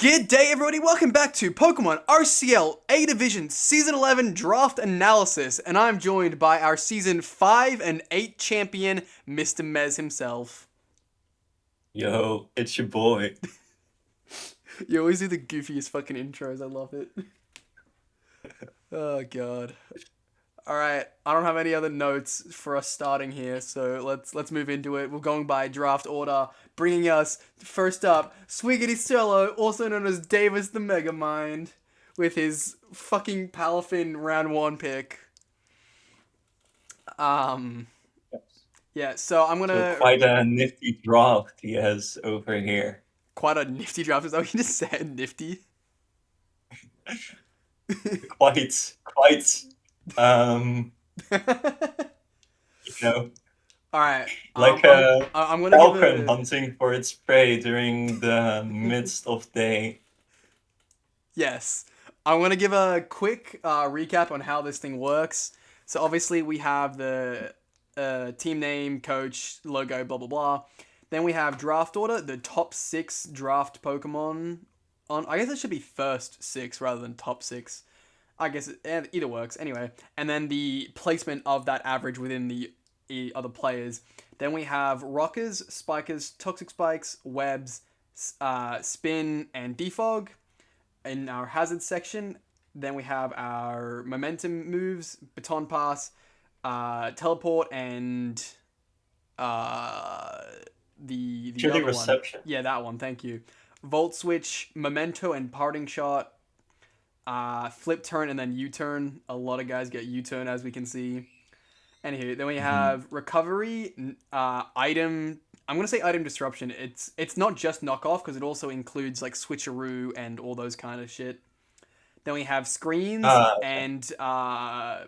Good day, everybody. Welcome back to Pokemon RCL A Division Season 11 Draft Analysis, and I'm joined by our Season 5 and 8 champion, Mr. Mez himself. Yo, it's your boy. You always do the goofiest fucking intros. I love it. Oh god. All right, I don't have any other notes for us starting here, so let's move into it. We're going by draft order, bringing us first up Swiggity Swellows, also known as Davis the Megamind, with his fucking Palafin round 1 pick. Yeah, so I'm So gonna quite a nifty draft he has over here. quite a nifty draft. Is that what you just said? Nifty. Quite, you know, All right. like I'm a I'm gonna give falcon a hunting for its prey during the midst of day. yes. I'm gonna give a quick recap on how this thing works. So obviously we have the team name, coach, logo, blah blah blah. Then we have draft order, the top 6 draft Pokemon. On I guess it should be first 6 rather than top 6. I guess either works anyway. And then the placement of that average within the other players. Then we have rockers, spikers, toxic spikes, webs, spin, and defog in our hazard section. Then we have our momentum moves, baton pass, teleport, and the Chilly other one. reception. Yeah, that one. Thank you. Volt switch, memento, and parting shot. Flip turn and then U-turn. A lot of guys get U-turn, as we can see. Anywho, then we have recovery, item. I'm gonna say item disruption. It's not just knockoff because it also includes like switcheroo and all those kind of shit. Then we have screens Okay. and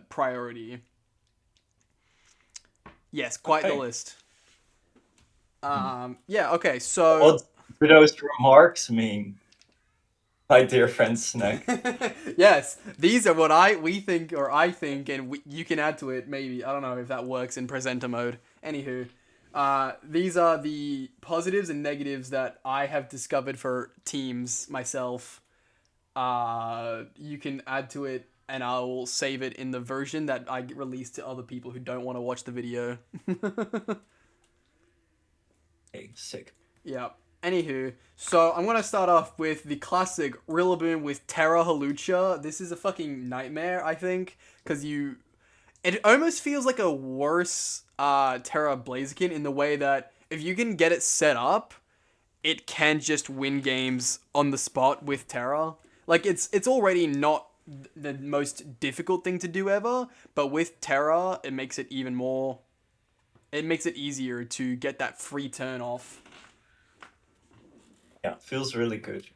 priority. Yes, quite the Okay. list. Yeah. Okay. So What do those remarks mean, my dear friend Snack? yes, these are what we think, or I think, and you can add to it. Maybe I don't know if that works in presenter mode. Anywho, these are the positives and negatives that I have discovered for teams myself. You can add to it, and I will save it in the version that I release to other people who don't want to watch the video. Hey, sick. Yeah. Anywho, so I'm gonna start off with the classic Rillaboom with Terra Halucha. This is a fucking nightmare, I think, because it almost feels like a worse Terra Blaziken in the way that if you can get it set up, it can just win games on the spot with Terra. Like it's already not the most difficult thing to do ever, but with Terra, it makes it even more. It makes it easier to get that free turn off Yeah, feels really good.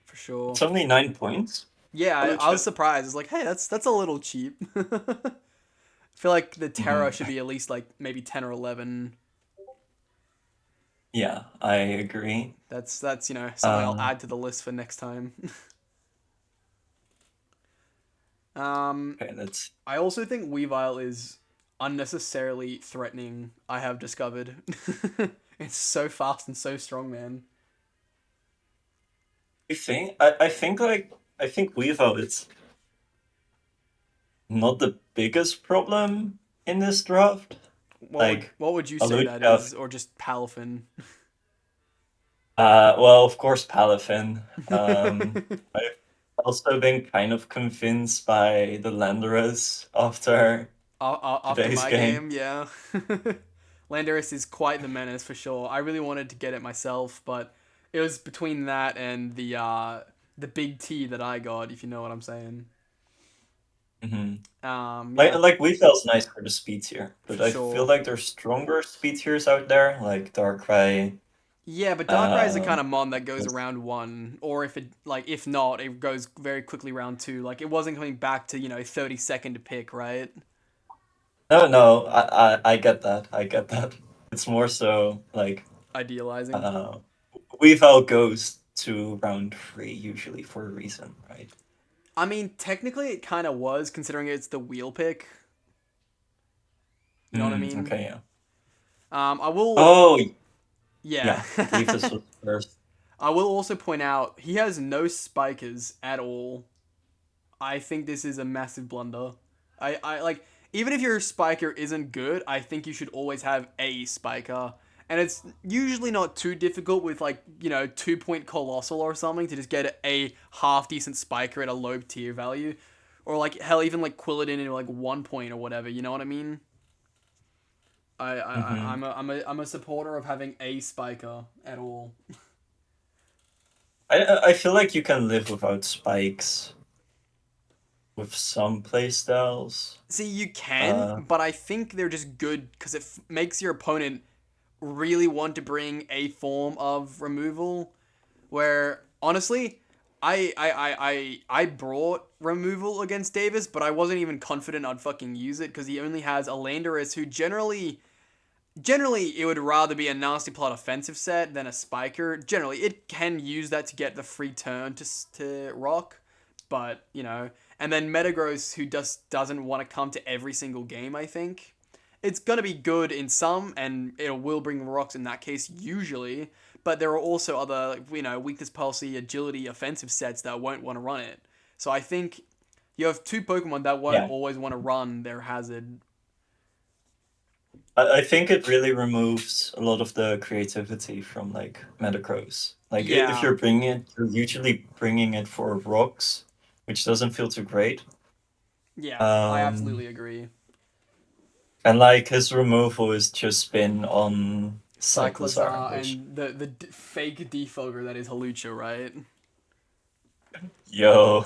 for sure. It's only 9 points. Yeah, I was Legit. surprised. It's like, hey, that's a little cheap. I feel like the Terra Mhm. should be at least like maybe 10 or 11. Yeah, I agree. That's something I'll Uh, add to the list for next time. um, okay, that's. I also think Weavile is unnecessarily threatening. I have discovered. It's so fast and so strong, man. I think Weavo is not the biggest problem in this draft. Like What would you say that Alucha, is, or just Palafin? well, of course, Palafin. I've also been kind of convinced by the Landorus after After today's my game. game, yeah. Landorus is quite the menace for sure. I really wanted to get it myself, but it was between that and the big T that I got, if you know what I'm saying. Hmm Yeah, Like Weasel's nice for the speed tier, but for I feel sure. like there's stronger speed tiers out there, like Darkrai. Yeah, but Darkrai is the kind Um, of mon that goes around one, or if not, it goes very quickly round two. Like it wasn't coming back to 30-second to pick, right? no, I get that. I get that. It's more so like Idealizing. uh, Weavile goes to round 3 usually for a reason, right? I mean, technically, it kind of was considering it's the wheel pick. You know what I mean? Okay, yeah. I will. Oh, Yeah. yeah. Leafus was first. I will also point out he has no spikers at all. I think this is a massive blunder. I like even if your spiker isn't good, I think you should always have a spiker. And it's usually not too difficult with like, 2-point colossal or something to just get a half decent spiker at a low tier value. Or like hell even like quill it into like 1 point or whatever, you know what I mean? Hmm. I'm a supporter of having a spiker at all. I feel like you can live without spikes with some playstyles. See, you can, Uh, but I think they're just good because it makes your opponent really want to bring a form of removal. Where honestly, I brought removal against Davis, but I wasn't even confident I'd fucking use it because he only has a Landorus who generally it would rather be a nasty plot offensive set than a spiker. Generally, it can use that to get the free turn to rock, but and then Metagross who just doesn't want to come to every single game. I think it's gonna be good in some, and it will bring rocks in that case usually. But there are also other weakness policy, agility, offensive sets that won't want to run it. So I think you have two Pokemon that won't yeah, always want to run their hazard. I think it really removes a lot of the creativity from like Metagross. Like if Yeah, you're bringing it, you're usually bringing it for rocks, which doesn't feel too great. yeah, I Um, absolutely agree. and like his removal is just spin on Cyclizar, Cyclizar which and the fake defogger that is Halucha, right? yo,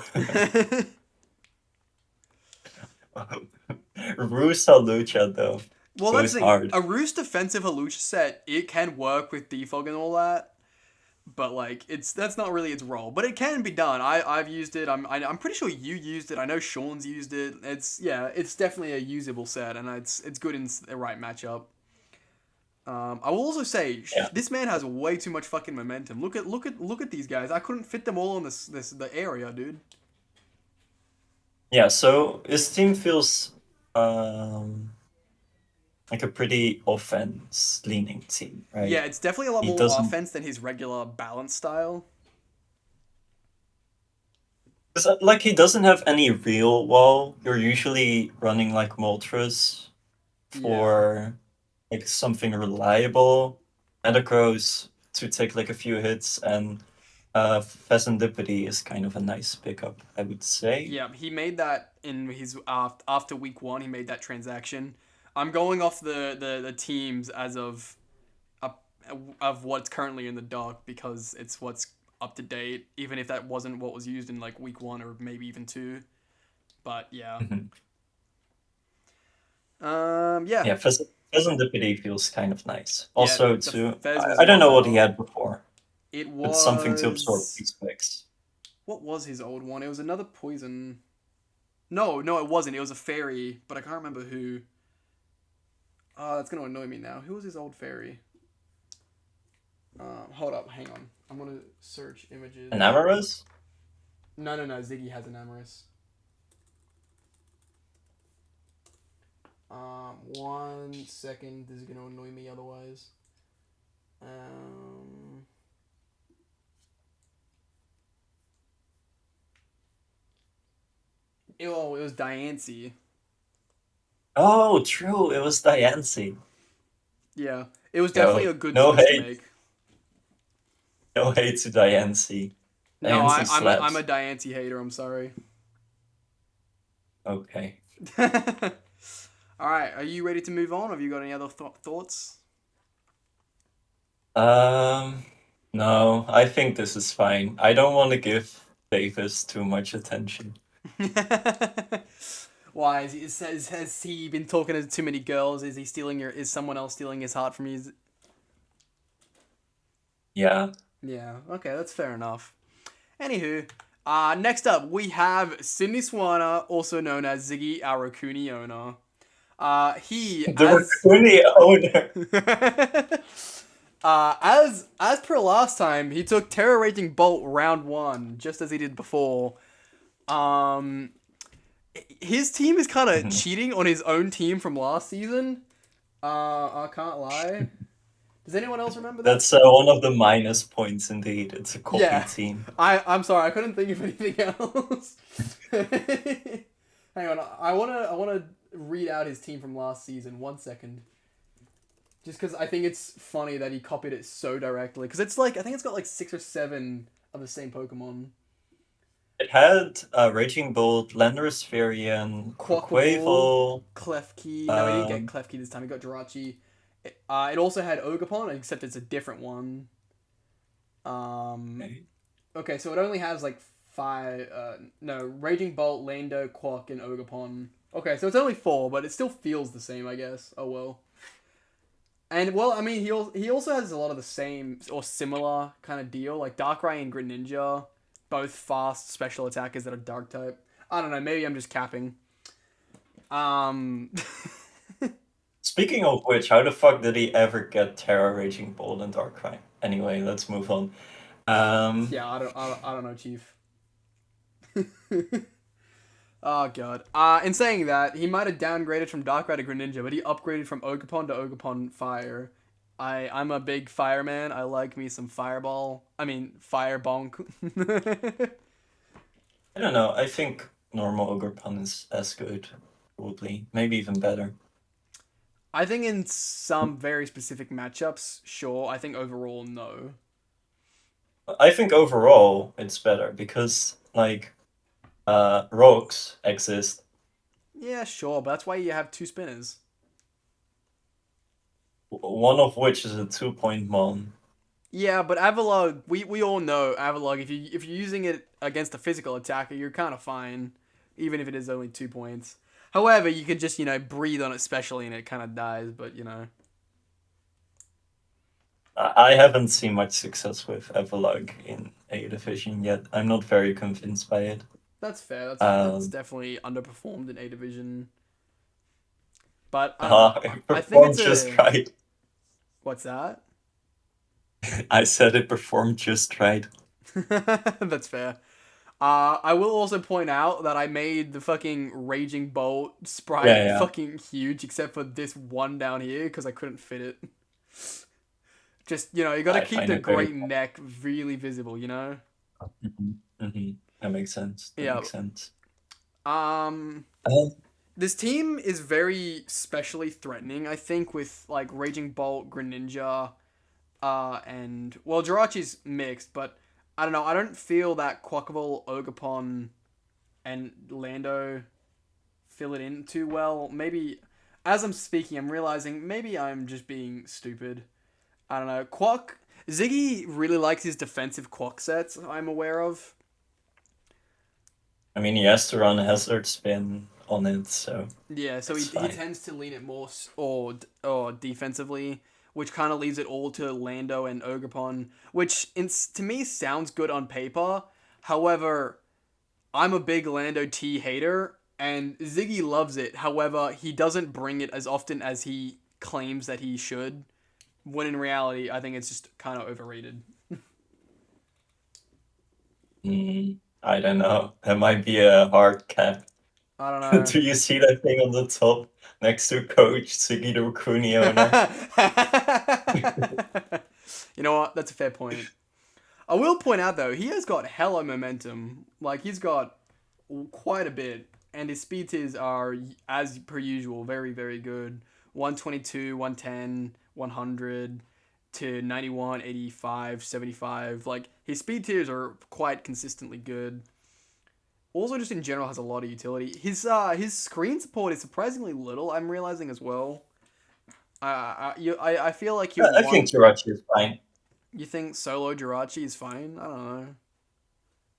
Roost Lucha though Well, that's goes the thing. hard. A Roost defensive Halucha set, it can work with defog and all that, but like that's not really its role. But it can be done. I've used it. I'm pretty sure you used it. I know Sean's used it. It's definitely a usable set, and it's good in the right matchup. I will also say Yeah. this man has way too much fucking momentum. Look at these guys. I couldn't fit them all in the area, dude. Yeah, so his team feels um like a pretty offense leaning team, right? Yeah, it's definitely a lot He more doesn't offense than his regular balance style. 'cause, like he doesn't have any real wall. You're usually running like Moltres Yeah. for like something reliable, Metagross to take like a few hits, and Pheasantipity is kind of a nice pickup, I would say. Yeah, he made that in his after week one. He made that transaction. I'm going off the teams as uh, of what's currently in the dock because it's what's up to date. Even if that wasn't what was used in like week one or maybe even two. But yeah, Mhm. yeah, Yeah, Pheasantipity feels kind of nice. yeah. Also, The too, Fez was I a don't lot know what he better. had before. It It's something to absorb was these picks. what was his old one? It was another poison. No, no, it wasn't. It was a fairy, but I can't remember who. That's gonna annoy me now. Who was his old fairy? Hold up, hang on. I'm gonna search An images. Amarus? No, no, no. Ziggy has an Amorous. 1 second. This is gonna annoy me otherwise. Um. Oh, it was Diancie. Oh, true. It was Diancie. Yeah, it was definitely Yo, a good no choice to hate, make. no hate to Diancie. No, Diancie I'm a slaps. Diancie hater. I'm sorry. Okay. All right, are you ready to move on? Have you got any other thoughts? Um, no, I think this is fine. I don't want to give Davis too much attention. Why has he been talking to too many girls? Is he stealing your? Is someone else stealing his heart from you? Yeah. Yeah. Okay, that's fair enough. Anywho, next up we have Sydney Swanna, also known as Ziggy, our Rakuni owner. He The Raccoon owner. as per last time, he took Terror Raging Bolt round one, just as he did before. Um, his team is kind of Mhm. cheating on his own team from last season. I can't lie. Does anyone else remember that? That's one of the minus points indeed. It's a copy Yeah. team. I'm sorry, I couldn't think of anything else. Hang on, I wanna read out his team from last season. 1 second. Just because I think it's funny that he copied it so directly. Because it's like, I think it's got like 6 or 7 of the same Pokemon. It had Raging Bolt, Landorus Firion, Quaquaval, Quaquaval. Klefki. No, he didn't get Um, Klefki this time. He got Jirachi. It also had Ogerpon, except it's a different one. Um, okay. okay, so it only has like 5. No, Raging Bolt, Lando, Quack, and Ogerpon. Okay, so it's only 4, but it still feels the same, I guess. Oh well. And well, I mean, he also has a lot of the same or similar kind of deal, like Darkrai and Greninja, both fast special attackers that are Dark type. I don't know. Maybe I'm just capping. Um, Speaking of which, how the fuck did he ever get Terra, Raging Bolt, and Darkrai? Anyway, let's move on. yeah, I don't know, Chief. Oh god. In saying that, he might have downgraded from Darkrai to Greninja, but he upgraded from Ogerpon to Ogerpon Fire. I'm a big fireman. I like me some Fireball. I mean, Fire Bonk. I don't know. I think normal Ogerpon is as good, probably, maybe even better. I think in some very specific matchups, sure. I think overall, no. I think overall it's better because like rogues exist. Yeah, sure, but that's why you have 2 spinners. One of which is a 2-point mon. Yeah, but Avalog, we all know Avalog. If you're using it against a physical attacker, you're kind of fine, even if it is only 2 points. However, you can just breathe on it specially, and it kind of dies. But I haven't seen much success with Epilogue in A division yet. I'm not very convinced by it. that's fair. That's Um, definitely underperformed in A division. But I don't know. it I think performed it's just a right. what's that? I said it performed just right. That's fair. I will also point out that I made the fucking Raging Bolt sprite Yeah, fucking huge, except for this one down here because I couldn't fit it. Just you gotta I keep find the it very great neck really visible. That makes sense. That Yeah. makes sense. Um. Um, This team is very specially threatening. I think with like Raging Bolt, Greninja, and well, Jirachi's mixed, but I don't know. I don't feel that Quackable, Ogerpon, and Lando fill it in too well. Maybe as I'm speaking, I'm realizing maybe I'm just being stupid. I don't know. Ziggy really likes his defensive Quack sets. I'm aware of. I mean, he has to run a hazard spin on it, so Yeah, so he, it's he fine. tends to lean it more or defensively, which kind of leaves it all to Lando and Ogerpon, which to me sounds good on paper. However, I'm a big Lando T hater, and Ziggy loves it. However, he doesn't bring it as often as he claims that he should. When in reality, I think it's just kind of overrated. I don't know. That might be a hard cap. I don't know. Do you see that thing on the top next to Coach Sugito Kuni owner? You know what? That's a fair point. I will point out though, he has got hella momentum. Like he's got quite a bit, and his speed tiers are as per usual very very good. 122, 110, 100 to 91, 85, 75. Like his speed tiers are quite consistently good. Also, just in general, has a lot of utility. His screen support is surprisingly little. I'm realizing as well. I feel like I think Jirachi is fine. you think solo Jirachi is fine. I don't know.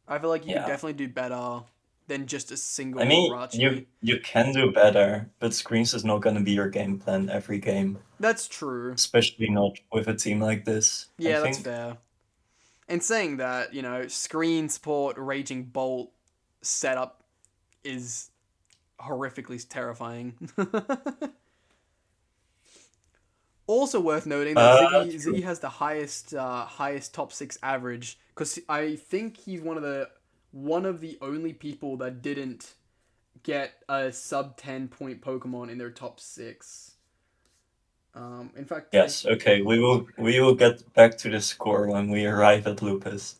I feel like you could Yeah. definitely do better than just a single I mean, Jirachi. you can do better, but screens is not going to be your game plan every game, That's true. especially not with a team like this, I Yeah, that's think. fair. And saying that, screen support Raging Bolt setup is horrifically terrifying. Also worth noting that Ziggy True. has the highest top 6 average because I think he's one of the only people that didn't get a sub 10 point Pokemon in their top 6. In fact, Yes. Okay. We will get back to the score when we arrive at Lupus.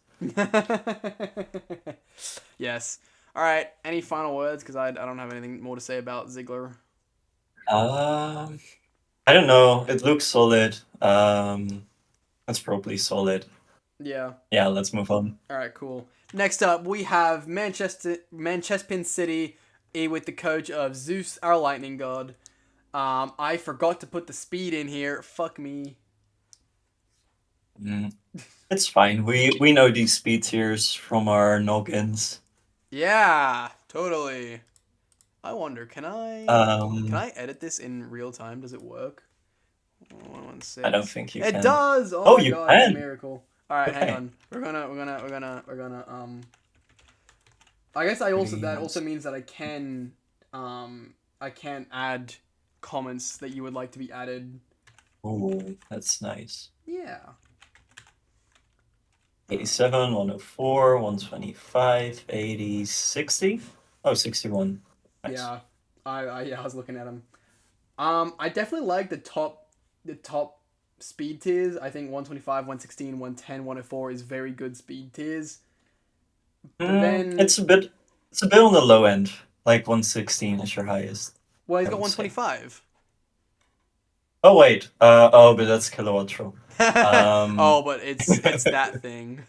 yes. All right. Any final words? Because I don't have anything more to say about Ziggler. Um, I don't know. It looks solid. It's probably solid. Yeah. Yeah. Let's move on. All right. Cool. Next up, we have Manchespin City, with the coach of Zeus, our lightning god. I forgot to put the speed in here. Fuck me. Mm. It's fine. We know these speed tiers from our noggins. Yeah, totally. I wonder, can Um, I edit this in real time? Does it work? I 116. don't think you It can. does. Oh Oh, my you god, it's a can. miracle. All right, hang Okay. on. I guess that also Please. means that I can add comments that you would like to be added. Ooh, that's nice. Yeah. 87, 104, 125, 80, 60. Oh, 61. Nice. Yeah. I was looking at them. I definitely like the top speed tiers. I think 125, 116, 110, 104 is very good speed tiers. But then, It's a bit on the low end. Like 116 is your highest, well, he's I got would say. 125. Oh wait. But that's Kilowattrel. Oh, Um, but it's that thing.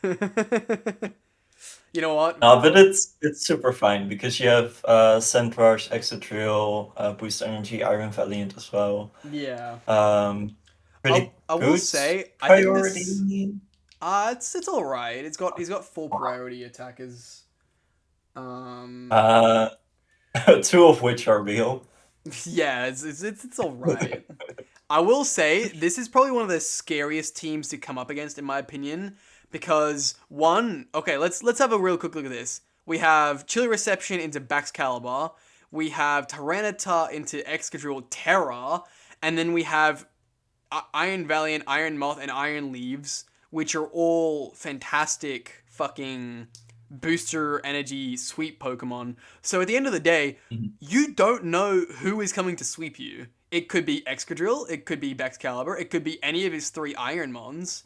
You know what? no, but Valid. it's super fine because you have Centaurs, Exotrill, Boost Energy, Iron Valiant as well. Yeah. Um, Pretty I will good say I think this priority. it's all right. He's got full priority attackers. Um Uh, two of which are real. yeah, it's all right. I will say this is probably one of the scariest teams to come up against in my opinion because one, okay, let's have a real quick look at this. We have Chili Reception into Baxcalibur, we have Tyranitar into Excadrill Terra, and then we have Iron Valiant, Iron Moth, and Iron Leaves, which are all fantastic fucking booster energy sweep Pokemon. So at the end of the day, Mhm. you don't know who is coming to sweep you. It could be Excadrill, it could be Baxcalibur, it could be any of his three Ironmons.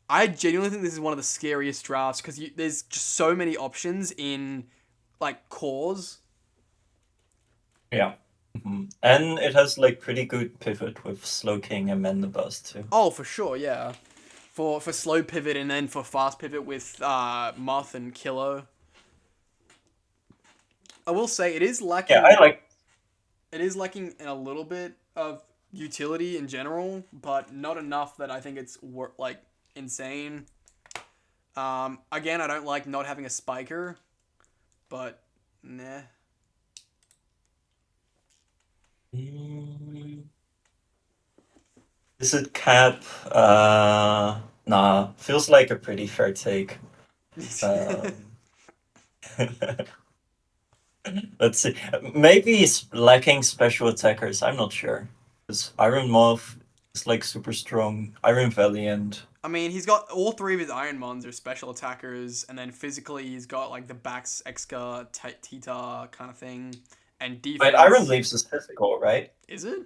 I genuinely think this is one of the scariest drafts because there's just so many options in like cores. Yeah. And it has like pretty good pivot with Slowking and Mandibuzz too. Oh, for sure, yeah. For slow pivot and then for fast pivot with Moth and Kilo. I will say Yeah, I like. it is lacking in a little bit of utility in general, but not enough that I think it's like insane. Again, I don't like not having a spiker, but nah. Mm, Is it Cap? Nah, feels like a pretty fair take. Um, let's see. Maybe he's lacking special attackers. I'm not sure. Because Iron Moth is like super strong. Iron Valiant. I mean, he's got all three of his Ironmons are special attackers, and then physically he's got like the Bax, Exca, Tita kind of thing, and But Iron defense. Leaves is physical, right? Is it?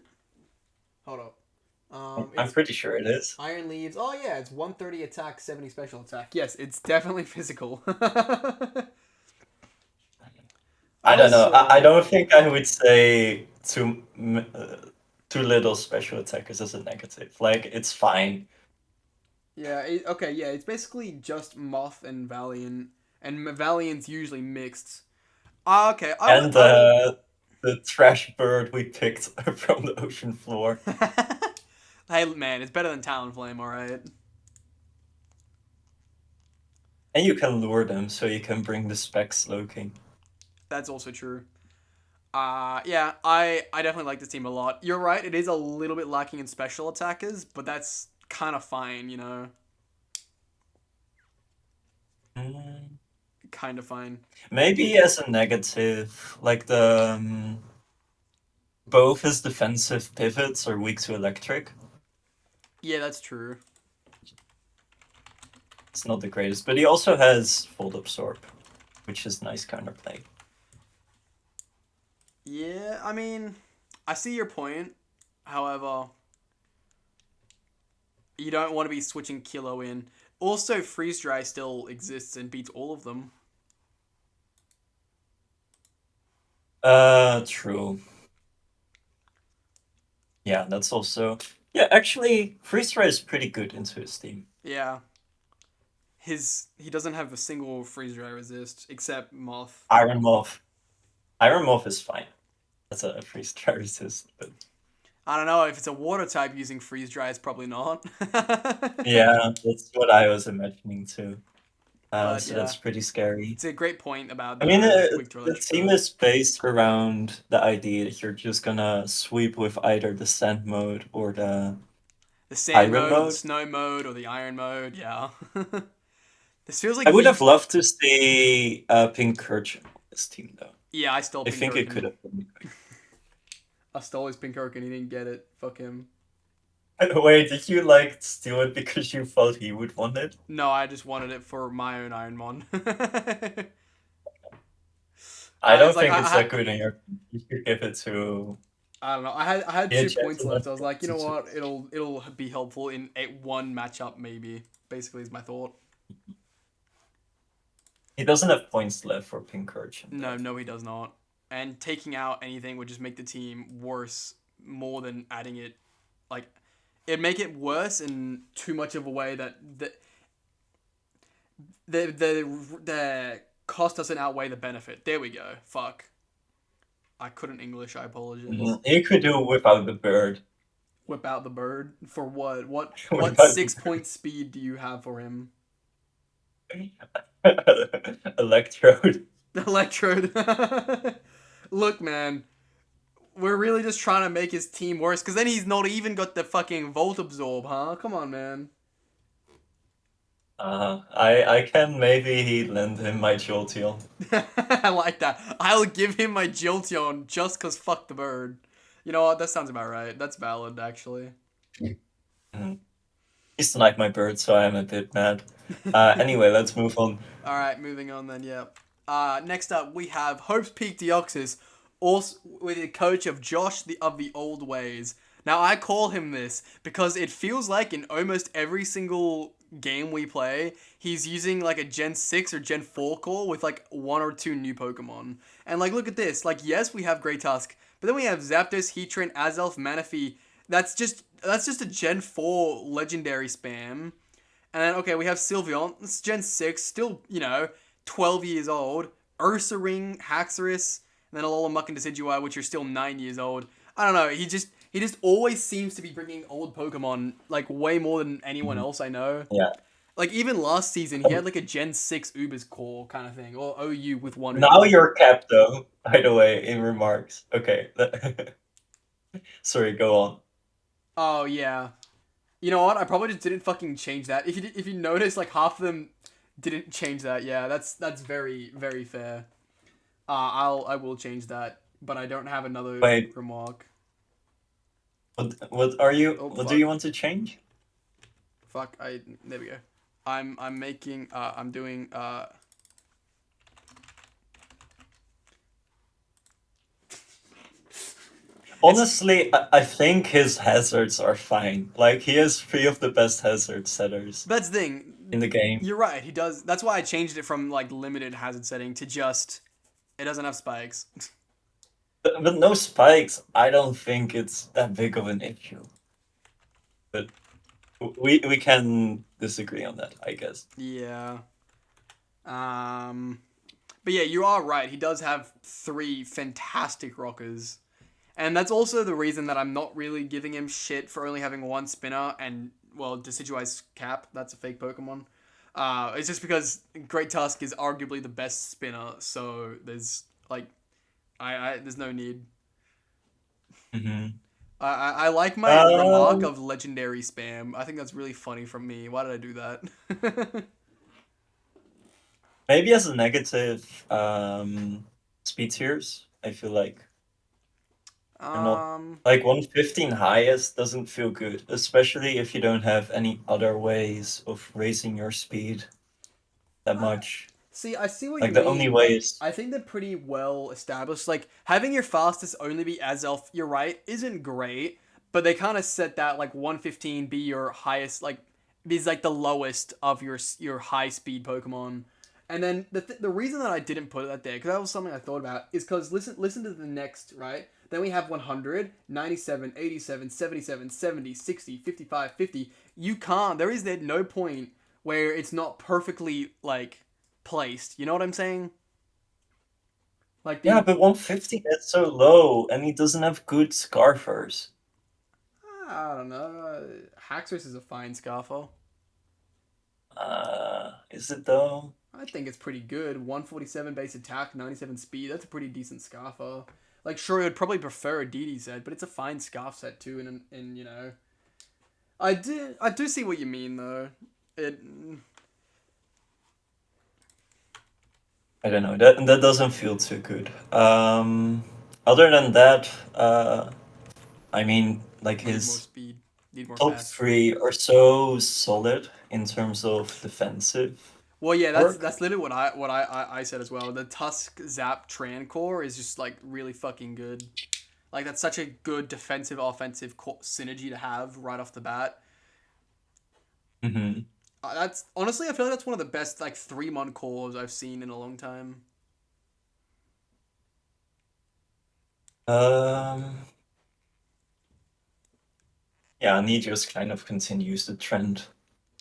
Hold up. I'm It's pretty sure it is. Iron Leaves. Oh yeah, it's 130 attack, 70 special attack. Yes, it's definitely physical. I don't know. Also, I don't think I would say too little special attackers as a negative. Like it's fine. yeah, okay, yeah, it's basically just Moth and Valiant, and Valiant's usually mixed. Okay, And I will. the trash bird we picked from the ocean floor. Hey man, it's better than Talonflame, all right. And you can lure them so you can bring the spec Slowking. That's also true. Yeah, I definitely like this team a lot. You're right, it is a little bit lacking in special attackers, but that's kind of fine, you know. Mm, Kind of fine. Maybe as a negative, like both his defensive pivots are weak to electric. Yeah, that's true. It's not the greatest, but he also has Fold Absorb, which is nice counterplay. Yeah, I mean, I see your point. However, You don't want to be switching Kilo in. Also, Freeze Dry still exists and beats all of them. True. Yeah, that's also... Yeah, actually, Freeze Dry is pretty good into his team. Yeah. He doesn't have a single Freeze Dry resist, except Moth. Iron Moth. Iron Moth is fine. That's a Freeze Dry resist, but... I don't know, if it's a water type using Freeze Dry, it's probably not. Yeah, that's what I was imagining too. But So yeah, that's pretty scary. it's a great point about I mean, the quick draw the team is based around the idea that you're just gonna sweep with either the Sand mode or the sand Iron mode, or the mode. snow mode, or the iron mode. Yeah. This feels like I would have loved to see Pincurchin on this team, though. Yeah, I stole I think it Pincurchin. could have been. I stole his Pincurchin. He didn't get it. Fuck him. Wait, did you like steal it because you thought he would want it? No, I just wanted it for my own Ironmon. I don't like, think it's that good in your. You should give it to. I don't know. I had Yeah, 2 points left. I was like, you know Jackson. what? It'll be helpful in one matchup maybe. Basically, is my thought. He doesn't have points left for Pincurchin. No, he does not. And taking out anything would just make the team worse more than adding it. Like, it'd make it worse in too much of a way that the cost doesn't outweigh the benefit. There we go. Fuck. I couldn't English. I apologize. You could do without the bird. Whip out the bird for what? What Without 6-point speed do you have for him? Electrode. Electrode. Look, man. We're really just trying to make his team worse, because then he's not even got the fucking Volt Absorb, huh? Come on, man. I can maybe lend him my Jolteon. I like that. I'll give him my Jolteon just because fuck the bird. You know what? That sounds about right. That's valid, actually. He's denied my bird, so I am a bit mad. Anyway, let's move on. Alright, moving on then, yeah. Next up, we have Hope's Peak Deoxys, also with the coach of Josh of the Old Ways. Now, I call him this because it feels like in almost every single game we play, he's using like a Gen 6 or Gen 4 core with like 1 or 2 new Pokemon. And like, look at this. Like, yes, we have Great Tusk, but then we have Zapdos, Heatran, Azelf, Manaphy. That's just a Gen 4 legendary spam. And then, okay, we have Sylveon. It's Gen 6, still, 12 years old. Ursaring, Haxorus, and then Alola and Decidueye, which are still 9 years old. I don't know, he just always seems to be bringing old Pokemon, like, way more than anyone else I know. Yeah. Like, even last season, he had, like, a Gen 6 Uber's core kind of thing, or OU with one Now Uber. you're capped, though, by the way, in remarks. Okay. Sorry, go on. Oh, yeah. You know what? I probably just didn't fucking change that. If you notice, like, half of them didn't change that. Yeah, that's very, very fair. I will change that, but I don't have another remark. What are you? What do you want to change? Fuck! There we go. I'm making. I'm doing. Honestly, I think his hazards are fine. Like, he has 3 of the best hazard setters. That's the thing. In the game. You're right. He does. That's why I changed it from like limited hazard setting to just. It doesn't have spikes. But no spikes, I don't think it's that big of an issue. But we can disagree on that, I guess. Yeah. But yeah, you are right. He does have 3 fantastic rockers. And that's also the reason that I'm not really giving him shit for only having 1 spinner and, well, Decidueye's Cap. That's a fake Pokemon. It's just because Great Tusk is arguably the best spinner, so there's, like, there's no need. Mm-hmm. I like my remark of legendary spam. I think that's really funny from me. Why did I do that? Maybe as a negative, speed tiers, I feel like. Like 115 highest doesn't feel good, especially if you don't have any other ways of raising your speed that much. See, I see what like you the mean. only way is. I think they're pretty well established. Like, having your fastest only be Azelf, you're right, isn't great, but they kind of set that like 115 be your highest, like is like the lowest of your high speed Pokemon. And then the reason that I didn't put that there, because that was something I thought about, is because listen to the next, right? Then we have 100, 97, 87, 77, 70, 60, 55, 50. You can't, there is there no point where it's not perfectly, like, placed. You know what I'm saying? Like Yeah, the, but 150 is so low, and he doesn't have good Scarfers. I don't know, Haxorus is a fine Scarfo. Is it though? I think it's pretty good. 147 base attack, 97 speed. That's a pretty decent Scarfer. Like, sure, I'd probably prefer a DD set, but it's a fine Scarf set too. And you know, I do see what you mean though. It. I don't know. That doesn't feel too good. Other than that, I mean, like Need more his speed. Need more top fast. three are so solid in terms of defensive Well, yeah, work. that's literally what I said as well. The Tusk Zap Trancore is just like really fucking good. Like that's such a good defensive offensive synergy to have right off the bat. Hmm. That's honestly, I feel like that's one of the best like 3-month cores I've seen in a long time. Um, yeah, and he just kind of continues the trend.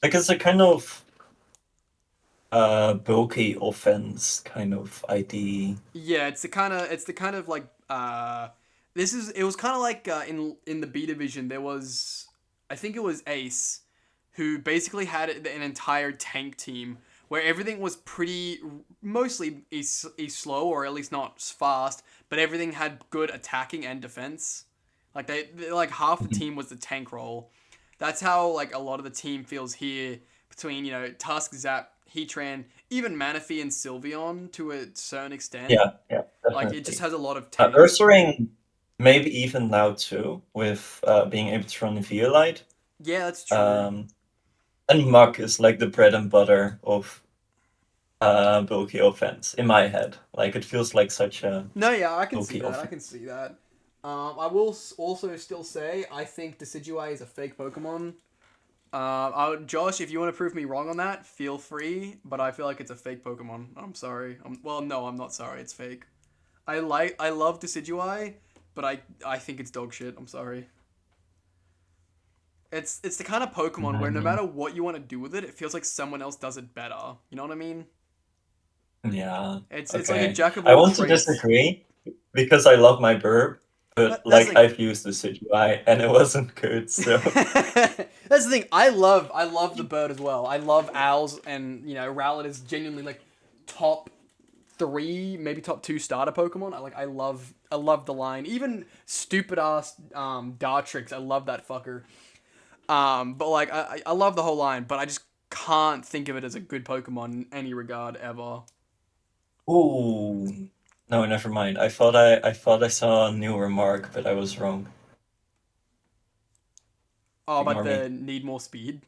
Like it's a kind of bulky offense kind of ID. Yeah, it's the kind of like it was kind of like in the B division there was, I think it was Ace, who basically had an entire tank team where everything was pretty mostly is slow or at least not fast, but everything had good attacking and defense. Like like half the Mhm. team was the tank role. That's how like a lot of the team feels here between Tusk, Zap, Heatran, even Manaphy and Sylveon to a certain extent. Yeah, yeah, Like it just definitely. has a lot of tank. Ursaring maybe even now too, with being able to run Violite. Yeah, that's true. Um, and Muk is like the bread and butter of bulky offense in my head. Like it feels like such a No, yeah, I can see bulky that. I offense. can see that. I will also still say I think Decidueye is a fake Pokemon. Josh, if you want to prove me wrong on that, feel free. But I feel like it's a fake Pokemon. I'm sorry. Well, no, I'm not sorry. It's fake. I love Decidueye, but I think it's dog shit. I'm sorry. It's the kind of Pokemon where no Mm, matter what you want to do with it, it feels like someone else does it better. You know what I mean? yeah. It's like a Okay. jack of I all want to trades. disagree because I love my burp, but That's like like I've used the CGI and it wasn't good, so that's the thing. I love the bird as well. I love owls, and Rowlet is genuinely like top three, maybe top two starter Pokemon. I love the line. Even stupid ass Dartrix. I love that fucker. But like I love the whole line, but I just can't think of it as a good Pokemon in any regard ever. ooh. No, never mind. I thought I saw a new remark, but I was wrong. Oh, but Ignore me. the need more speed.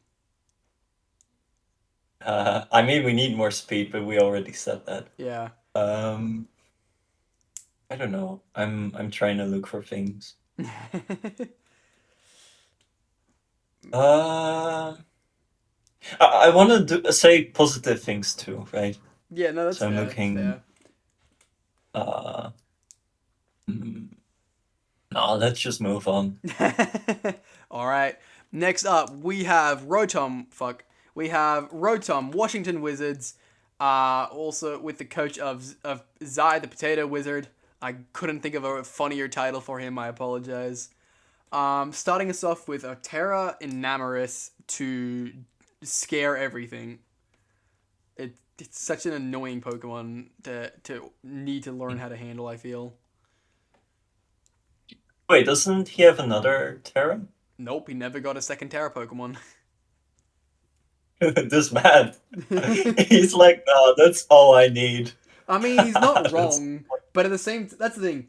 I mean, we need more speed, but we already said that. Yeah. Um, I don't know. I'm trying to look for things. Uh, I want to say positive things too, right? Yeah, no, that's So I'm fair. That's looking. fair. Uh, hmm, no, let's just move on. All right. Next up, we have Rotom. Fuck. We have Rotom, Washington Wizards. Also with the coach of Zai, the Potato Wizard. I couldn't think of a funnier title for him. I apologize. Starting us off with a Terra Enamoris to scare everything. It's such an annoying Pokemon to need to learn how to handle, I feel. Wait, doesn't he have another Terra? Nope, he never got a second Terra Pokemon. This man, he's like, no, that's all I need. I mean, he's not That's wrong, but at the same that's the thing.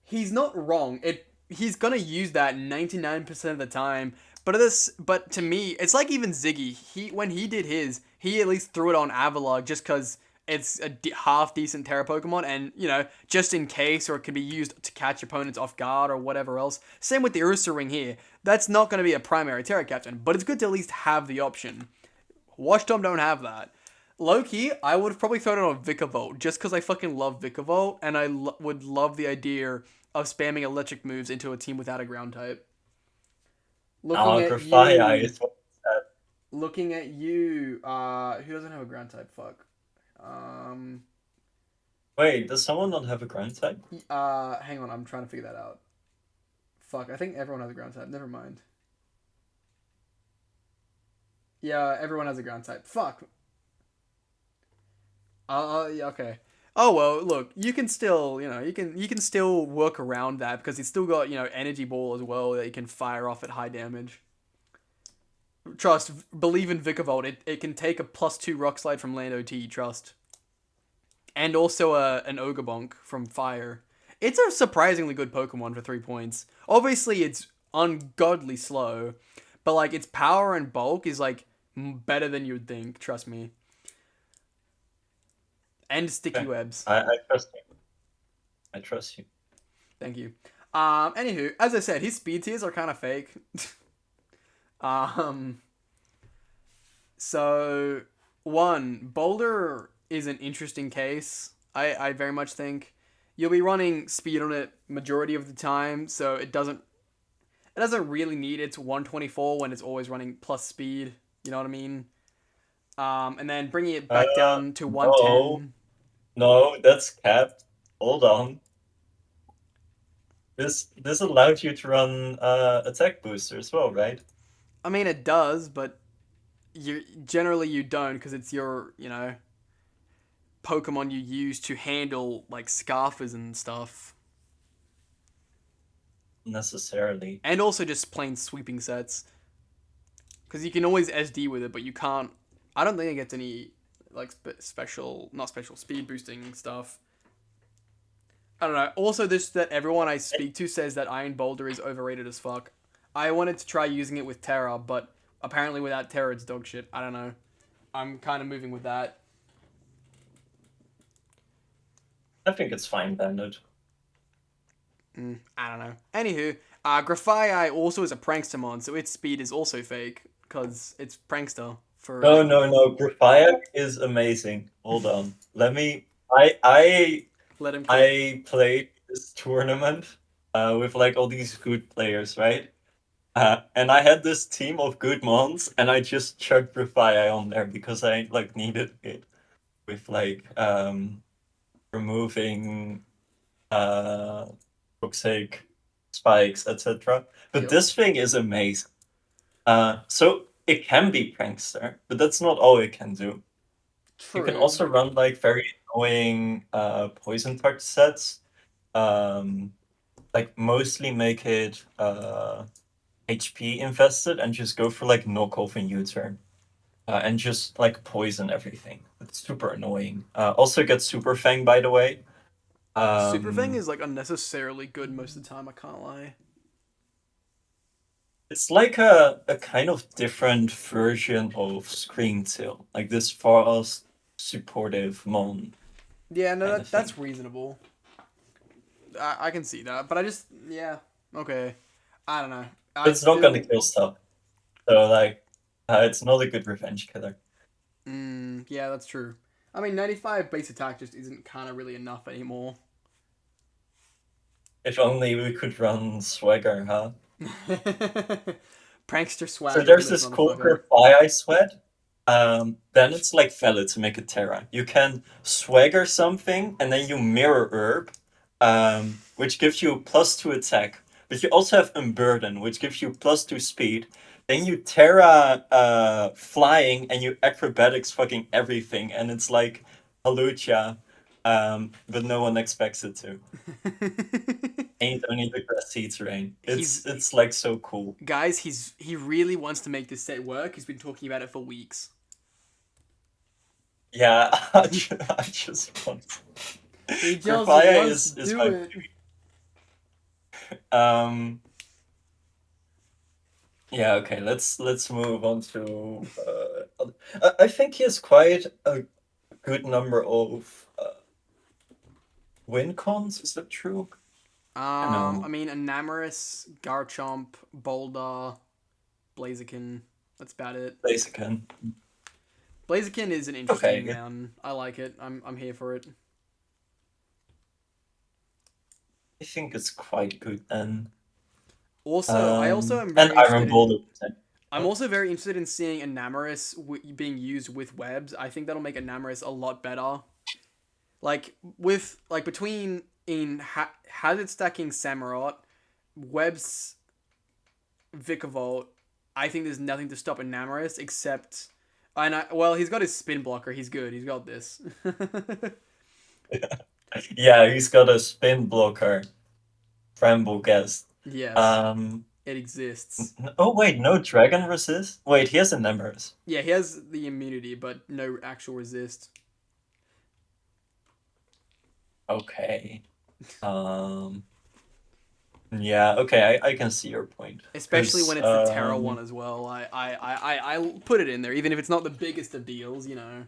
He's not wrong. He's gonna use that 99% of the time. But to me, it's like even Ziggy. When he did his, he at least threw it on Avalog just because it's a half decent Terra Pokemon, and just in case, or it can be used to catch opponents off guard or whatever else. Same with the Ursa Ring here. That's not going to be a primary Terra captain, but it's good to at least have the option. Waashington don't have that. Low-key, I would have probably thrown it on Vikavolt, just because I fucking love Vikavolt, and I would love the idea of spamming electric moves into a team without a ground type. Looking at Grafaiai you. is what that. Looking at you. Who doesn't have a ground type? Fuck. Wait, does someone not have a ground type? Hang on, I'm trying to figure that out. Fuck, I think everyone has a ground type. Never mind. Yeah, everyone has a ground type. Fuck. Yeah, okay. Oh well, look, you can still, you can still work around that because it's still got, energy ball as well that you can fire off at high damage. Trust, believe in Vikavolt. It can take a +2 rock slide from land OT. Trust, and also an Ogre Bonk from fire. It's a surprisingly good Pokemon for 3 points. Obviously, it's ungodly slow, but like its power and bulk is like better than you'd think. Trust me. And sticky webs. I trust you. I trust you. Thank you. Anywho, as I said, his speed tiers are kind of fake. So one, Boulder is an interesting case. I very much think you'll be running speed on it majority of the time, so it doesn't really need its 124 when it's always running plus speed. You know what I mean? And then bringing it back down to 110. No, that's capped. Hold on. This allowed you to run attack booster as well, right? I mean, it does, but you don't because it's your Pokemon you use to handle like Scarfers and stuff, Necessarily. and also just plain sweeping sets. Because you can always SD with it, but you can't. I don't think it gets any like not special speed boosting stuff. I don't know. Also, that everyone I speak to says that Iron Boulder is overrated as fuck. I wanted to try using it with Terra, but apparently without Terra it's dog shit. I don't know. I'm kind of moving with that. I think it's fine banded. I don't know. Anywho, Grafaiai also is a Prankstermon, so its speed is also fake because it's Prankster. No. Grafaiai is amazing. Hold on. I Let him. I played this tournament with like all these good players, right? And I had this team of good mons, and I just chucked Grafaiai on there because I like needed it with like removing toxic spikes, etc. But Yep. this thing is amazing. So it can be prankster, but that's not all it can do. True. You can also run like very annoying poison touch sets. Like mostly make it HP invested and just go for like knockoff and U-turn. And just like poison everything. It's super annoying. Also get Super Fang, by the way. Super Fang is like unnecessarily good most of the time. I can't lie. It's like a kind of different version of Screen Tail. Like this fast, supportive mon. Yeah, no, Kinda that's thing. reasonable. I can see that, but yeah, okay. I don't know. It's not gonna kill stuff. So like, it's not a good revenge killer. Yeah, that's true. I mean, 95 base attack just isn't kind of really enough anymore. If only we could run Swagger, huh? Prankster swag. So there's this cool Grafaiai sweat. Then it's like valid to make a Terra. You can Swagger something, and then you Mirror Herb, which gives you +2 attack. But you also have Unburden, which gives you +2 speed. Then you Terra flying, and you acrobatics fucking everything, and it's like Halucha, but no one expects it to. Ain't only the grassy terrain. It's like so cool. Guys, he really wants to make this set work. He's been talking about it for weeks. Yeah, I just want. He just Grafaiai wants to is do my it. baby. Yeah, okay, let's move on to I think he has quite a good number of win cons. Is that true? I don't I know. mean, Enamorus, Garchomp, Boulder, Blaziken. That's about it. Blaziken. Blaziken is an interesting Okay. mountain. I like it. I'm here for it. I think it's quite good then. Also, I also am And very Iron interested in. Boulder. I'm also very interested in seeing Enamorus being used with webs. I think that'll make Enamorus a lot better. Between hazard stacking Samurott, webs, Vikavolt. I think there's nothing to stop Enamorus except. Well, he's got his spin blocker. He's good. He's got this. Yeah, he's got a spin blocker. Bramble guest. Yes, it exists. Oh wait, no dragon resist? Wait, he has a Nemesis. Yeah, he has the immunity, but no actual resist. Okay. Yeah, okay, I can see your point. Especially when it's the Terra one as well. I put it in there, even if it's not the biggest of deals, you know.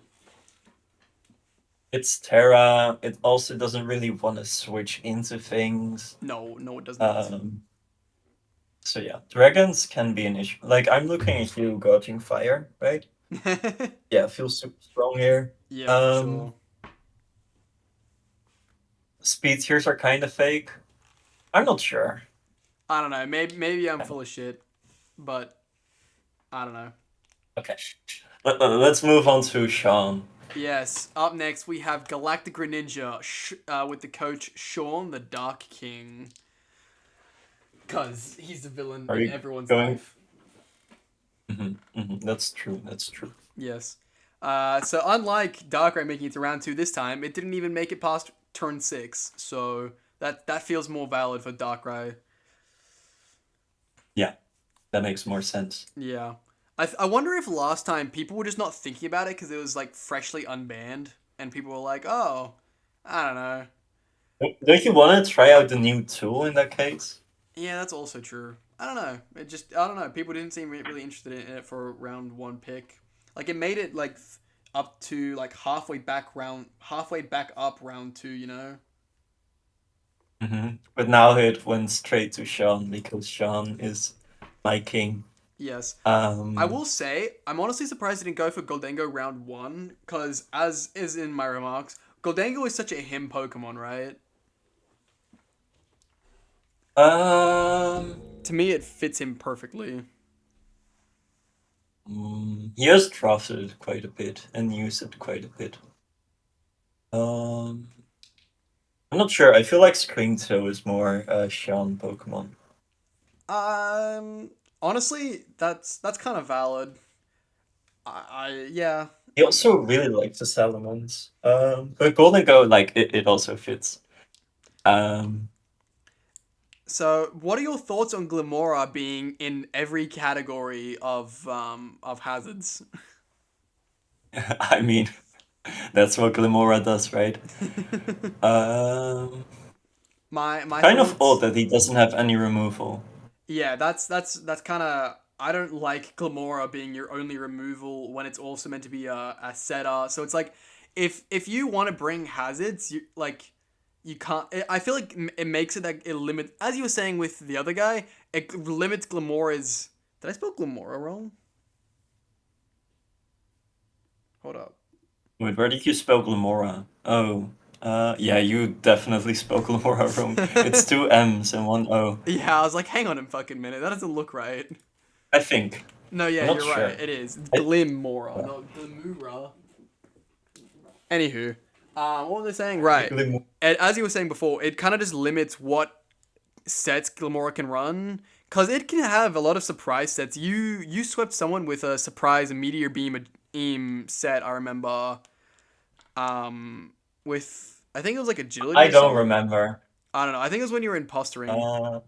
It's Terra. It also doesn't really want to switch into things. No, it does not. So yeah, dragons can be an issue. Like, I'm looking at you guarding fire, right? Yeah, feels super strong here. Yeah, for sure. Speed tiers are kind of fake. I'm not sure. I don't know. Maybe I'm full of shit, but I don't know. Okay. Let's move on to Sean. Yes. Up next, we have Galactic Greninja with the coach Sean, the Dark King. Because he's the villain in everyone's life. That's true. That's true. Yes. So unlike Darkrai making it to round 2 this time, it didn't even make it past turn 6. So that feels more valid for Darkrai. Yeah, that makes more sense. Yeah. I wonder if last time people were just not thinking about it because it was like freshly unbanned and people were like, oh, I don't know. Don't you want to try out the new tool in that case? Yeah, that's also true. I don't know. I don't know. People didn't seem really interested in it for round 1 pick. Like it made it like up to like halfway back up round 2, you know? But now it went straight to Sean because Sean is my king. Yes. I will say, I'm honestly surprised it didn't go for Goldengo round 1, because as is in my remarks, Goldengo is such a him Pokemon, right? To me, it fits him perfectly. He has drafted it quite a bit and used it quite a bit. I'm not sure. I feel like Screamtail is more Sean Pokemon. Honestly, that's kind of valid. Yeah. He also really likes the Salamence. But Golden Go, like, it also fits. So, what are your thoughts on Glimora being in every category of hazards? I mean, that's what Glimora does, right? My kind thoughts, of odd that he doesn't have any removal. Yeah, that's kind of. I don't like Glimora being your only removal when it's also meant to be a setter. So it's like, if you want to bring hazards, you can't. I feel like it makes it like it limits. As you were saying with the other guy, it limits Glimora's. Did I spell Glimora wrong? Hold up. Wait, where did you spell Glimora? Oh, yeah, you definitely spelled Glimora wrong. It's 2 M's and 1 O. Yeah, I was like, hang on a fucking minute. That doesn't look right. I think. No, yeah, I'm you're not sure. right. It is Glimora, not Glimura. Anywho, what was I saying? Right. And as you were saying before, it kind of just limits what sets Glimora can run, because it can have a lot of surprise sets. You swept someone with a surprise Meteor Beam set, I remember. With I think it was like agility. I don't remember. I don't know. I think it was when you were impostering.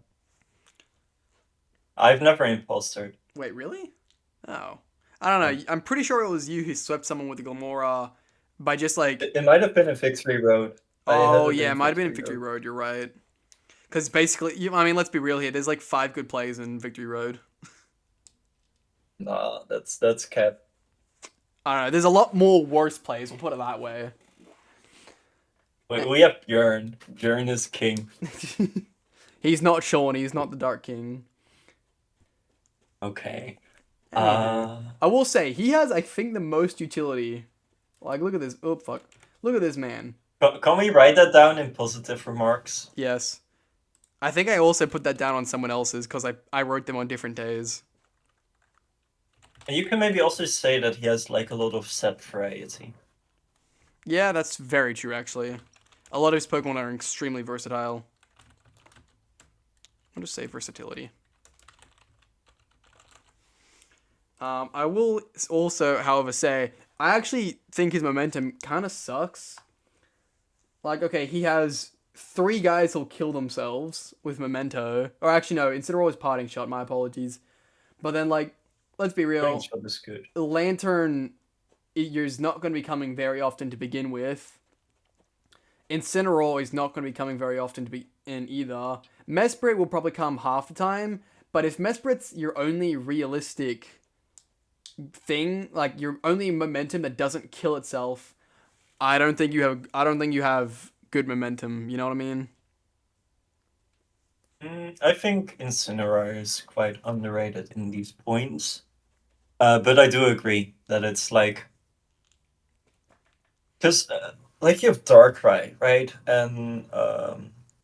I've never impostered. Wait, really? Oh. I don't know. I'm pretty sure it was you who swept someone with the Glimora by just like... It might have been a Victory Road. Oh, yeah, it might have been in Victory Road. You're right. Because basically, I mean, let's be real here. There's like 5 good plays in Victory Road. Nah, that's cap. I don't know. There's a lot more worse plays. We'll put it that way. We have Bjorn. Bjorn is king. He's not Sean. He's not the Dark King. Okay. Anywho, I will say he has, I think, the most utility. Like, look at this. Oh fuck! Look at this man. Can we write that down in positive remarks? Yes. I think I also put that down on someone else's because I wrote them on different days. And you can maybe also say that he has like a lot of set variety. Yeah, that's very true, actually. A lot of his Pokemon are extremely versatile. I'll just say versatility. I will also, however, say, I actually think his momentum kind of sucks. Like, okay, he has 3 guys who'll kill themselves with Memento. Or actually, no, Incineroar is Parting Shot, my apologies. But then, like, let's be real. Parting Shot is good. Lantern is not going to be coming very often to begin with. Incineroar is not going to be coming very often to be in either. Mesprit will probably come half the time, but if Mesprit's your only realistic thing, like your only momentum that doesn't kill itself, I don't think you have good momentum, you know what I mean? I think Incineroar is quite underrated in these points. But I do agree that it's like... Because, like, you have Darkrai, right? And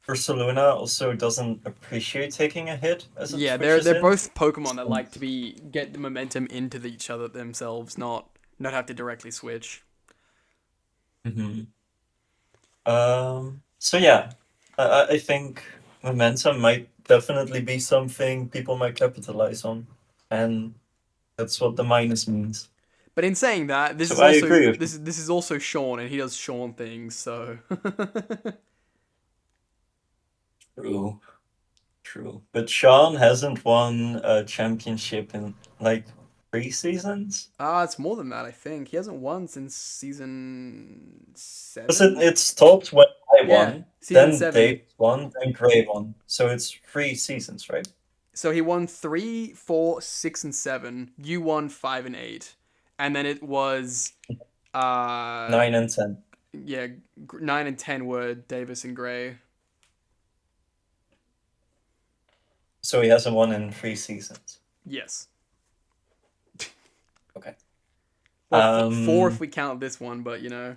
Ursaluna also doesn't appreciate taking a hit as it Yeah, switches they're in. both Pokemon that like to get the momentum into each other themselves, not have to directly switch. Mm-hmm. So yeah, I think momentum might definitely be something people might capitalize on, and that's what the minus means. But in saying that, this So is I also agree with this is also Sean, and he does Sean things. So True, true. But Sean hasn't won a championship in like 3 seasons. it's more than that. I think he hasn't won since season Because 7. it stopped when I Yeah, won, season then 7. Dave won, then Gray won. So it's 3 seasons, right? So he won 3, 4, 6, and 7. You won 5 and 8, and then it was 9 and 10. yeah, 9 and 10 were Davis and Gray. So he hasn't won in 3 seasons. Yes. Okay. Well, 4 if we count this one, but you know.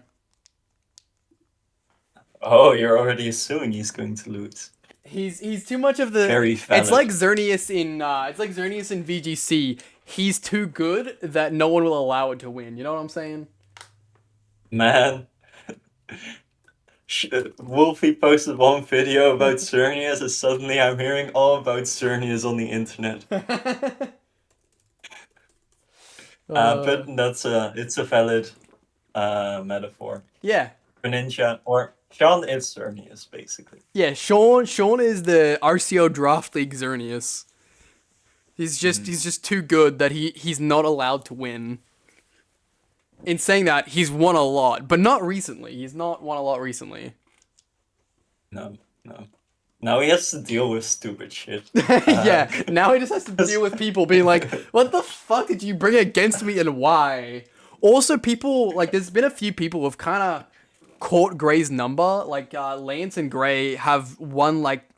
Oh, you're already assuming he's going to lose. He's too much of the. Very valid. It's like Xerneas in VGC. He's too good that no one will allow it to win. You know what I'm saying? Man. Wolfie posted one video about Xerneas, and suddenly I'm hearing all about Xerneas on the internet. But it's a valid metaphor. Yeah. Greninja, or Sean is Xerneas, basically. Yeah, Sean is the RCO Draft League Xerneas. He's just too good that he's not allowed to win. In saying that, he's won a lot, but not recently. He's not won a lot recently. No. Now he has to deal with stupid shit. Yeah, now he just has to deal with people being like, what the fuck did you bring against me and why? Also, people, like, there's been a few people who've kind of caught Gray's number. Like, Lance and Gray have won, like,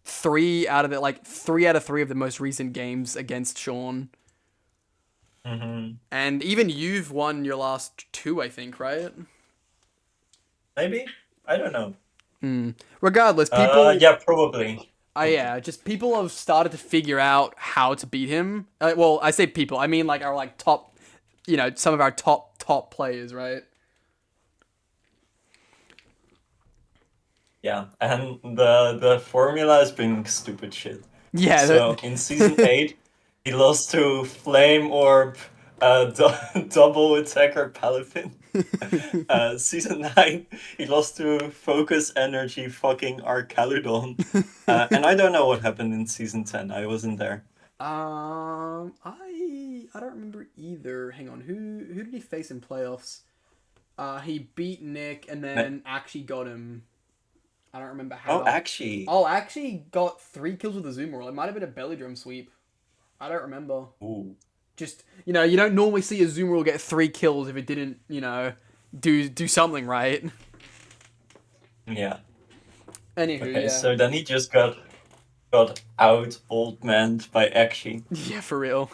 3 out of 3 of the most recent games against Sean. Mm-hmm. And even you've won your last 2, I think, right? Maybe? I don't know. Regardless, people... yeah, probably. Yeah, just people have started to figure out how to beat him. Well, I say people, I mean, like, our, like, top... You know, some of our top players, right? Yeah, and the formula has been stupid shit. Yeah. So in season 8, he lost to Flame Orb, double attacker Palafin. Season 9, he lost to Focus Energy fucking Arcaludon. And I don't know what happened in season 10. I wasn't there. I don't remember either. Hang on, who did he face in playoffs? He beat Nick and then actually got him. I don't remember how. Actually got 3 kills with a Zoomer. It might have been a belly drum sweep. I don't remember. Ooh. just, you know, you don't normally see a Zoomerl get 3 kills if it didn't, you know, do something right. Yeah. Anywho, Okay, yeah. so then he just got out old man by Akshy. Yeah, for real.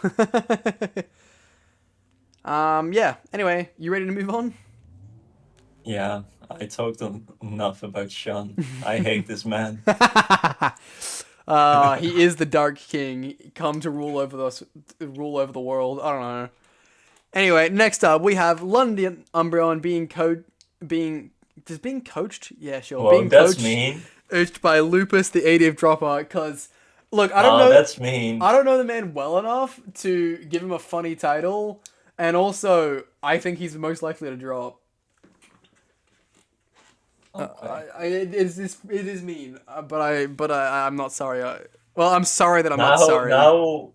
Yeah. Anyway, you ready to move on? Yeah, I talked enough about Sean. I hate this man. He is the Dark King, come to rule over the world. I don't know. Anyway, next up we have London Umbreon being coached. Yeah, sure, Whoa, being that's coached mean. by Lupus, the 80th dropper. Cause look, That's mean. I don't know the man well enough to give him a funny title, and also I think he's most likely to drop. Okay. It is mean, but I'm not sorry. Well, I'm sorry that I'm not Now, sorry. now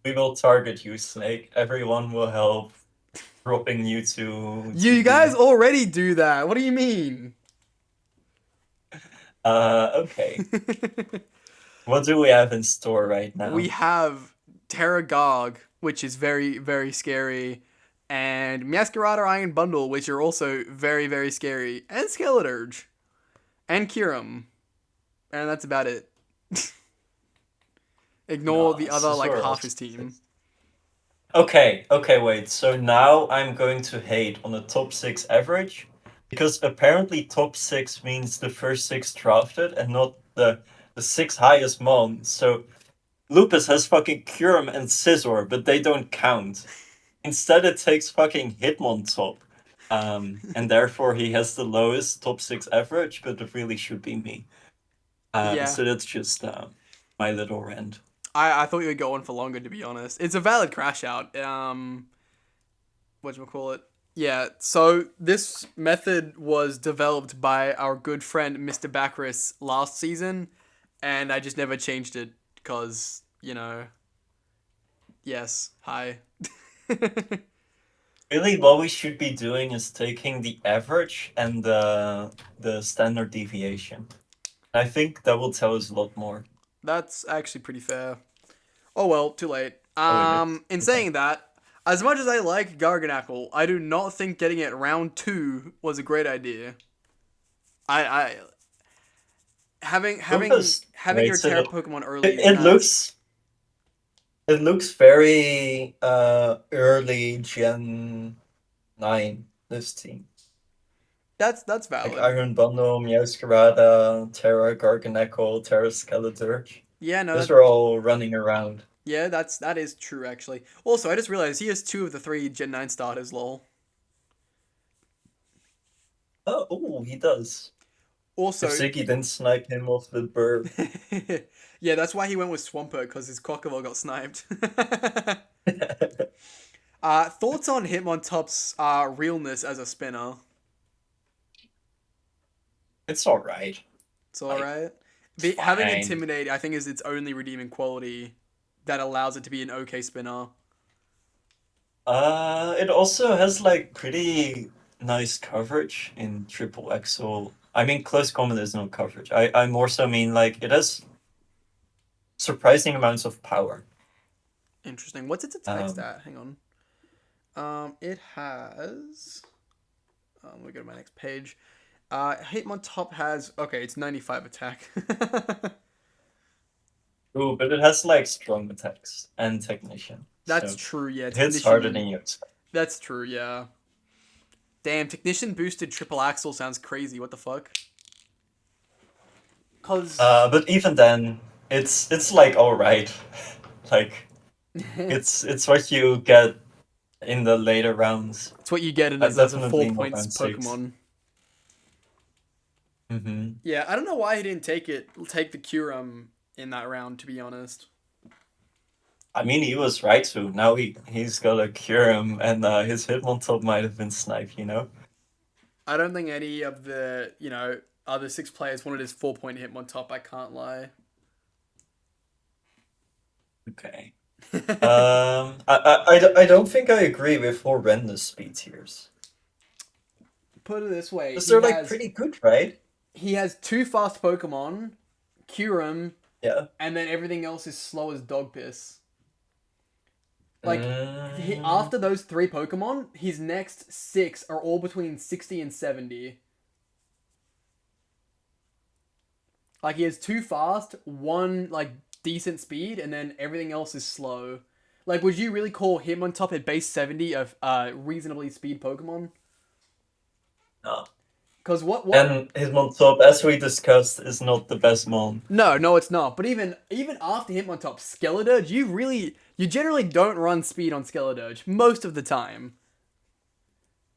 we will target you, Snake. Everyone will help dropping you to. You guys already do that. What do you mean? Okay. What do we have in store right now? We have Terragog, which is very, very scary, and Masquerader Iron Bundle, which are also very, very scary, and Skeleturge, and Kyurem, and that's about it. Ignore the other, like, half his team. Okay, wait. So now I'm going to hate on the top 6 average, because apparently top 6 means the first 6 drafted and not the 6 highest mon. So Lupus has fucking Kyurem and Scizor, but they don't count. Instead, it takes fucking Hitmontop. And therefore he has the lowest top 6 average, but it really should be me. Yeah. So that's just my little rant. I thought you would go on for longer, to be honest. It's a valid crash out. Whatchamacallit? Yeah, so this method was developed by our good friend Mr. Backrus last season, and I just never changed it because, you know, yes, hi. Really, what we should be doing is taking the average and the standard deviation. I think that will tell us a lot more. That's actually pretty fair. Oh well, too late. In Okay. saying that, as much as I like Garganacl, I do not think getting it round 2 was a great idea. I having Lupus- having wait, your so Terra the- Pokemon early. It looks very early Gen 9, this team. That's Like valid. Iron Bundle, Meowscarada, Terra Garganacl, Terra Skeleturge. Yeah, no, Those are all running around. yeah, that is true actually. Also, I just realized he has 2 of the 3 Gen 9 starters. Lol. Oh, he does. Also, If Ziggy didn't snipe him off the bird. yeah, that's why he went with Swampert because his Kokavol got sniped. Thoughts on Hitmontop's realness as a spinner? It's alright. It's alright. It's Having fine. Intimidate, I think, is its only redeeming quality that allows it to be an okay spinner. It also has like pretty nice coverage in triple XL. I mean, close combat is no coverage. I more so mean like it has surprising amounts of power. Interesting. What's its attack stat? Hang on. It has. Let me go to my next page. Hitmontop has. Okay, it's 95 attack. Ooh, but it has like strong attacks and technician. That's so true, yeah. it hits harder than you expect. That's true, yeah. Damn, Technician boosted triple axle sounds crazy. What the fuck? Cause But even then, it's like alright. Like it's what you get in the later rounds. it's what you get in as a 4 points Pokemon. Mm-hmm. Yeah, I don't know why he didn't take the Kyurem in that round, to be honest. I mean, he was right to. Now he's got to cure him, and his Hitmontop might have been sniped, you know? I don't think any of the, other 6 players wanted his 4-point Hitmontop, I can't lie. Okay. I don't think I agree with horrendous speed tiers. Put it this way. Because they're like pretty good, right? He has 2 fast Pokemon, Kyurem, Yeah. and then everything else is slow as dog piss. Like, Mm, after those 3 Pokemon, his next 6 are all between 60 and 70. Like, he has 2 fast, 1, like, decent speed, and then everything else is slow. Like, would you really call him on top at base 70 of reasonably speed Pokemon? no. Because what? And his Hitmontop, as we discussed, is not the best mon. No, it's not. But even after him on top, Skeledirge, you generally don't run speed on Skeledirge most of the time.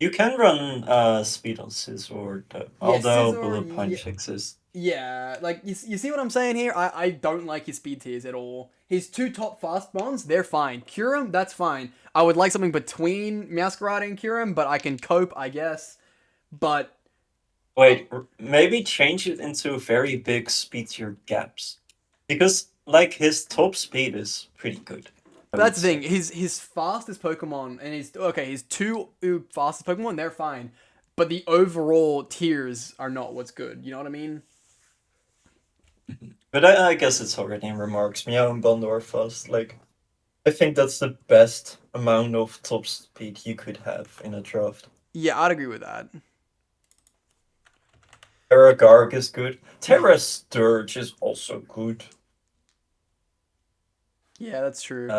You can run speed on Scizor, though, Yeah, although Scizor, Bullet Punch exists. yeah, like you see what I'm saying here? I don't like his speed tiers at all. His 2 top fast bonds, they're fine. Kyurem, that's fine. I would like something between Masquerade and Kyurem, but I can cope, I guess. But Wait, maybe change it into very big speed tier gaps. Because, like, his top speed is pretty good. I would that's the thing. say. His fastest Pokemon and his 2 fastest Pokemon, they're fine. But the overall tiers are not what's good. You know what I mean? But I guess it's already in remarks. Meow and Bondor are fast. Like, I think that's the best amount of top speed you could have in a draft. Yeah, I'd agree with that. Terra Garg is good. Terra Sturge is also good. Yeah, that's true.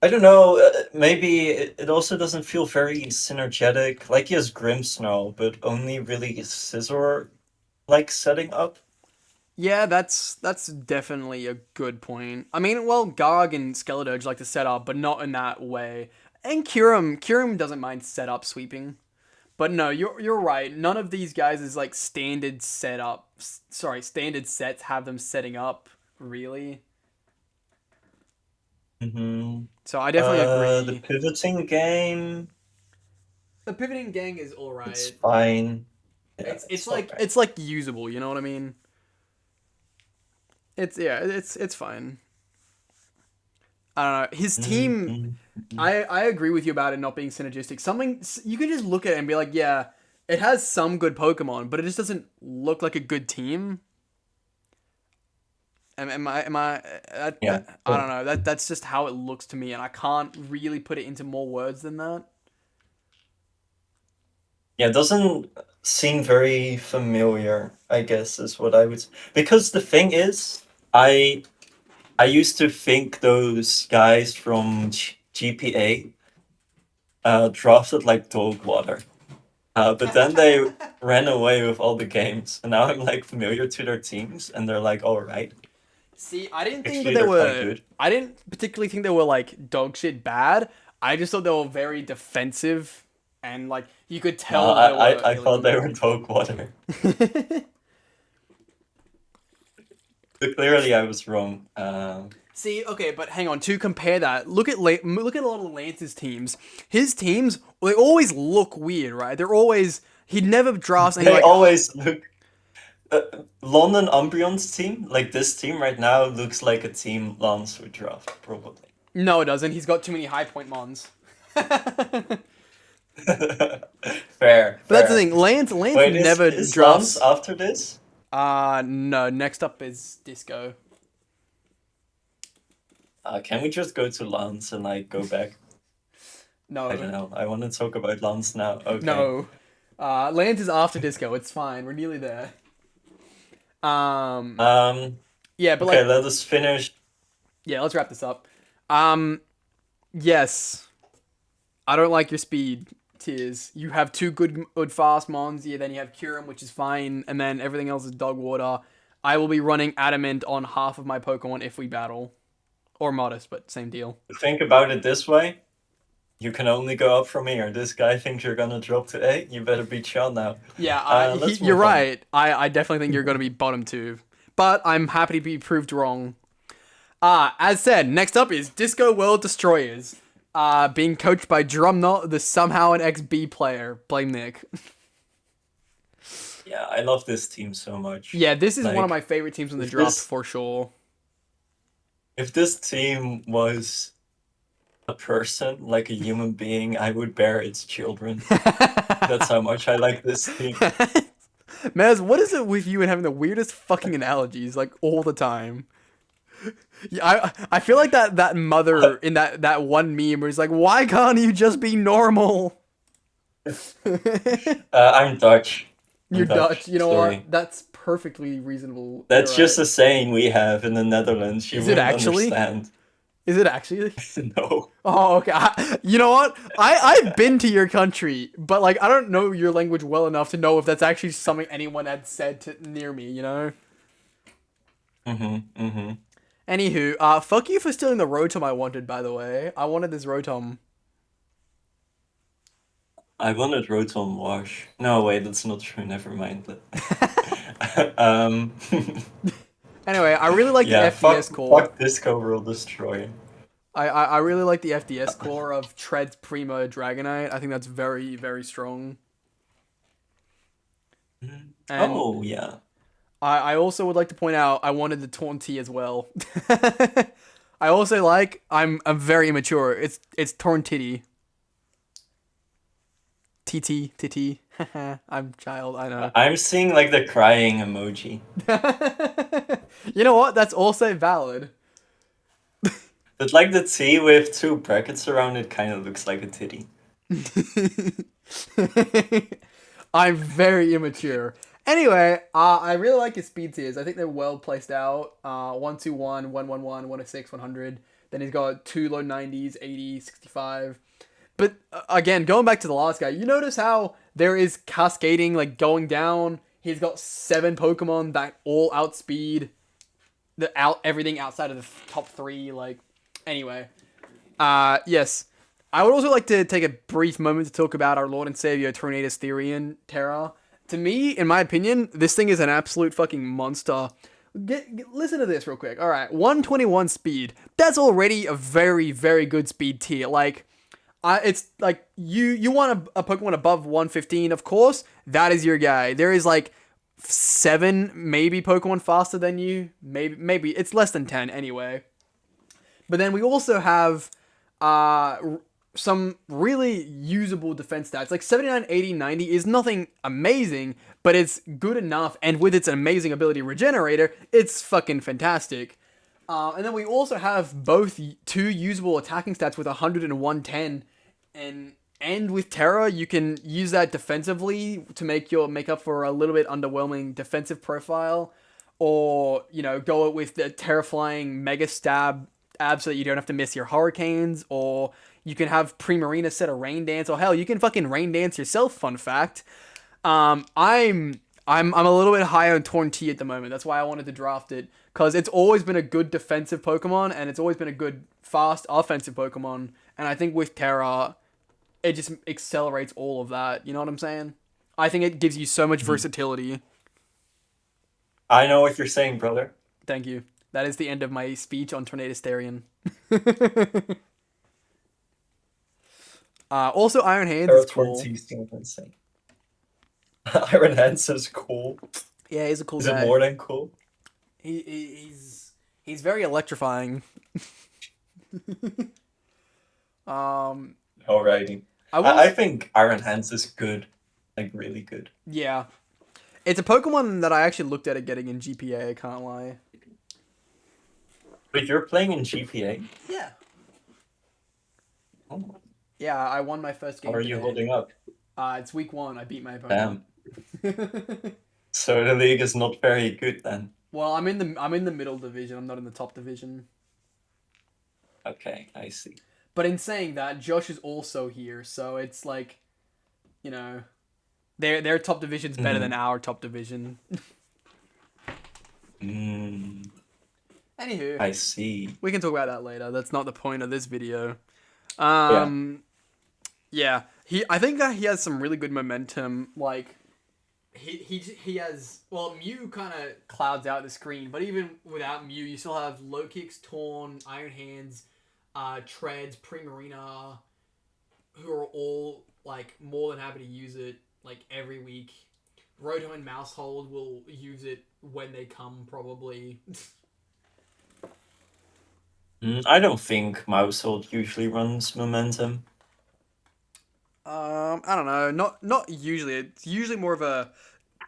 I don't know, maybe it also doesn't feel very synergetic. Like he has Grimmsnarl, but only really Scizor like setting up. Yeah, that's definitely a good point. I mean, well, Garg and Skeledirge like to set up, but not in that way. And Kyurem doesn't mind setup sweeping. But no, you're right. None of these guys is like standard setup. Sorry, standard sets have them setting up really. Mm-hmm. So I definitely The agree. pivoting game, The pivoting gang is all it's right. fine. Yeah, It's it's like alright. it's like usable. You know what I mean? It's fine. I don't know. His team. Mm-hmm. I agree with you about it not being synergistic. Something you can just look at it and be like, yeah, it has some good Pokemon, but it just doesn't look like a good team. Yeah. I don't know. That's just how it looks to me, and I can't really put it into more words than that. Yeah, it doesn't seem very familiar, I guess, is what I would. Because the thing is, I I used to think those guys from GPA drafted like dog water. But then they ran away with all the games, and now I'm like familiar to their teams, and they're like, all right. See, I didn't think that Actually, they they're quite were. good. I didn't particularly think they were like dog shit bad. I just thought they were very defensive, and like you could No, tell they were I really thought they were good. dog water. But clearly, I was wrong. See, okay, but hang on. To compare that, look at a lot of Lance's teams. His teams, they always look weird, right? They're always he never drafts any They like always look. London Umbreon's team, like this team right now, looks like a team Lance would draft, probably. no, it doesn't. He's got too many high point mons. But Fair, that's the fair. thing. Lance Wait, never is Lance drafts. after this? No. Next up is Disco. Can we just go to Lance and like go back? I don't No, know. I want to talk about Lance now. Okay. no. Lance is after Disco. It's fine. We're nearly there. Um. Um. Yeah, but Okay, like, let us finish. yeah. Let's wrap this up. Yes. I don't like your speed tiers. You have 2 good fast mons. Yeah, then you have Kyurem, which is fine, and then everything else is dog water. I will be running Adamant on half of my Pokemon if we battle, or Modest, but same deal. Think about it this way. You can only go up from here. This guy thinks you're gonna drop to A. You better be chill now. Yeah, Let's you're move on. right. I definitely think you're going to be bottom 2, but I'm happy to be proved wrong. As said, next up is Discoworld Destroyers. Being coached by Drumknot, the somehow an ex-B player. Blame Nick. Yeah, I love this team so much. Yeah, this is one of Like, my favorite teams in the if draft this for sure. if this team was a person, like a human being, I would bear its children. That's how much I like this team. Maz, what is it with you and having the weirdest fucking analogies like all the time? Yeah, I feel like that mother in that one meme where he's like, why can't you just be normal? I'm Dutch. I'm You're Dutch. Dutch. You know what? Sorry. That's perfectly reasonable. You're That's just right. a saying we have in the Netherlands. You Is it wouldn't actually? understand. Is it actually? No. Oh, okay. You know what? I've been to your country, but like I don't know your language well enough to know if that's actually something anyone had said near me. You know. Mm-hmm. Mm-hmm. Anywho, fuck you for stealing the Rotom I wanted. By the way, I wanted this Rotom. I wanted Rotom Wash. No, wait, that's not true. Never mind. um, Anyway, I really like the yeah, FDS fuck, core. fuck Discoworld Destroyer. I really like the FDS core of Tread's Primo Dragonite. I think that's very, very strong. And Oh, yeah. I also would like to point out I wanted the Taunty as well. I also like I'm very immature. It's Torntitty. TT TT. I'm child, I know. I'm seeing like the crying emoji. You know what? That's also valid. But like the T with two brackets around it kind of looks like a titty. I'm very immature. Anyway, I really like his speed tiers. I think they're well placed out. 121, 111, 106, 100. Then he's got two low 90s, 80, 65. But again, going back to the last guy, you notice how there is cascading, like going down. He's got 7 Pokemon that all outspeed everything outside of the top 3. Like, anyway, yes. I would also like to take a brief moment to talk about our Lord and Savior Tornadus Therian Terra. To me, in my opinion, this thing is an absolute fucking monster. Listen to this real quick. All right, 121 speed. That's already a very, very good speed tier. Like, it's like you want a Pokemon above 115, of course. That is your guy. There is like 7 maybe Pokemon faster than you. Maybe it's less than 10 anyway. But then we also have some really usable defense stats. Like 79, 80, 90 is nothing amazing, but it's good enough. And with its amazing ability Regenerator, it's fucking fantastic. And then we also have both 2 usable attacking stats with 100 and 110. And with Terra, you can use that defensively to make up for a little bit underwhelming defensive profile. Or, you know, go with the Terraflying Mega Stab so that you don't have to miss your Hurricanes. Or you can have Primarina set a Rain Dance. Or hell, you can fucking Rain Dance yourself, fun fact. I'm a little bit higher on Torn T at the moment. That's why I wanted to draft it. Because it's always been a good defensive Pokemon, and it's always been a good, fast, offensive Pokemon. And I think with Terra, it just accelerates all of that. You know what I'm saying? I think it gives you so much versatility. I know what you're saying, brother. Thank you. That is the end of my speech on Tornadus Therian. Also, Iron Hands is cool. Insane. Iron Hands is cool. Yeah, he's a cool Is guy. it more than cool? He's very electrifying. Alrighty. I think Iron Hands is good. Like, really good. Yeah. It's a Pokemon that I actually looked at it getting in GPA, I can't lie. But you're playing in GPA? Yeah. Oh. Yeah, I won my first game. How are you holding up? It's week 1. I beat my opponent. Damn. So the league is not very good then. Well, I'm in the middle division. I'm not in the top division. Okay, I see. But in saying that, Josh is also here, so it's like, you know, their top division's better than our top division. Anywho, I see. we can talk about that later. That's not the point of this video. Yeah. I think that he has some really good momentum. Like, he has, well, Mew kind of clouds out the screen, but even without Mew, you still have Low Kicks, Torn, Iron Hands, Treads, Primarina, who are all like more than happy to use it like every week. Rotom and Mousehold will use it when they come, probably. I don't think Mousehold usually runs momentum. I don't know. Not usually. It's usually more of a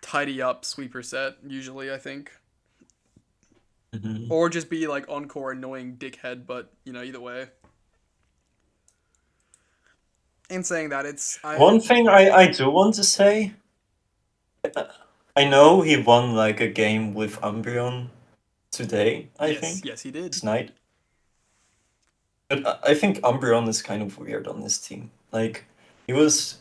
tidy up sweeper set. Usually, I think. Mhm. Or just be like Encore annoying dickhead, but you know, either way. In saying that, One thing I do want to say, I know he won like a game with Umbreon today, I yes, think, yes, he did. this night. But I think Umbreon is kind of weird on this team. Like, he was.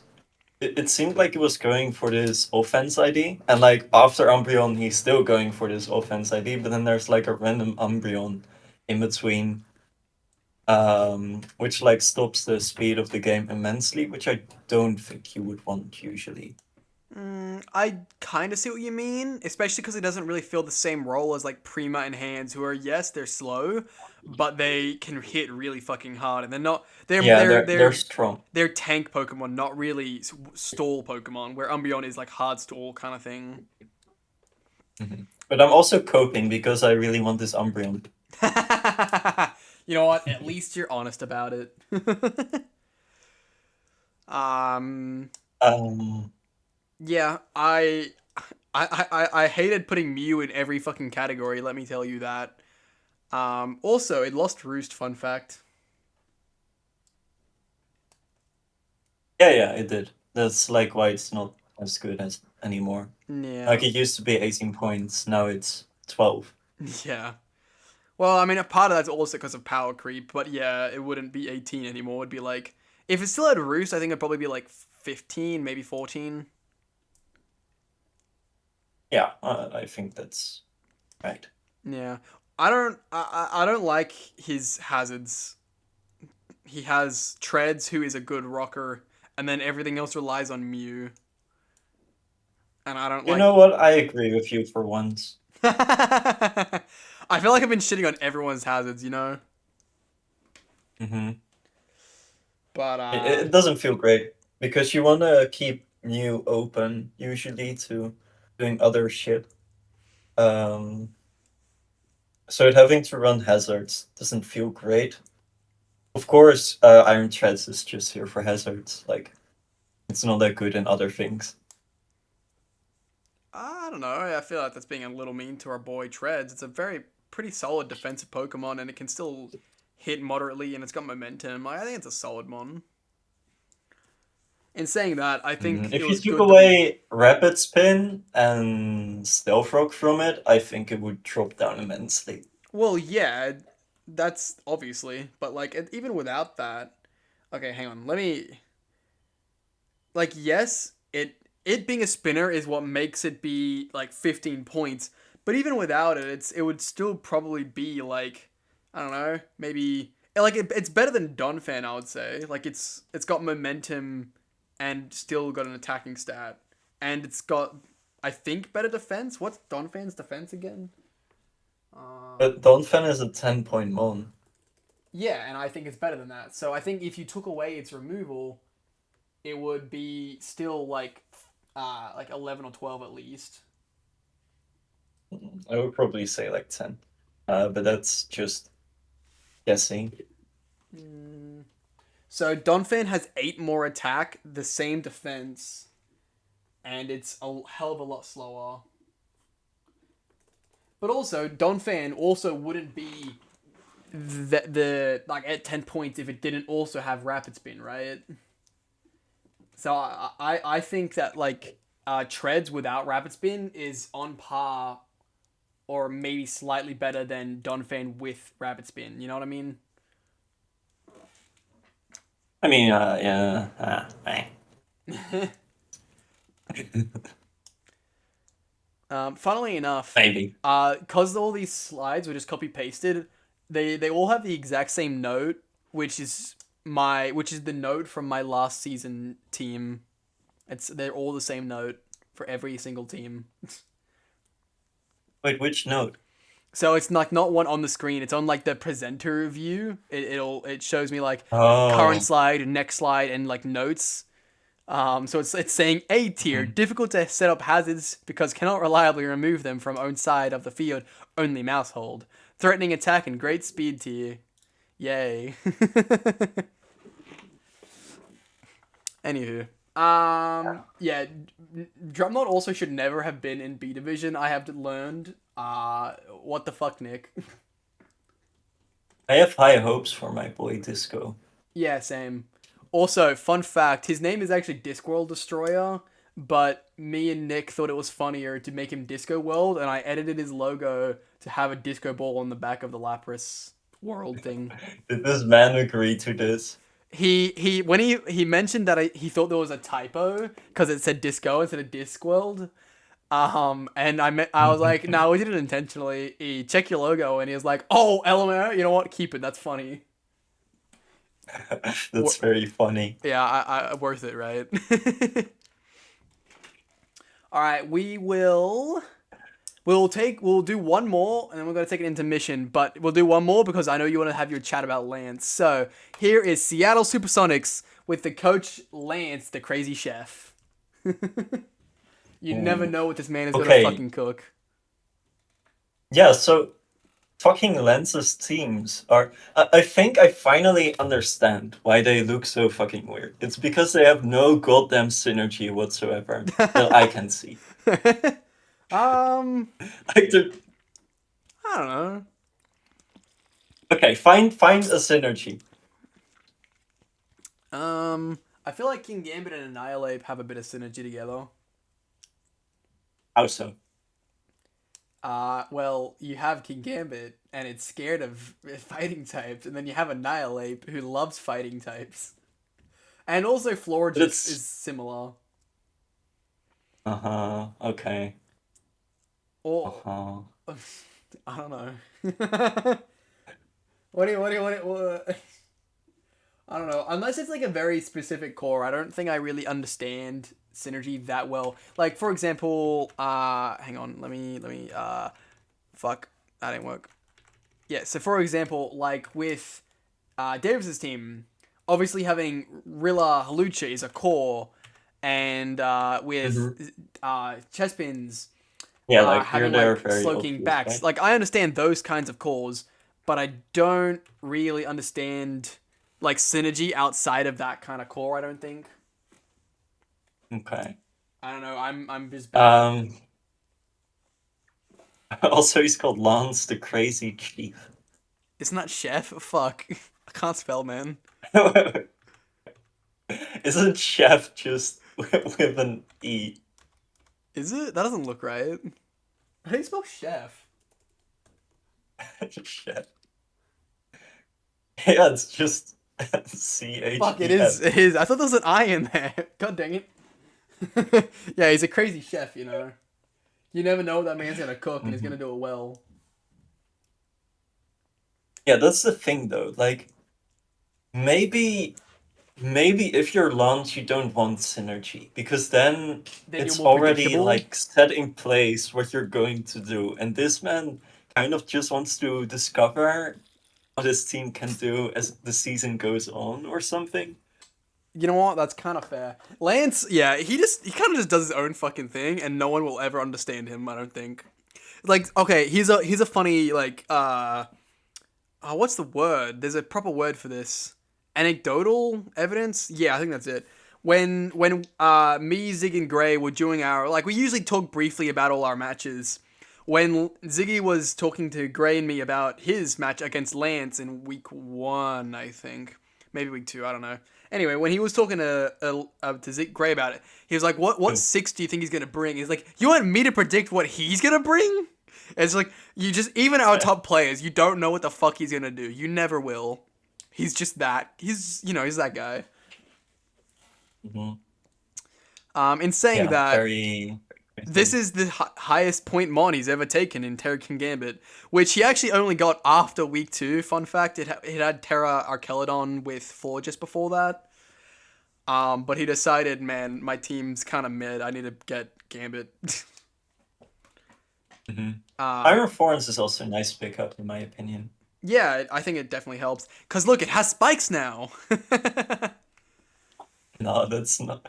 It seemed like he was going for this offense ID, and like after Umbreon, he's still going for this offense ID, but then there's like a random Umbreon in between, which like stops the speed of the game immensely, which I don't think you would want usually. I kind of see what you mean, especially because it doesn't really fill the same role as like Prima and Hands, who are yes, they're slow, but they can hit really fucking hard, and they're not they're Yeah, they're they're they're strong. they're tank Pokemon, not really stall Pokemon, where Umbreon is like hard stall kind of thing. But I'm also coping because I really want this Umbreon. You know what? At least you're honest about it. um, Um, yeah, I hated putting Mew in every fucking category. Let me tell you that. Also, it lost Roost. Fun fact. yeah, it did. That's like why it's not as good as anymore. Like Yeah, it used to be 18 points, now it's 12. yeah. Well, I mean, a part of that's also because of power creep, but yeah, it wouldn't be 18 anymore. It'd be like if it still had Roost, I think it'd probably be like 15, maybe 14. Yeah, I think that's right. Yeah, I don't like his hazards. He has Treads, who is a good rocker, and then everything else relies on Mew, and I don't You like. know what? I agree with you for once. I feel like I've been shitting on everyone's hazards, you know. Hmm But it doesn't feel great because you want to keep new open usually to doing other shit. Um, so it having to run hazards doesn't feel great. Of course, Iron Treads is just here for hazards. Like it's not that good in other things. I don't know. I feel like that's being a little mean to our boy Treads. It's a very pretty solid defensive Pokemon, and it can still hit moderately, and it's got momentum. I think it's a solid one. In saying that, I think it If you was took good that we. away Rapid Spin and Stealth Rock from it, I think it would drop down immensely. Well, yeah, that's obviously, but like even without that, okay, hang on. Let me like yes, it being a spinner is what makes it be like 15 points. But even without it, it would still probably be like I don't know, maybe like it's better than Donphan, I would say. Like it's got momentum and still got an attacking stat. And it's got I think better defense. What's Donphan's defense again? But Donphan is a 10-point mon. Yeah, and I think it's better than that. So I think if you took away its removal, it would be still like 11 or 12 at least. I would probably say like 10. But that's just guessing. So Donphan has 8 more attack, the same defense, and it's a hell of a lot slower. But also, Donphan also wouldn't be the like at 10 points if it didn't also have Rapid Spin, right? So I think that like Treads without Rapid Spin is on par or maybe slightly better than Donphan with Rapid Spin. You know what I mean? I mean, yeah. Funnily enough, Maybe. because all these slides were just copy pasted, they all have the exact same note, which is the note from my last season team. They're all the same note for every single team. Wait, which note? So it's like not one on the screen. It's on like the presenter view. It shows me like current Oh. slide, next slide, and like notes. So it's saying A tier, Hmm. difficult to set up hazards because cannot reliably remove them from own side of the field, only mouse hold. Threatening attack and great speed tier. Yay. Anywho. Yeah, Drumknot also should never have been in B Division. I have learned. What the fuck, Nick? I have high hopes for my boy Disco. Yeah, same. Also, fun fact: his name is actually Discworld Destroyer, but me and Nick thought it was funnier to make him Disco World, and I edited his logo to have a disco ball on the back of the Lapras World thing. Did this man agree to this? He when he mentioned that he thought there was a typo because it said disco instead of Discworld. And I was like, no, we did it intentionally. He check your logo, and he was like, oh, LMAO, you know what? Keep it. That's funny. That's very funny. Yeah, I worth it, right? All right, we'll do one more, and then we're gonna take an intermission. But we'll do one more because I know you want to have your chat about Lance. So here is Seattle Supersonics with the coach Lance, the crazy chef. You never know what this man is Okay. gonna fucking cook. Yeah, so talking Lance's teams are. I think I finally understand why they look so fucking weird. It's because they have no goddamn synergy whatsoever that I can see. Like I don't know. okay, find a synergy. I feel like King Gambit and Annihilate have a bit of synergy together. How so? Well, you have King Gambit, and it's scared of fighting types, and then you have Annihilate, who loves fighting types. And also Florges is similar. Okay. Or, I don't know. What? I don't know. Unless it's like a very specific core, I don't think I really understand synergy that well. Like, for example, hang on, let me, fuck, that didn't work. Yeah, so for example, like with, Davis's team, obviously having Rilla Halucha is a core, and, with, Chespin's, Yeah, like having they're like very Slowking obvious, backs. right? Like I understand those kinds of cores, but I don't really understand like synergy outside of that kind of core. I don't think. Okay. I don't know. I'm just bad. Also, he's called Lance the Crazy Chief. It's not chef. Fuck. I can't spell, man. Isn't chef just with an E? Is it? That doesn't look right. How do you spell chef? Chef. Yeah, it's just CHEF. Fuck, it is. It is. I thought there was an I in there. God dang it. Yeah, he's a crazy chef, you know. You never know what that man's gonna cook, and he's gonna do it well. Yeah, that's the thing though. Like, maybe if you're launch, you don't want synergy because then Then it's you're more already predictable. like set in place what you're going to do, and this man kind of just wants to discover what his team can do as the season goes on or something. You know what? That's kind of fair. Lance, yeah, he kind of just does his own fucking thing, and no one will ever understand him. I don't think. Like, okay, he's a funny like what's the word? There's a proper word for this. Anecdotal evidence? Yeah, I think that's it. When me, Zig, and Gray were doing our like we usually talk briefly about all our matches. When Ziggy was talking to Gray and me about his match against Lance in week 1, I think. Maybe week 2, I don't know. Anyway, when he was talking to Gray about it, he was like, "What 6 do you think he's gonna bring?" He's like, "You want me to predict what he's gonna bring?" It's like you just even our top players, you don't know what the fuck he's gonna do. You never will. He's just that. He's that guy. In saying that, very. this is the highest point mon he's ever taken in Terra King Gambit, which he actually only got after week 2. Fun fact, it had Terra Archelodon with 4 just before that. But he decided, man, my team's kind of mid. I need to get Gambit. Iron Forms is also a nice pickup, in my opinion. Yeah, I think it definitely helps. Because look, it has spikes now. No, that's not.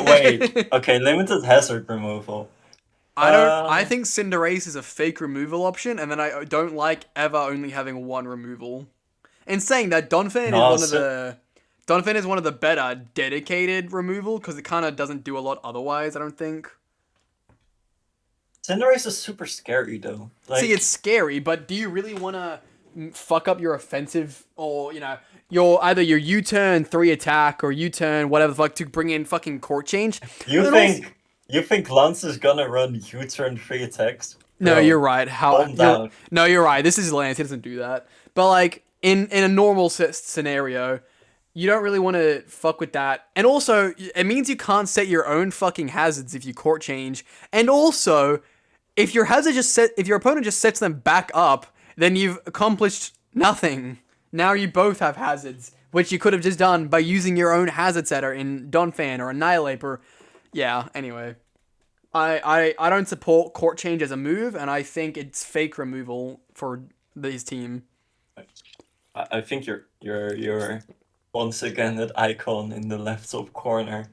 Wait. Okay, limited hazard removal. I think Cinderace is a fake removal option, and then I don't like ever only having one removal. In saying that, Donphan Donphan is one of the better dedicated removal because it kind of doesn't do a lot otherwise, I don't think. Cinderace is super scary though. Like, See, it's scary, but do you really want to fuck up your offensive or, your either your U-turn 3 attack or U-turn whatever the fuck to bring in fucking court change? you think Lance is gonna run U-turn 3 attacks? No, Bro, you're right. calm down. No, you're right. This is Lance. He doesn't do that. But like in a normal scenario, you don't really want to fuck with that. And also, it means you can't set your own fucking hazards if you court change. And also, if your opponent just sets them back up, then you've accomplished nothing. Now you both have hazards, which you could have just done by using your own hazard setter in Donphan or Annihilate or yeah, anyway. I don't support court change as a move, and I think it's fake removal for this team. I think you're once again that icon in the left top corner.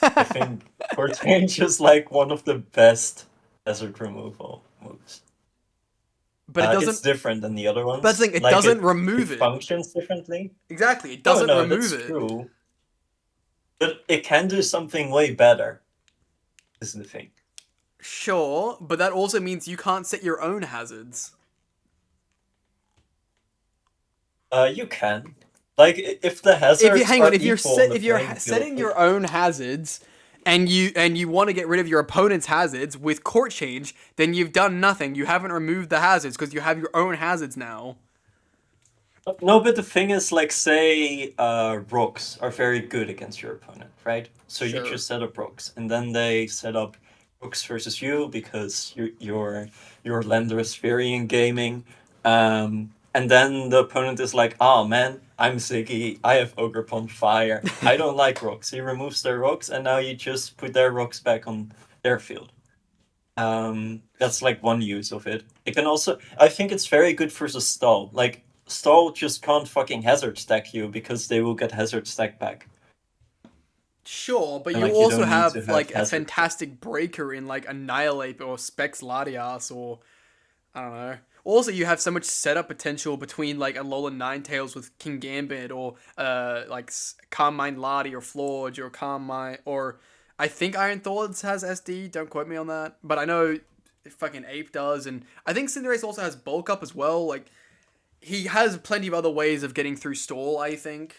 I think court change is like one of the best hazard removal moves. But it doesn't. It's different than the other ones. But it doesn't remove it. It functions differently. Exactly, it doesn't remove that's it. True. But it can do something way better. Is the thing. Sure, but that also means you can't set your own hazards. You can. Like if the hazards. If you're setting your own hazards, and you want to get rid of your opponent's hazards with court change, then you've done nothing. You haven't removed the hazards because you have your own hazards now. No, but the thing is, like, say, rocks are very good against your opponent, right? So Sure. you just set up rocks, and then they set up rocks versus you because your lender is very in gaming. And then the opponent is like, "Oh man, I'm Ziggy. I have Ogerpon Fire. I don't like rocks." He removes their rocks, and now you just put their rocks back on their field. That's like one use of it. It can also, I think it's very good versus stall. Like, stall just can't fucking hazard stack you because they will get hazard stack back. Sure, but And, you like, you also don't need have to have like a hazard. fantastic breaker in like Annihilate or Specs Latias or I don't know. Also, you have so much setup potential between like Alolan Ninetales with King Gambit or like Carmine Lati or Florge or Carmine or I think Iron Thorns has SD. Don't quote me on that, but I know fucking Ape does, and I think Cinderace also has Bulk Up as well. Like he has plenty of other ways of getting through stall, I think.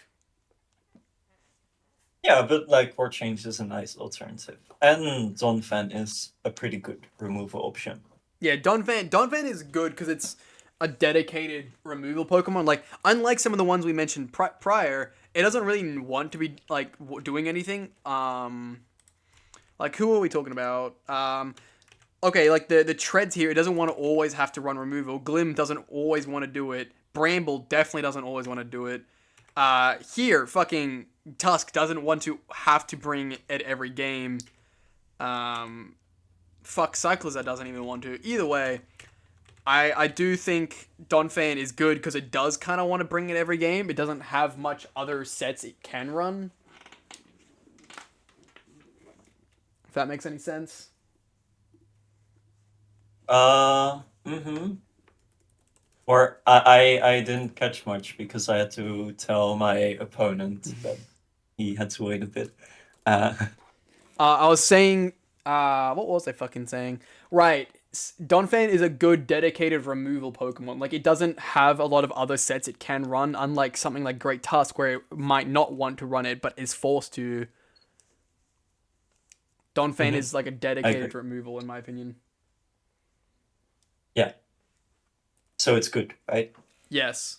Yeah, but like Court Change is a nice alternative. And Donphan is a pretty good removal option. Yeah, Donphan is good because it's a dedicated removal Pokemon. Like, unlike some of the ones we mentioned prior, it doesn't really want to be, like, doing anything. Like, who are we talking about? Okay, like, the Treads here, it doesn't want to always have to run removal. Glim doesn't always want to do it. Bramble definitely doesn't always want to do it. Here, fucking Tusk doesn't want to have to bring it every game. Fuck, Cycloza doesn't even want to. Either way, I do think Donphan is good because it does kind of want to bring it every game. It doesn't have much other sets it can run. If that makes any sense. Mm-hmm. Or I didn't catch much because I had to tell my opponent that he had to wait a bit. I was saying, what was I fucking saying? Right, Donphan is a good dedicated removal Pokemon. Like, it doesn't have a lot of other sets it can run, unlike something like Great Tusk, where it might not want to run it, but is forced to. Donphan is like a dedicated removal, in my opinion. Yeah. So it's good, right? Yes.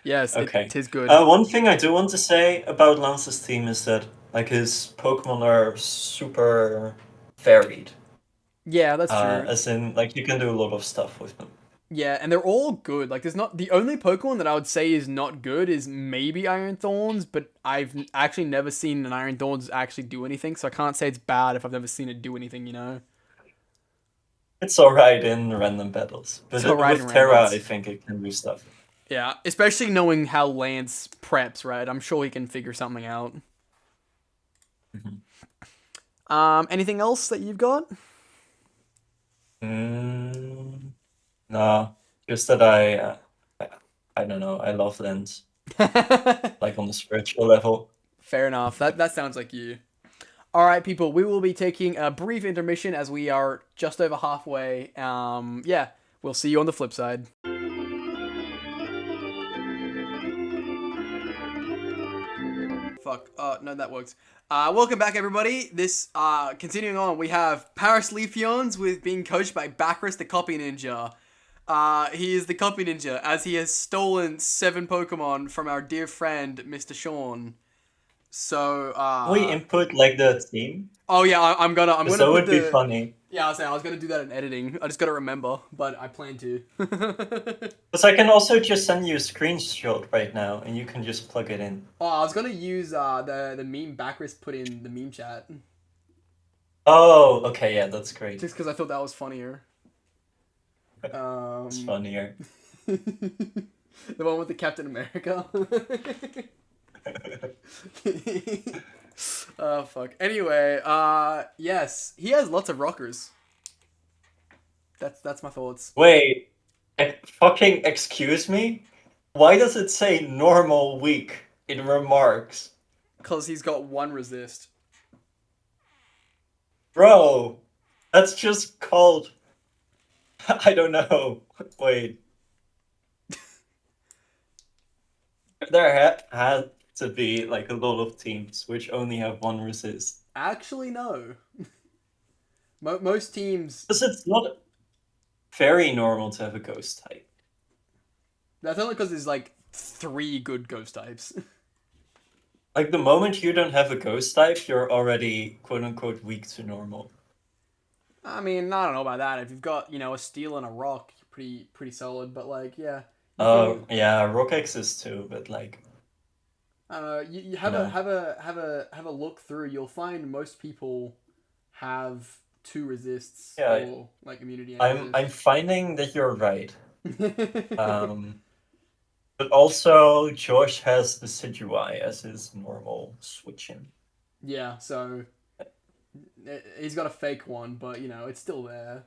Yes, Okay. it is good. One thing I do want to say about Lance's team is that like his Pokemon are super varied. Yeah, that's true. As in, like, you can do a lot of stuff with them. Yeah, and they're all good. Like, there's not the only Pokemon that I would say is not good is maybe Iron Thorns, but I've actually never seen an Iron Thorns actually do anything, so I can't say it's bad if I've never seen it do anything. You know. It's alright in random battles, but with Terra, I think it can do stuff. Yeah, especially knowing how Lance preps, right? I'm sure he can figure something out. Mm-hmm. Anything else that you've got? No, just that I don't know. I love lens, like on the spiritual level. Fair enough. That sounds like you. All right, people. We will be taking a brief intermission as we are just over halfway. Yeah, we'll see you on the flip side. Fuck. No, that works. Welcome back, everybody. This, continuing on, we have Paris Leafeons with being coached by Bacchus the Copy Ninja. He is the Copy Ninja, as he has stolen 7 Pokemon from our dear friend, Mr. Sean. So, We input like the team, oh yeah, I'm gonna so it put would be the... funny. Yeah, I was gonna do that in editing. I just gotta remember, but I plan to. Because I can also just send you a screenshot right now, and you can just plug it in. Oh, I was gonna use the meme Bacchus put in the meme chat. Oh, okay, yeah, that's great. Just because I thought that was funnier. It's funnier. The one with the Captain America. Oh fuck. Anyway, yes, he has lots of rockers. That's my thoughts. Wait, fucking excuse me? Why does it say normal weak in remarks? Cause he's got 1 resist. Bro, that's just called... I don't know. Wait. There had to be like a lot of teams which only have 1 resist. Actually, no. Most teams. Because it's not very normal to have a ghost type. That's only because there's like 3 good ghost types. Like the moment you don't have a ghost type, you're already quote unquote weak to normal. I mean, I don't know about that. If you've got, a steel and a rock, you're pretty solid. But like, yeah. Oh yeah, Rock exists too, but like I don't know. You have a look through. You'll find most people have 2 resists or like immunity. I'm finding that you're right. But also Josh has the Decidueye as his normal switch-in. Yeah, so he's got a fake one, but it's still there.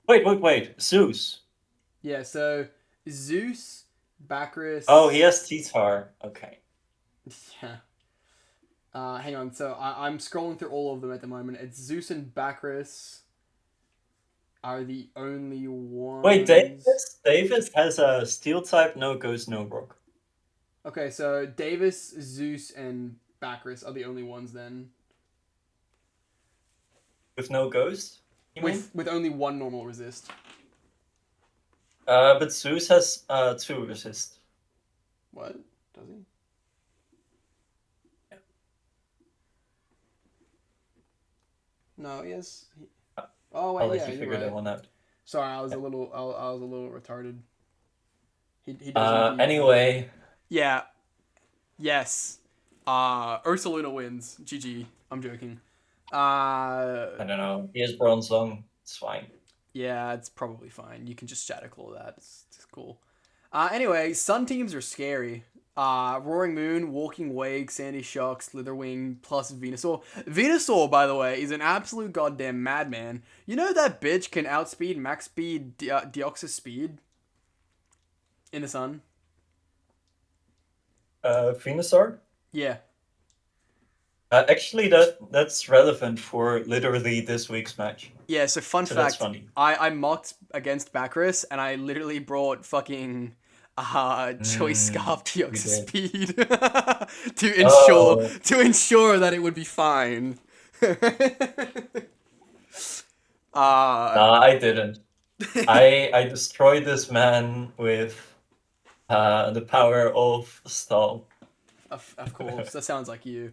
Wait. Zeus. Yeah, so Zeus, Bacchus. Oh, he has T-Tar. Okay. Yeah. Hang on. So I'm scrolling through all of them at the moment. It's Zeus and Bacchus are the only ones. Wait, Davis has a Steel type, no Ghost, no Rock. Okay, so Davis, Zeus, and Bacchus are the only ones then. With no Ghost? With only 1 normal resist. But Zeus has 2 resist. What? Does he? Yeah. No, yes. Oh wait, I'll let yeah, you you're figure right. that one out. Sorry, I was a little retarded. He does anyway. Yeah. Yes. Ursaluna wins. GG. I'm joking. I don't know. He has Bronze Lung. It's fine. Yeah, it's probably fine. You can just Shadow Claw that. It's cool. Anyway, Sun teams are scary. Roaring Moon, Walking Wake, Sandy Shock, Slitherwing, plus Venusaur. Venusaur, by the way, is an absolute goddamn madman. You know that bitch can outspeed max speed Deoxys speed in the sun? Venusaur? Yeah. Actually, that's relevant for literally this week's match. Yeah, so fun So fact, that's funny. I mocked against Bacchus, and I literally brought fucking Choice Scarf Deoxys speed to ensure that it would be fine. Nah, I didn't. I destroyed this man with the power of Stall. Of course, that sounds like you.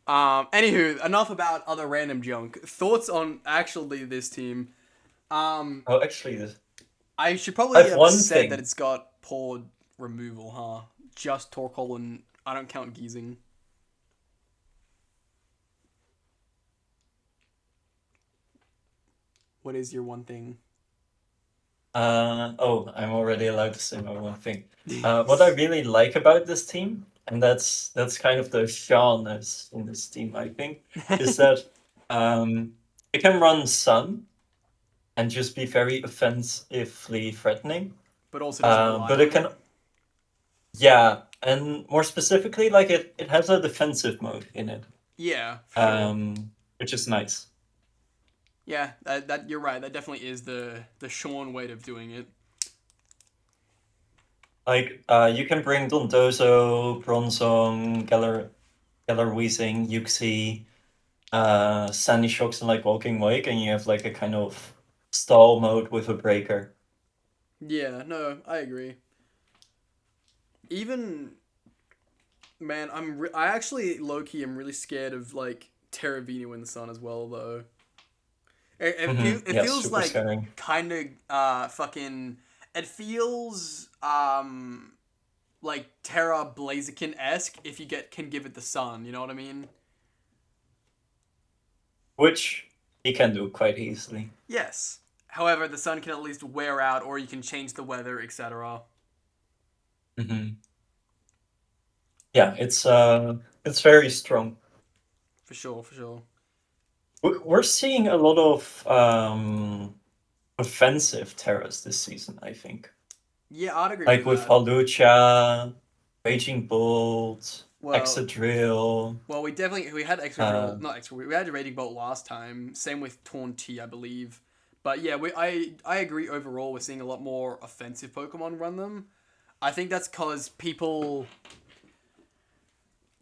Anywho, enough about other random junk. Thoughts on actually this team? Oh, actually, this. I should probably have one said thing. that it's got poor removal, huh? Just Torkoal and I don't count Giesing. What is your one thing? I'm already allowed to say my one thing. What I really like about this team, and that's kind of the Swannas in this team, I think, is that it can run Sun and just be very offensively threatening. But also doesn't rely but on it can Yeah, and more specifically, like it has a defensive mode in it, Yeah, for sure. which is nice. Yeah, that you're right. That definitely is the Sean way of doing it. Like, you can bring Dondozo, Bronzong, Weezing, Yuxi, Sandy Shocks, and like Walking Wake, and you have like a kind of stall mode with a breaker. Yeah, no, I agree. Even man, I actually low key am really scared of like Terravina in the sun as well though. It Yeah, feels super like scary. kind of fucking it feels like Terra Blaziken esque if you get can give it the sun. You know what I mean? Which he can do quite easily. Yes. However, the sun can at least wear out, or you can change the weather, etc. hmm Yeah, it's very strong. For sure, for sure. We're seeing a lot of offensive terrors this season, I think. Yeah, I'd agree with Like with that. Hawlucha, Raging Bolt, Well, Excadrill. we had extra drill, Uh, not extra. We had a rating bolt last time. Same with Taunty, I believe. But yeah, I agree overall. We're seeing a lot more offensive Pokemon run them. I think that's because people.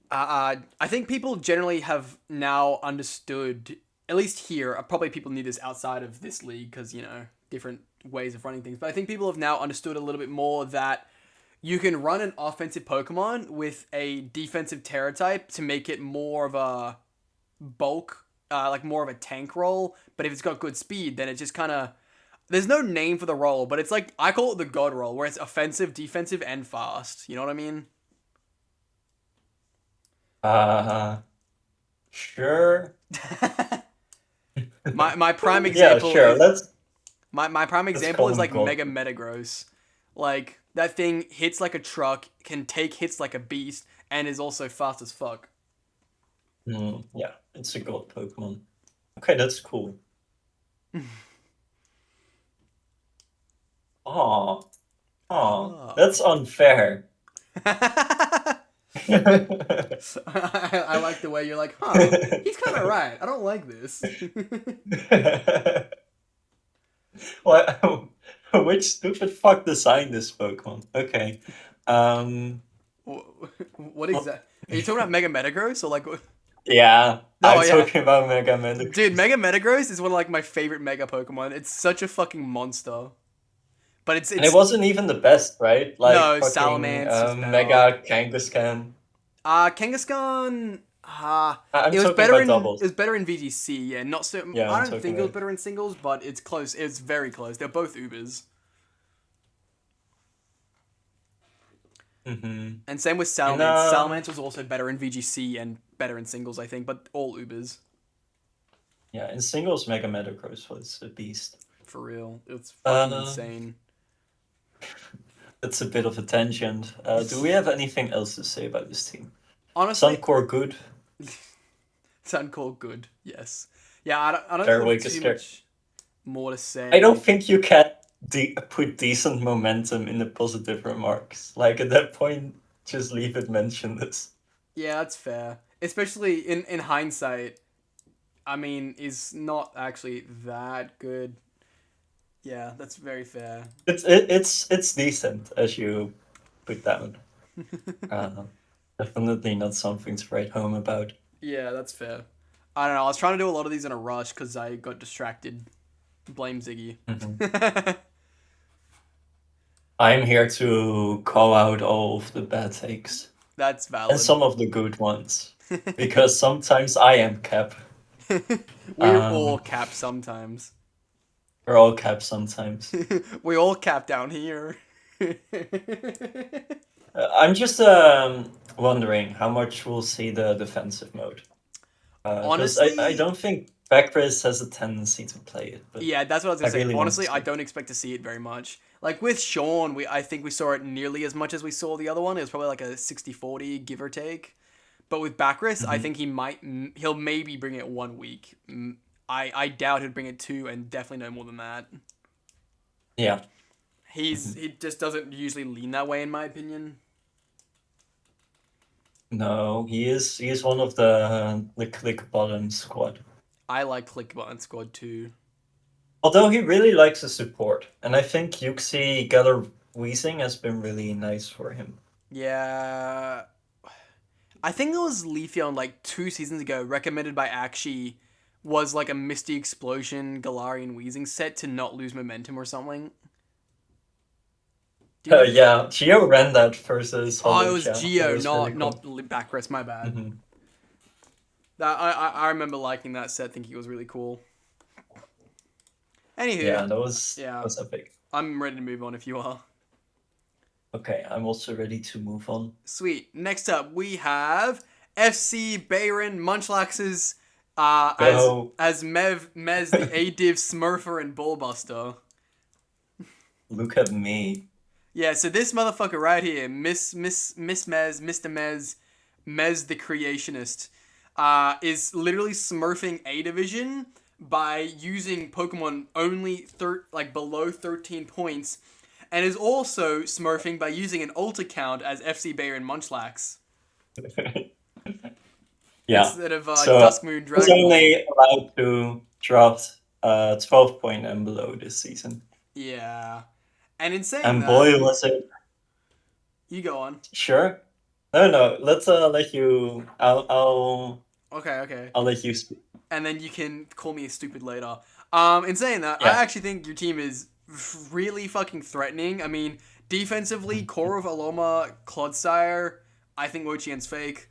I think people generally have now understood. At least here, probably people knew this outside of this league because different ways of running things. But I think people have now understood a little bit more that you can run an offensive Pokemon with a defensive Terra type to make it more of a bulk, like more of a tank role. But if it's got good speed, then it just kind of. There's no name for the role, but it's like I call it the God role, where it's offensive, defensive, and fast. You know what I mean? uh, sure. My prime Yeah, example sure. is my prime Let's example call is him like God. Mega Metagross. Like that thing hits like a truck, can take hits like a beast, and is also fast as fuck. Yeah, it's a God Pokemon. Okay, that's cool. Oh, oh, Ah. that's unfair. I like the way you're like, huh? He's kind of right. I don't like this. What? Which stupid fuck designed this Pokemon? Okay. Um. What exactly? Are you talking about Mega Metagross or like? Yeah, Oh I'm yeah, talking about Mega Man. dude, Mega Metagross is one of like my favorite Mega Pokemon. It's such a fucking monster. But it's And it it's wasn't even the best, right? Like no fucking Salamence is better. Mega Kangaskhan. Kangaskhan. I'm It was talking better about in doubles. VGC. Yeah, not so. Yeah, I I'm don't talking think it was about. better in singles, but it's close. It's very close. They're both Ubers. hmm And same with In Salamence. Salamence was also better in VGC and better in singles, I think, but all Ubers. yeah, in singles, Mega Metagross was a beast. For real. It's fucking Uh, insane. that's a bit of a tangent. Do we have anything else to say about this team? Honestly, Suncor good. Suncall good. Yes. Yeah, I don't think we have Darwick is too scared. much more to I don't say. think you can put decent momentum in the positive remarks. Like at that point, just leave it mentionless. Yeah, that's fair. Especially in hindsight, I mean, is not actually that good. Yeah, that's very fair. It's decent as you put down. Uh, Definitely not something to write home about. Yeah, that's fair. I don't know. I was trying to do a lot of these in a rush because I got distracted. Blame Ziggy. Mhm. I'm here to call out all of the bad takes That's and valid. some of the good ones because sometimes I am cap. We're all Um, capped sometimes. we're all cap sometimes. We all cap down here. I'm just wondering how much we'll see the defensive mode. Because I Honestly, don't think Backbreath has a tendency to play it, but yeah, that's what I was I gonna say. really want to Honestly, I see. don't expect to see it very much. Like with Sean, I think we saw it nearly as much as we saw the other one. It was probably like a 60-40 give or take. But with Backris, I Mhm. think he'll maybe bring it 1 week. I doubt he'd bring it two, and definitely no more than that. Yeah. He just doesn't usually lean that way, in my opinion. No, he is one of the click bottom squad. I like Click Button Squad too. Although he really likes the support, and I think Yuxi Geller Weezing has been really nice for him. Yeah. I think it was Leafeon like 2 seasons ago, recommended by Akshi, was like a Misty Explosion Galarian Weezing set to not lose momentum or something. Do you remember? Yeah, Gio ran that versus Oh, it Hollow was Chat. That Geo, was really not cool. Backrest. My bad. Hmm. That I remember liking that set, thinking it was really cool. Anywho, Yeah, that yeah, was epic. I'm ready to move on if you are. Okay, I'm also ready to move on. Sweet. Next up, we have FC Bayern Munchlax's Go, as Mez the A-Div Smurfer and Ballbuster. look at me. Yeah, so this motherfucker right here, Miss Mez, Mr. Mez the Creationist, is literally smurfing A Division by using Pokemon only below 13 points, and is also smurfing by using an alt account as FC Bayern Munchlax Yeah. instead of So Dusk Moon I was Dragon Ball. only allowed to drop 12 point and below this season. Yeah, and in saying And that, boy was it you go on. sure. No, no, let's let you Okay. I'll let you speak. And then you can call me stupid later. In saying that, I Yeah. actually think your team is really fucking threatening. I mean, defensively, Core of Aloma, Clodsire, I think Wochien's fake,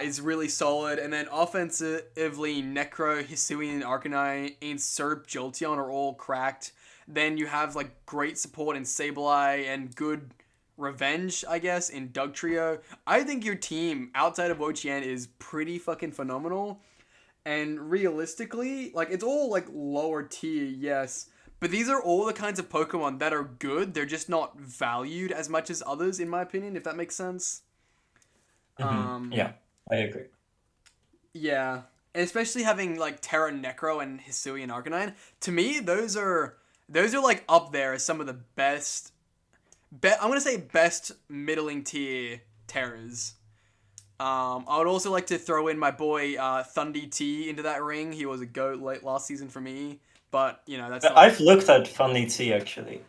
is really solid. And then offensively, Necro, Hisuian, Arcanine, and Serp, Jolteon are all cracked. Then you have like great support in Sableye and good revenge, I guess, in Dugtrio. I think your team outside of Wochien is pretty fucking phenomenal. And realistically, like it's all like lower tier, yes. But these are all the kinds of Pokemon that are good. They're just not valued as much as others, in my opinion, if that makes sense. Yeah, I agree. Yeah. And especially having like Terra Necro and Hisui and Arcanine. To me, those are like up there as some of the best I'm gonna say best middling tier Terras. I would also like to throw in my boy Thundy T into that ring. He was a goat late last season for me, but you know that's not. I've looked at Funny T actually.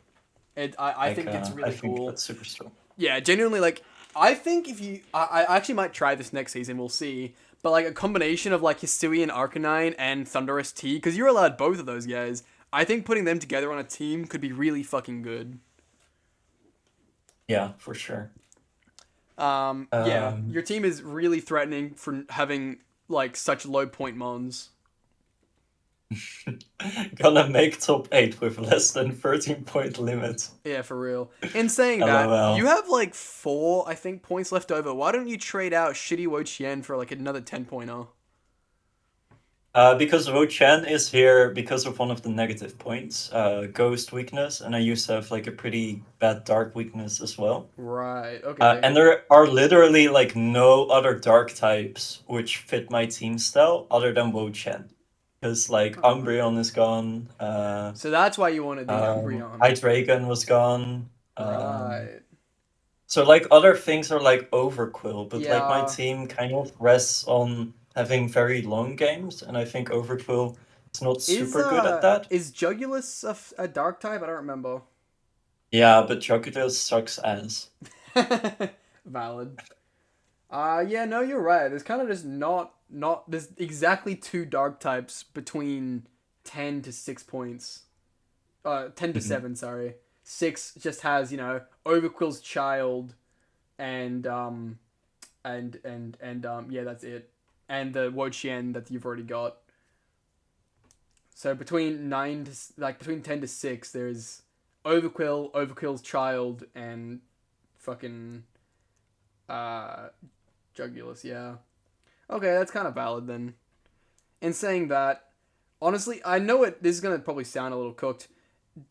I think it's I really think cool. that's super strong. Yeah, genuinely, like I think if you, I actually might try this next season. We'll see. But like a combination of like Hisuian Arcanine and Thunderous T, because you're allowed both of those guys. I think putting them together on a team could be really fucking good. Yeah, for sure. Yeah, Um, your team is really threatening for having like such low point mons. gonna make top 8 with less than 13 point limit. Yeah, for real. In saying that, you LOL. have like 4, I think, points left over. Why don't you trade out Shitty Wo-Chien for like another 10-pointer? Because Chen is here because of one of the negative points, Ghost weakness, and I used to have like a pretty bad Dark weakness as well. Right, okay. And there are literally like no other Dark types which fit my team style other than Chen. Because like Umbreon is gone, So that's why you wanted the Umbreon. Hydreigon was gone. Right. So like other things are like Overquill, but like my Yeah. team kind of rests on having very long games, and I think Overquill is not super good at that. Is Jugulus a dark type? I don't remember. Yeah, but Crocodile sucks ass. Valid. Yeah, no, you're right. There's kind of just not there's exactly 2 dark types between 10 to 6 points. 10 to 7, sorry. 6 just has, Overquill's Child and yeah, that's it. And the Wo-Chien that you've already got. So between 10 to 6 there's Overquill's Child and fucking Jugulus, yeah. Okay, that's kind of valid then. In saying that, honestly, I know this is going to probably sound a little cooked.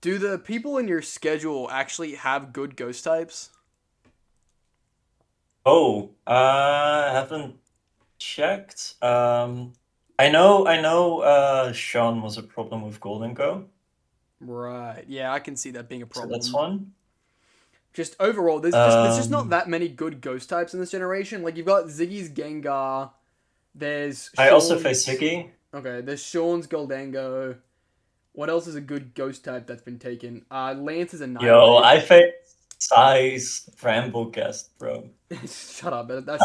Do the people in your schedule actually have good ghost types? Oh, I haven't checked. I know, Sean was a problem with Golden Go, Right. Yeah, I can see that being a so problem. that's one. Just overall, there's just not that many good ghost types in this generation. Like you've got Ziggy's Gengar. There's I also face Sean's. Ziggy. Okay, there's Sean's Goldango. What else is a good ghost type that's been taken? Lance is a Night Yo, I Rage. face Size Brambleghast, bro. Shut up. I'm That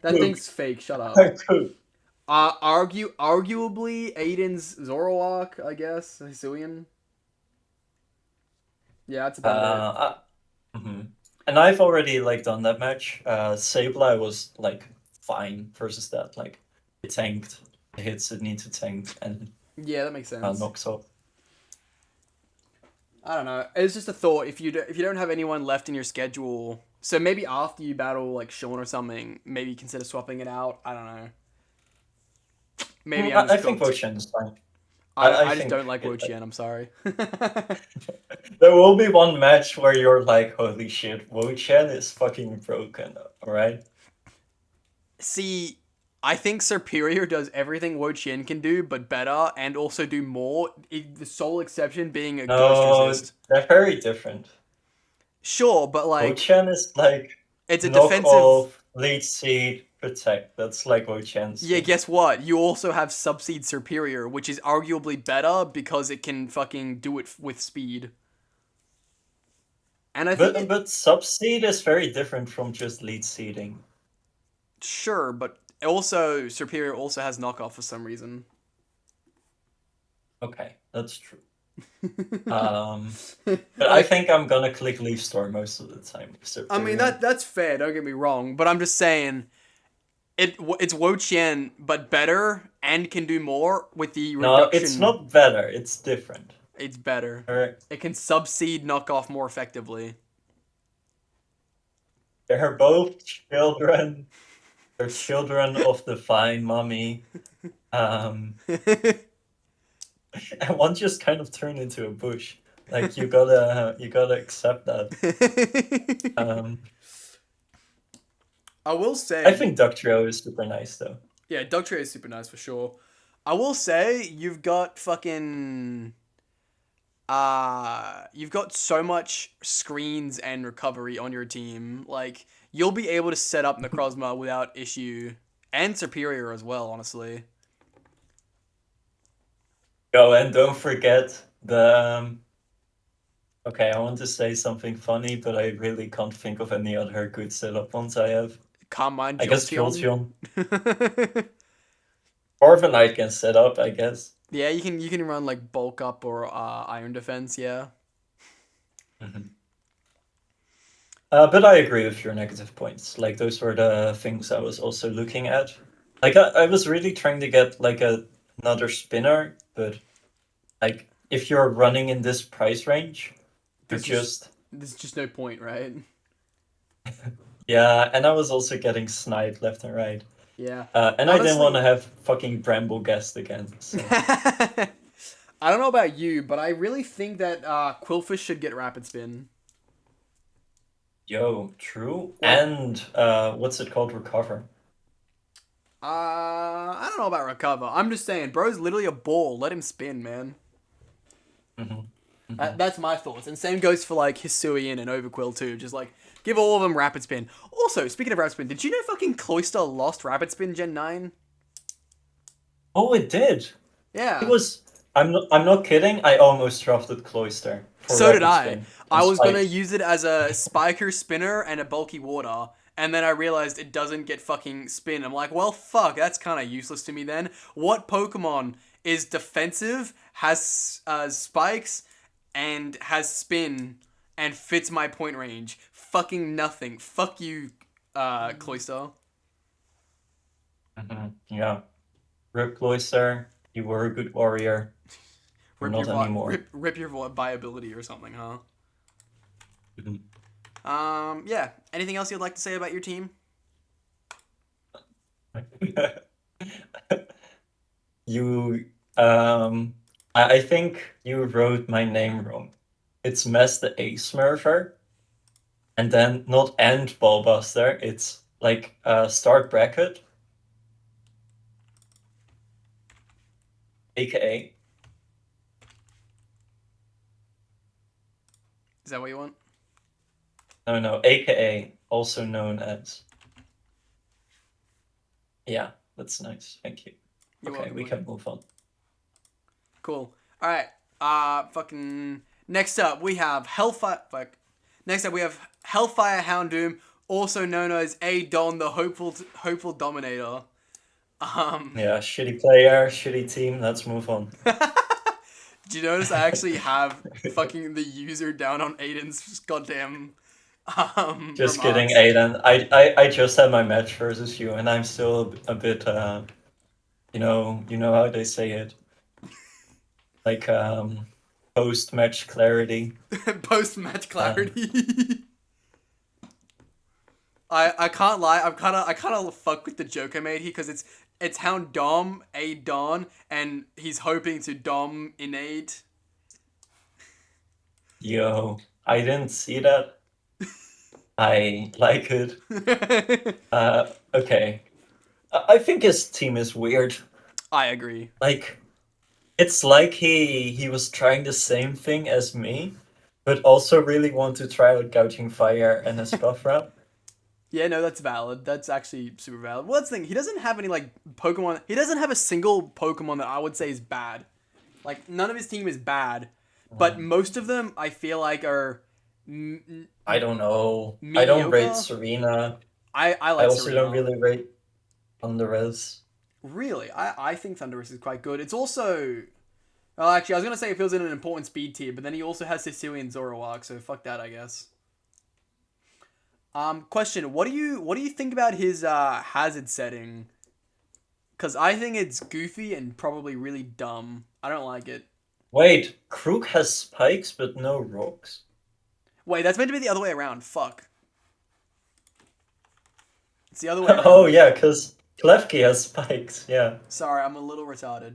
cooked. thing's fake. Shut up. I'm cooked. Arguably Aiden's Zoroark, I guess. Hisuian. Yeah, that's about it. Mhm. And I've already like done that match. Sableye was like fine versus that. Like it tanked the hits it need to tank and Yeah, that makes sense. knocks off. I don't know. It's just a thought. If you don't have anyone left in your schedule, so maybe after you battle like Sean or something, maybe consider swapping it out. I don't know. Maybe I'm I just think cooked. Wochen is fine. I just think don't like Wo-Chien. I'm sorry. there will be one match where you're like, holy shit, Wochen is fucking broken, alright? See, I think Superior does everything Wo-Chien can do, but better, and also do more. The sole exception being a Ghost No, Resist. they're very different. Sure, but like Wochen is like it's a knock defensive. off, lead seed, protect. That's like Wochen's Yeah, thing. guess what? You also have Subseed Superior, which is arguably better because it can fucking do it with speed. And I think But subseed is very different from just lead seeding. sure, but also Superior also has knockoff for some reason. Okay, that's true. But I think I'm gonna click Leaf Store most of the time. I mean that's fair. Don't get me wrong, but I'm just saying it's Wo-Chien but better and can do more with the No, reduction. it's not better. It's different. It's better. Alright. It can subseed knockoff more effectively. They're both children. They're children of the fine mommy. And one just kind of turned into a bush. Like you gotta accept that. I will say I think Ductrio is super nice though. yeah, Dugtray is super nice for sure. I will say you've got fucking you've got so much screens and recovery on your team. Like you'll be able to set up Necrozma without issue and Superior as well, honestly. Oh, and don't forget the okay, I want to say something funny, but I really can't think of any other good setup ones I have. Carmine I guess Jolteon. Jolteon. Corviknight can set up, I guess. Yeah, you can run like bulk up or iron defense, yeah. But I agree with your negative points. Like those were the things I was also looking at. Like I was really trying to get like another spinner, but like if you're running in this price range, you're just there's just no point, right? yeah. And I was also getting sniped left and right. Yeah. And I didn't Honestly- want to have fucking Brambleghast again. So. I don't know about you, but I really think that Quillfish should get Rapid Spin. Yo, true. What? And what's it called? Recover. I don't know about Recover. I'm just saying, bro's literally a ball. Let him spin, man. That's my thoughts. And same goes for like Hisuian and Overquill too. Just like give all of them Rapid Spin. Also, speaking of Rapid Spin, did you know fucking Cloyster lost Rapid Spin Gen 9? Oh, it did. Yeah. It was. I'm not kidding. I almost drafted Cloyster. So did Rapid I. Spin I and was Spike. gonna use it as a spiker spinner and a bulky water, and then I realized it doesn't get fucking spin. I'm like, well, fuck, that's kind of useless to me then. What Pokemon is defensive, has spikes, and has spin, and fits my point range? Fucking nothing. Fuck you, Cloyster. Yeah. Rip Cloyster. You were a good warrior. Not anymore. Rip your viability or something, huh? Mhm. Yeah. Anything else you'd like to say about your team? You I think you wrote my name wrong. It's Mess the A Smurfer. And then not end Ballbuster, it's like start bracket. AKA. Is that what you want? No, AKA, also known as. Yeah, that's nice. Thank you. You're Okay, welcome, we buddy. can move on. Cool. All right. Fucking. Next up, we have Hellfire. Fuck. Next up, we have Hellfire Houndoom, also known as Adon, the hopeful Dominator. Yeah, shitty player, shitty team. Let's move on. Do you notice I actually have fucking the user down on Aiden's goddamn Just kidding, remarks? Aiden. I just had my match versus you, and I'm still a bit you know how they say it, like post match clarity. Post match Uh, clarity. I can't lie. I kind of fuck with the joke I made here because it's Hound Dom a Don and he's hoping to Dom innate. yo, I didn't see that. I like it. Okay. I think his team is weird. I agree. Like, it's like he was trying the same thing as me, but also really want to try out Gouging Fire and a Scuff Wrap. Yeah, no, that's valid. That's actually super valid. Well, that's the thing. He doesn't have any like Pokemon. He doesn't have a single Pokemon that I would say is bad. Like none of his team is bad, but most of them I feel like are I don't know. I don't rate mediocre. Serena. I I like also don't Serena. really rate Thundurus. Really, I think Thundurus is quite good. It's also, well, actually, I was gonna say it feels in an important speed tier, but then he also has Sicilian Zoroark, so fuck that, I guess. Question: what do you think about his hazard setting? Because I think it's goofy and probably really dumb. I don't like it. Wait, Crook has spikes but no rocks? Wait, that's meant to be the other way around. Fuck. It's the other way Oh around. yeah, because Klefki has spikes, yeah. Sorry, I'm a little retarded.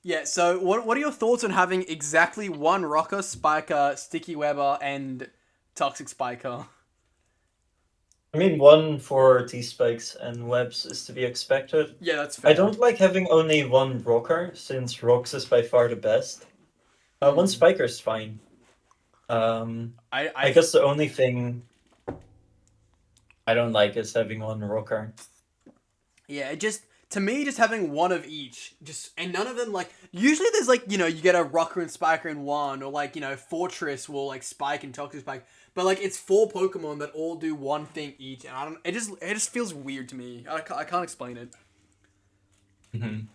Yeah, so what are your thoughts on having exactly one Rocker, Spiker, Sticky Webber, and Toxic Spiker? I mean, one for T-spikes and webs is to be expected. Yeah, that's I fair. don't like having only one rocker, since rocks is by far the best. One Hmm. spiker is fine. I, I I, guess the only thing I don't like is having one rocker. yeah, it just to me, just having one of each, just and none of them like. Usually, there's like you get a Rocker and Spiker in one, or like Fortress will like Spike and Toxic Spike, but like it's four Pokemon that all do one thing each, and I don't. It just feels weird to me. I can't explain it. Mhm.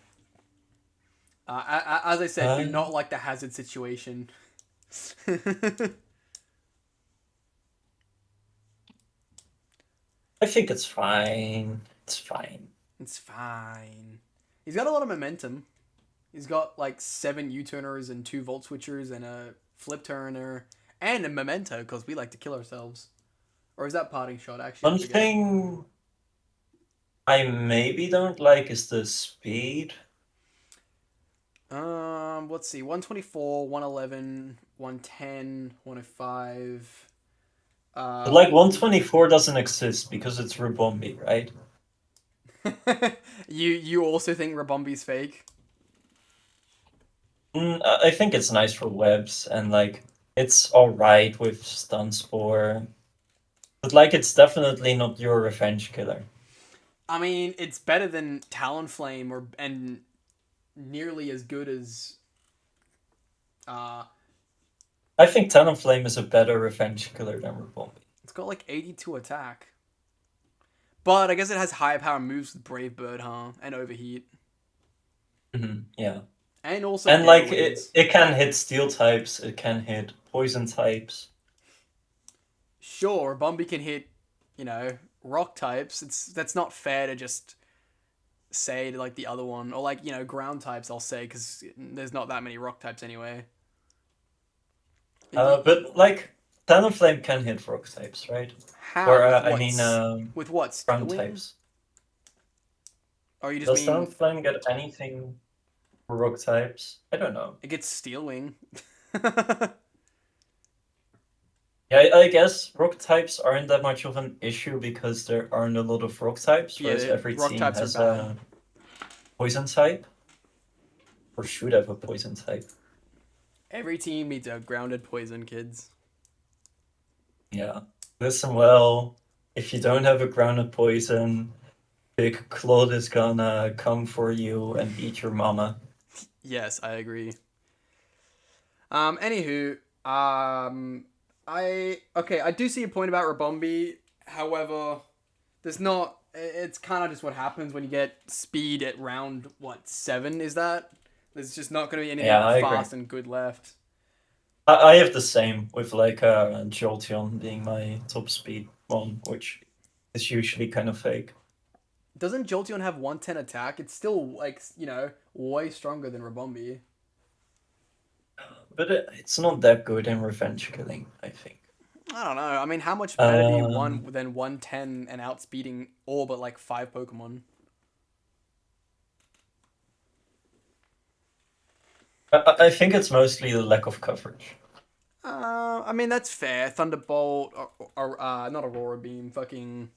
As I said, do Uh, not like the hazard situation. I think it's fine. It's fine. It's fine. He's got a lot of momentum. He's got like 7 U-turners and 2 Volt Switchers and a Flip Turner and a Memento because we like to kill ourselves. Or is that Parting Shot? Actually, I One forget. thing I maybe don't like is the speed. Let's see. 124, 111, 110, 105. But like 124 doesn't exist because it's Ribombi, right? You also think Rabombi's fake? I think it's nice for webs and like it's alright with stun spore. But like it's definitely not your revenge killer. I mean, it's better than Talonflame and nearly as good as uh I think Talonflame is a better revenge killer than Ribombi. it's got like 82 attack. But I guess it has higher power moves with Brave Bird, huh? And Overheat. Yeah. And also And Gale like Wings. it can hit steel types, it can hit poison types. Sure, Bombi can hit, rock types. That's not fair to just say to like the other one. Or like, ground types, I'll say, because there's not that many rock types anyway. But like Talonflame can hit rock types, right? How? Or With I mean with what? Steel ground Wing? types. Or you just Does mean Talonflame get anything for rock types? I don't know. it gets Steel Wing? Yeah, I guess rock types aren't that much of an issue because there aren't a lot of rock types, Yeah, whereas the every rock team types are has bad. a poison type. Or should have a poison type. Every team needs a grounded poison, kids. Yeah. Listen well. If you don't have a grounded poison, Big Claude is gonna come for you and eat your mama. Yes, I agree. Anywho, I do see a point about Rabombi. However, there's not. It's kind of just what happens when you get speed at round what 7. Is that? There's just not going to be anything Yeah, I agree. fast and good left. I have the same with like Jolteon being my top speed one, which is usually kind of fake. Doesn't Jolteon have 110 attack? It's still like way stronger than Rabombi. But it's not that good in revenge killing, I think. I don't know. I mean, how much better do you Um, want than 110 and outspeeding all but like 5 Pokemon? I think it's mostly the lack of coverage. I mean that's fair. Thunderbolt or not Aurora Beam, fucking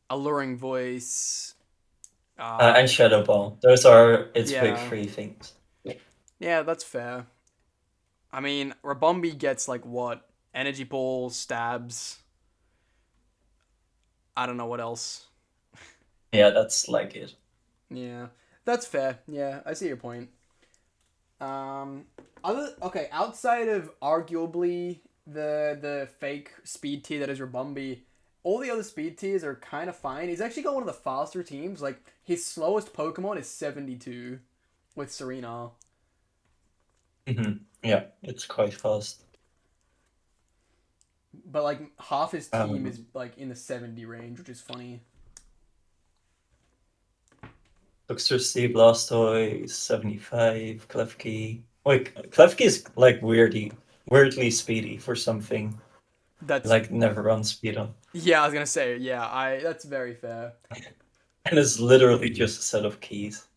Alluring Voice. And Shadow Ball. Those are its big Yeah, three things. yeah, that's fair. I mean, Rabombi gets like what? Energy Ball, stabs. I don't know what else. Yeah, that's like it. Yeah, that's fair. Yeah, I see your point. Outside of arguably the fake speed tier that is Rabombi, all the other speed tiers are kind of fine. He's actually got one of the faster teams. Like his slowest Pokemon is 72 with Serena, Yeah, it's quite fast. but like half his team is Um, like in the 70 range, which is funny. Toxtricity, Blastoise, 75, Klefki. Wait, Klefki is like weirdly speedy for something. That's Like never run speed on. yeah, I was gonna say yeah. I that's very fair. And it's literally just a set of keys.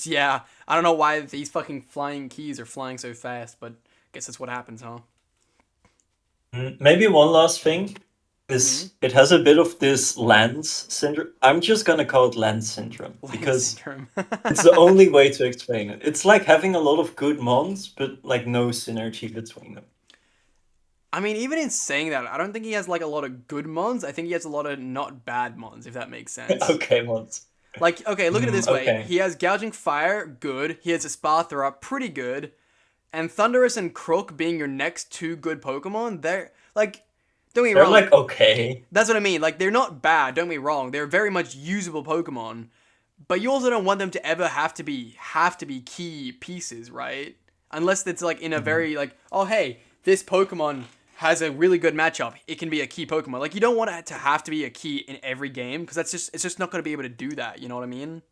Yeah, I don't know why these fucking flying keys are flying so fast, but I guess that's what happens, huh? Maybe one last thing Mm-hmm. is it has a bit of this lens syndrome. I'm just gonna call it lens syndrome Lane because syndrome. it's the only way to explain it. It's like having a lot of good mons, but like no synergy between them. I mean, even in saying that, I don't think he has like a lot of good mons. I think he has a lot of not bad mons, if that makes sense. Okay, mons. Like, okay, look at it this way. Okay. He has Gouging Fire, good. He has a Sparthra, pretty good. And Thundurus and Crook being your next 2 good Pokemon, they're like, don't get me They're wrong. like okay. That's what I mean. Like, they're not bad. Don't get me wrong. They're very much usable Pokemon, but you also don't want them to ever have to be key pieces, right? Unless it's like in a Mhm. very like, oh hey, this Pokemon has a really good matchup. It can be a key Pokemon. Like you don't want it to have to be a key in every game because it's just not going to be able to do that. You know what I mean?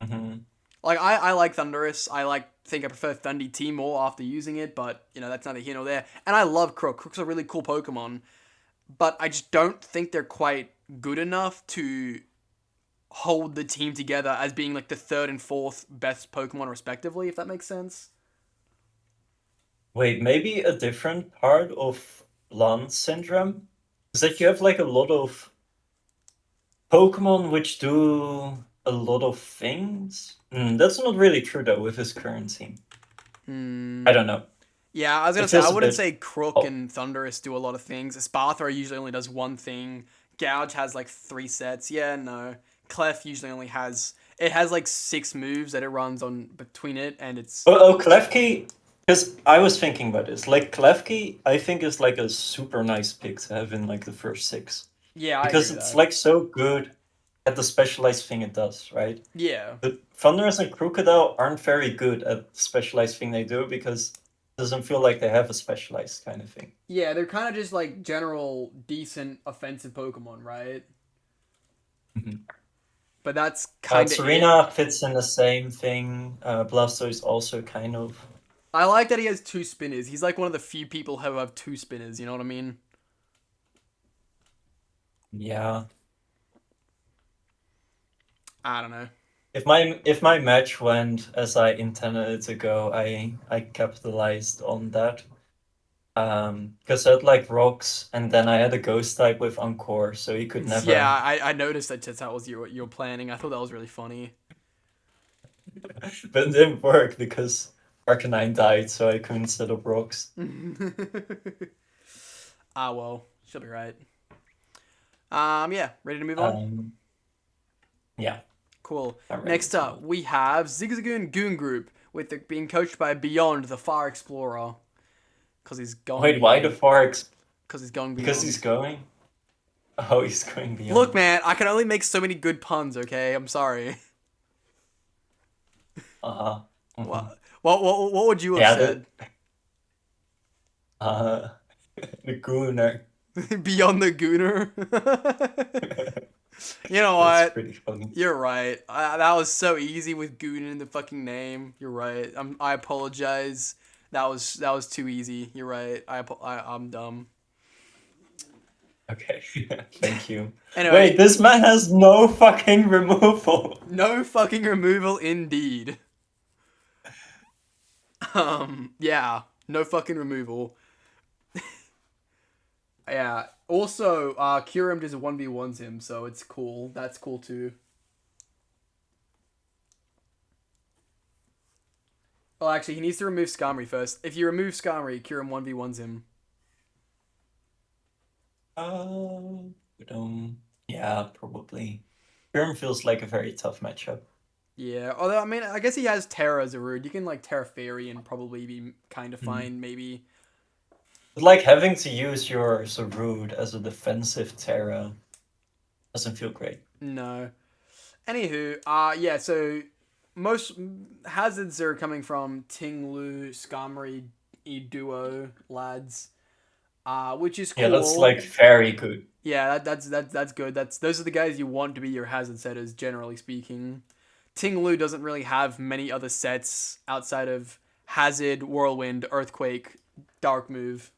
Mhm. Like I like Thundurus. I think I prefer Thundy T more after using it, but that's neither here nor there. And I love Crook. Crook's a really cool Pokemon, but I just don't think they're quite good enough to hold the team together as being like the third and fourth best Pokemon respectively, if that makes sense. Wait, maybe a different part of Lance syndrome is that you have like a lot of Pokemon which do a lot of things. That's not really true though with his current team. Hmm. I don't know. Yeah, I was gonna It say I feels a wouldn't bit. say Crook Oh, and Thundurus do a lot of things. Sparthra usually only does one thing. Gouge has like 3 sets. Yeah, no. Clef usually only has like 6 moves that it runs on between it, and it's Klefki. Because I was thinking about this. Like Klefki, I think is like a super nice pick to have in like the first six yeah, I agree because with it's that. like so good at the specialized thing it does, right? Yeah, But Thunderous and Crocodile aren't very good at the specialized thing they do because it doesn't feel like they have a specialized kind of thing. yeah, they're kind of just like general decent offensive Pokemon, right? Mhm. But that's kind of it. Serena fits in the same thing. Blastoise also kind of. I like that he has 2 spinners. He's like one of the few people who have 2 spinners. You know what I mean? Yeah. I don't know. If my match went as I intended it to go, I capitalized on that. Because I had like rocks, and then I had a ghost type with Encore, so he could Yeah, never. I noticed that was your planning. I thought that was really funny. But it didn't work because Arcanine died, so I couldn't set up rocks. Ah, well, she'll be right. Yeah, ready to move on? Um, yeah, Cool. I'm ready Next to up, move. we have Zigzagoon Goon Group, with being coached by Beyond the Far Explorer. Because he's going Wait, why the beyond. Forex? Because he's going Because beyond. he's going? Oh, he's going Look, beyond. man, I can only make so many good puns, okay? I'm sorry. Uh-huh. Mhm. What would you have Yeah, said? uh, the Gooner. Beyond the Gooner? You know That's what? pretty funny. You're right. That was so easy with Goon in the fucking name. You're right. I apologize. That was too easy. You're right. I'm dumb. Okay, thank you. Anyway, Wait, this man has no fucking removal. no fucking removal indeed. Yeah, no fucking removal. Yeah. Also, Kyurem just 1v1s him, so it's cool. That's cool too. Oh, actually, he needs to remove Skarmory first. If you remove Skarmory, Kyurem 1v1s him. Yeah, probably. Grim feels like a very tough matchup. Yeah, although, I mean, I guess he has Terra as a root. You can, like, Terra Fairy and probably be kind of fine, maybe. But like having to use your Zarude as a defensive Terra doesn't feel great. No. Anywho, yeah, so most hazards are coming from Ting-Lu, Skarmory, duo lads, which is cool. Yeah, that's like very good. Yeah, that's good. Those are the guys you want to be your hazard setters, generally speaking. Ting-Lu doesn't really have many other sets outside of Hazard, Whirlwind, Earthquake, Dark Move,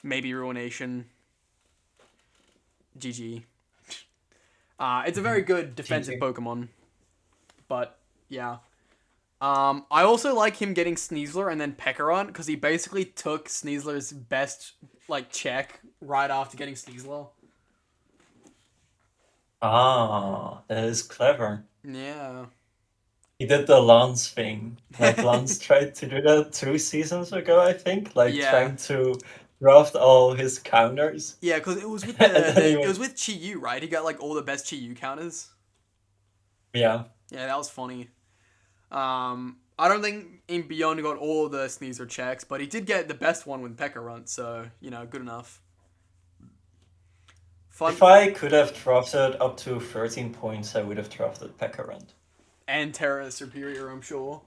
maybe Ruination. GG. It's a very good defensive GG. Pokemon. But, yeah. I also like him getting Sneasler and then Pekaron, because he basically took Sneasler's best, like, check right after getting Sneasler. Ah, that is clever. Yeah. He did the Lance thing. Like Lance tried to do that 2 seasons ago, I think. Like Yeah. trying to draft all his counters. Yeah, because it was with And then he it went- was with Chi-Yu, right? He got like all the best Chi-Yu counters. Yeah. Yeah, that was funny. I don't think in Beyond he got all the Sneasler checks, but he did get the best one with Pekka so good enough. Fun. If I could have drafted up to 13 points, I would have drafted Pekkarant. And Terra Superior, I'm sure.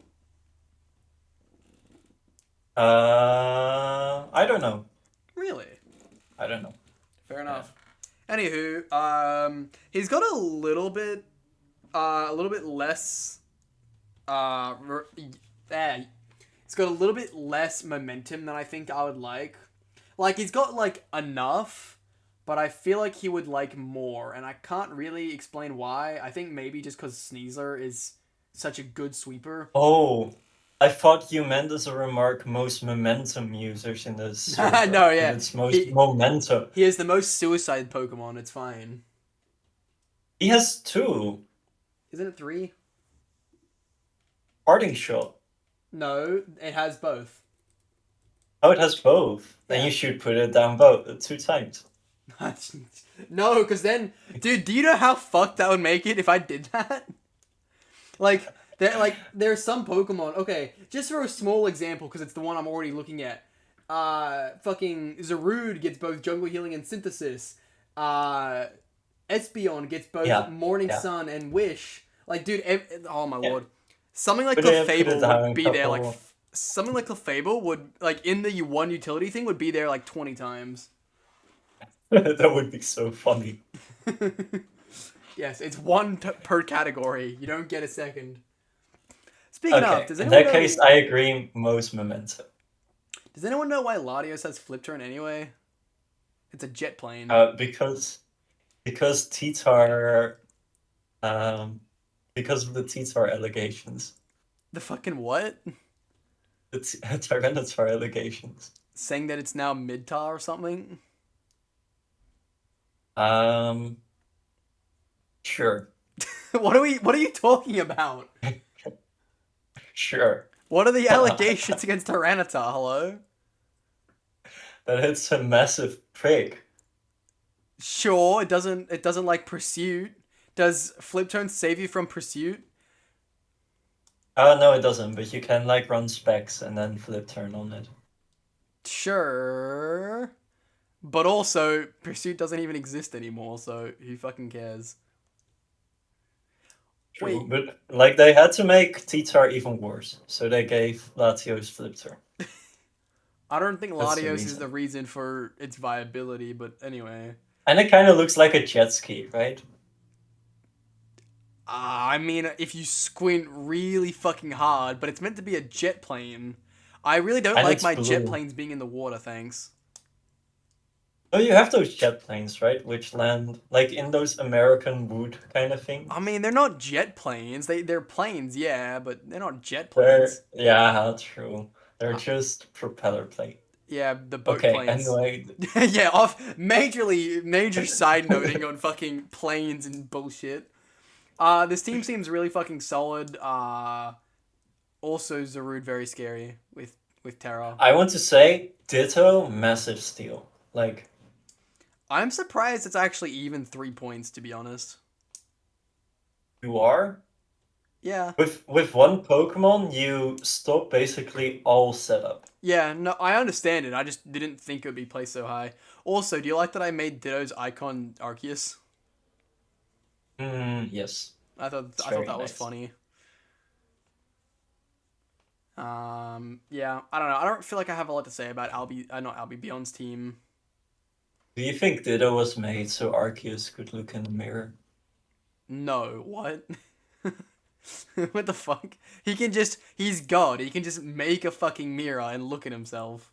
I don't know. Really? I don't know. Fair enough. Anywho, he's got a little bit less, he's got a little bit less momentum than I think I would like. Like, he's got, like, enough, but I feel like he would like more, and I can't really explain why. I think maybe just because Sneasler is such a good sweeper. Oh, I thought you meant as a remark most momentum users in this server. No, yeah. And it's most momentum. He has the most suicide Pokemon, it's fine. He has 2. Isn't it 3? Parting Shot. No, it has both. Oh, it has both. Then Yeah. you should put it down both 2 times. No, because then, dude, do you know how fucked that would make it if I did that? There's some Pokemon. Okay, just for a small example, because it's the one I'm already looking at. Fucking Zarude gets both Jungle Healing and Synthesis. Espeon gets both Morning Sun and Wish. Like, dude, oh my lord, something like Clefable would be there. Like, something like Clefable would, like, in the one utility thing would be there like 20 times. That would be so funny. Yes, it's one per category. You don't get a second. Speaking of, does in anyone that case, I agree. Most momentum. Does anyone know why Latios has Flip Turn anyway? It's a jet plane. Because Titar, because of the Titar allegations. The fucking what? The Tyranitar allegations. Saying that it's now Midtar or something? Sure. What are you talking about? Sure. What are the allegations against Tyranitar? Hello? that hits a massive prick. Sure, it doesn't like Pursuit. Does Flip Tone save you from Pursuit? Oh no, it doesn't. But you can like run specs and then flip turn on it. Sure. But also, Pursuit doesn't even exist anymore, so who fucking cares? True, Wait, but like they had to make T-Tar even worse, so they gave Latios flip turn. I don't think That's the Latios is the reason. reason for its viability, but anyway. And it kind of looks like a jet ski, right? I mean, if you squint really fucking hard, but it's meant to be a jet plane. I really don't And like it's my jet blue. planes being in the water, thanks. Oh, you have those jet planes, right? Which land like in those American wood kind of I things. mean, they're not jet planes. They're planes, yeah, but they're not jet They're planes. yeah, true. They're Uh, just propeller plane. yeah, the boat Okay, planes. anyway, Yeah, off major side noting on fucking planes and bullshit. This team seems really fucking solid. Also Zarude very scary with Terra. I want to say Ditto, massive steal. Like I'm surprised it's actually even 3 points, to be honest. you are Yeah. with one Pokemon, you stop basically all setup. Yeah, no, I understand it. I just didn't think it would be placed so high. Also, do you like that I made Ditto's icon Arceus? Yes, I thought it's I thought very that was nice. funny. Yeah, I don't know. I don't feel like I have a lot to say about not Albie, Beyond's team. Do you think Ditto was made so Arceus could look in the mirror? No, what? What the fuck? He's God. He can just make a fucking mirror and look at himself.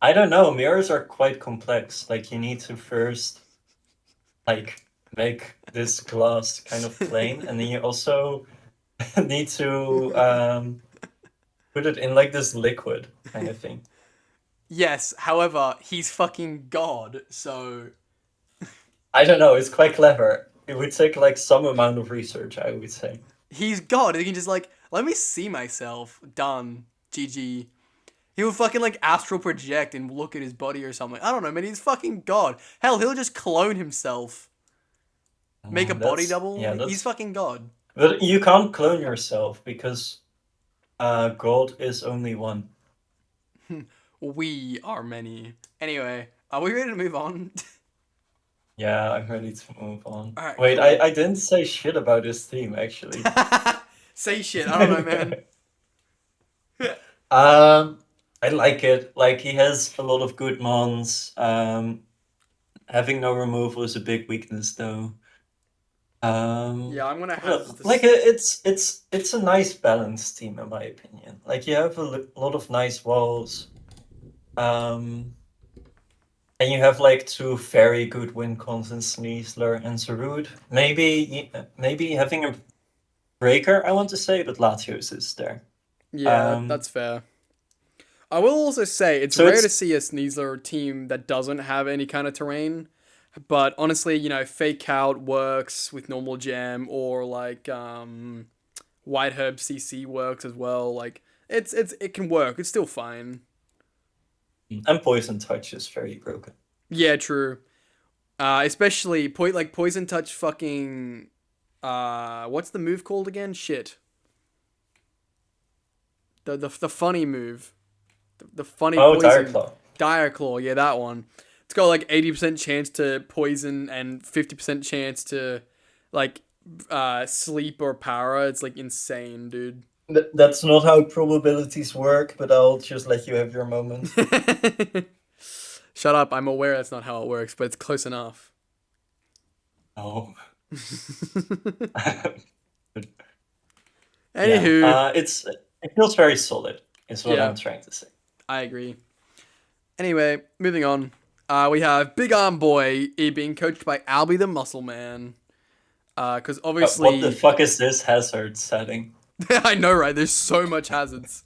I don't know. Mirrors are quite complex. Like you need to first like make this glass kind of plane, and then you also need to put it in like this liquid kind of thing. Yes, however, he's fucking God, so I don't know. It's quite clever. It would take like some amount of research, I would say. he's God. He can just like, let me see myself. Done. GG. He would fucking like astral project and look at his body or something. I don't know, man. He's fucking God. Hell, he'll just clone himself. Make a body That's double. yeah. He's That's fucking God. but you can't clone yourself because God is only one. We are many. Anyway, are we ready to move on? Yeah, I'm ready to move on. Alright, Wait, cool. I didn't say shit about this team actually. Say shit. I don't know, man. I like it. Like he has a lot of good mons. Having no removal is a big weakness though. Yeah, I'm gonna Well, have like this. it's a nice balanced team in my opinion. Like you have a lot of nice walls. Um, and you have like two very good win cons in Sneasler and Zarude. Maybe having a breaker, I want to say, but Latios is there. Yeah, Um, that's fair. I will also say it's so rare to it's see a Sneasler team that doesn't have any kind of terrain. But honestly, Fake Out works with normal gem or like White Herb CC works as well. Like it can work. It's still fine. and Poison Touch is very broken. Yeah, true. Especially Poison Touch fucking what's the move called again? Shit. The funny move. The funny Oh, poison Claw. Dire Claw, yeah, that one. It's got like 80% chance to poison and 50% chance to like sleep or power. It's like insane, dude. That's not how probabilities work, but I'll just let you have your moment. Shut up. I'm aware that's not how it works, but it's close enough. Oh. But yeah, Anywho, it feels very solid, is what yeah, I'm trying to say. I agree. Anyway, moving on. We have Big Arm Boy being coached by Albie the Muscle Man. Because What the obviously, fuck is this hazard setting? I know, right? There's so much hazards.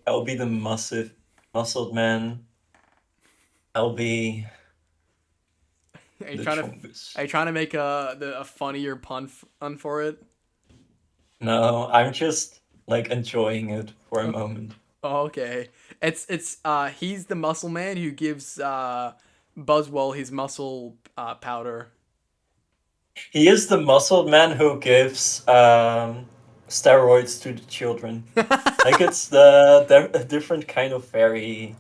I'll be the muscled man. I'll be Are you the trying to chongus. are you trying to make a funnier pun for it? No, I'm just like enjoying it for a O- moment. Oh, okay. It's he's the muscle man who gives Buzzwell his muscle powder. He is the muscled man who gives steroids to the children. Like it's a different kind of fairy.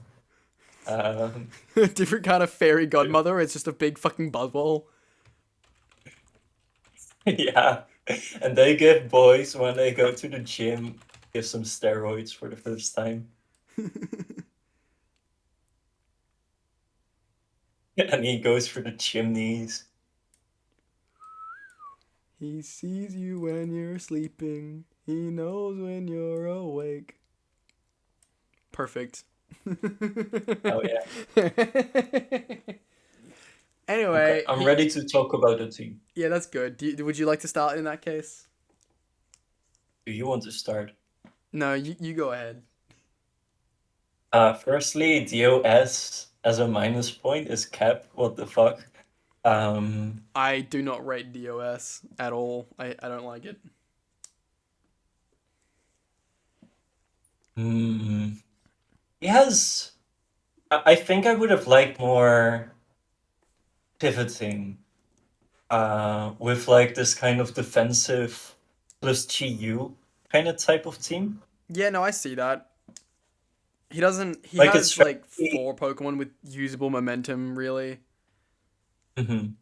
Um, Different kind of fairy godmother. It's just a big fucking Buzzwell. yeah, and they give boys when they go to the gym, give some steroids for the first time, and he goes for the chimneys. He sees you when you're sleeping. He knows when you're awake. Perfect. Oh yeah. Okay, Anyway, I'm ready to talk about the team. yeah, that's good. Would you like to start in that case? Do you want to start? No, you go ahead. Firstly, DOS as a minus point is cap. What the fuck? Um, I do not rate DOS at all. I don't like it. hmm, he has. I think I would have liked more pivoting. With like this kind of defensive plus GU kind of type of team. Yeah, no, I see that. He doesn't. He Like it's has like very. four Pokemon with usable momentum, really. Mhm.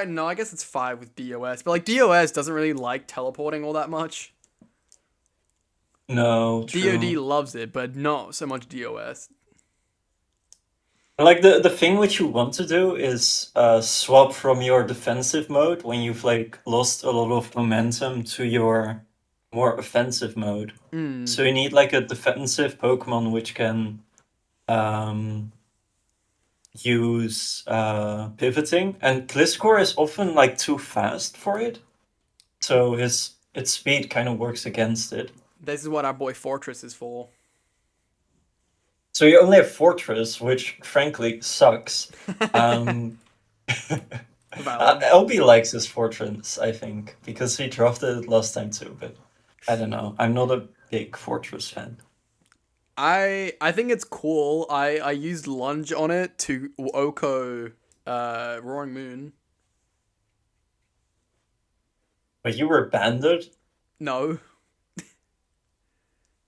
No, I guess it's five with DOS, but like DOS doesn't really like teleporting all that much. No, DOD true. loves it, but not so much DOS. Like the thing which you want to do is swap from your defensive mode when you've like lost a lot of momentum to your more offensive mode. Hmm. So you need like a defensive Pokemon which can um, use pivoting, and Gliscor is often like too fast for it, so his its speed kind of works against it. This is what our boy Fortress is for. So you only have Fortress, which frankly sucks. Um, Valid. LB likes his Fortress, I think, because he drafted it last time too, but I don't know. I'm not a big Fortress fan. I think it's cool. I used lunge on it to Oko Roaring Moon. But you were banded? No.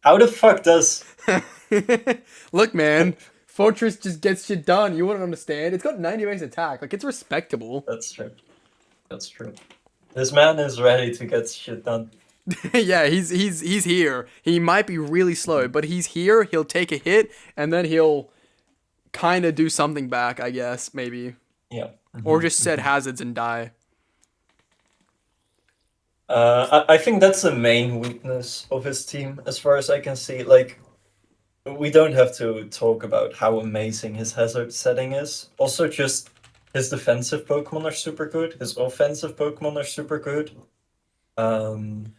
How the fuck does. Look, man, Fortress just gets shit done. You wouldn't understand. It's got 90 base attack. Like it's respectable. That's true. That's true. This man is ready to get shit done. Yeah, he's here. He might be really slow, but he's here. He'll take a hit and then he'll kind of do something back, I guess, maybe. Yeah. Or Mhm, just set mhm. hazards and die. I think that's the main weakness of his team, as far as I can see. Like, we don't have to talk about how amazing his hazard setting is. Also, just his defensive Pokemon are super good. His offensive Pokemon are super good. Um,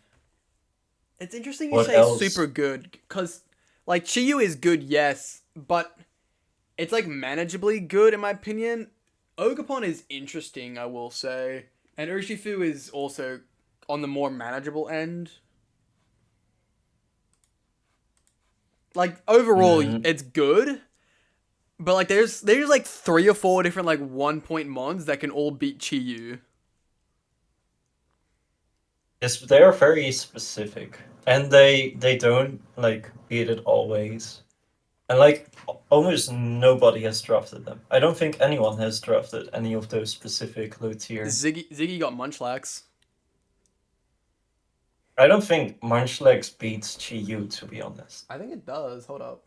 It's interesting you what say super else? good, because, like, Chiyu is good, yes, but it's, like, manageably good, in my opinion. Ogerpon is interesting, I will say. And Urshifu is also on the more manageable end. Like, overall, Mm, it's good, but, like, there's like, three or four different, like, 1 point mons that can all beat Chiyu. yes, they are very specific, and they don't like beat it always. And like almost nobody has drafted them. I don't think anyone has drafted any of those specific low tier. Ziggy got Munchlax. I don't think Munchlax beats Chi-Yu, to be honest. I think it does. Hold up.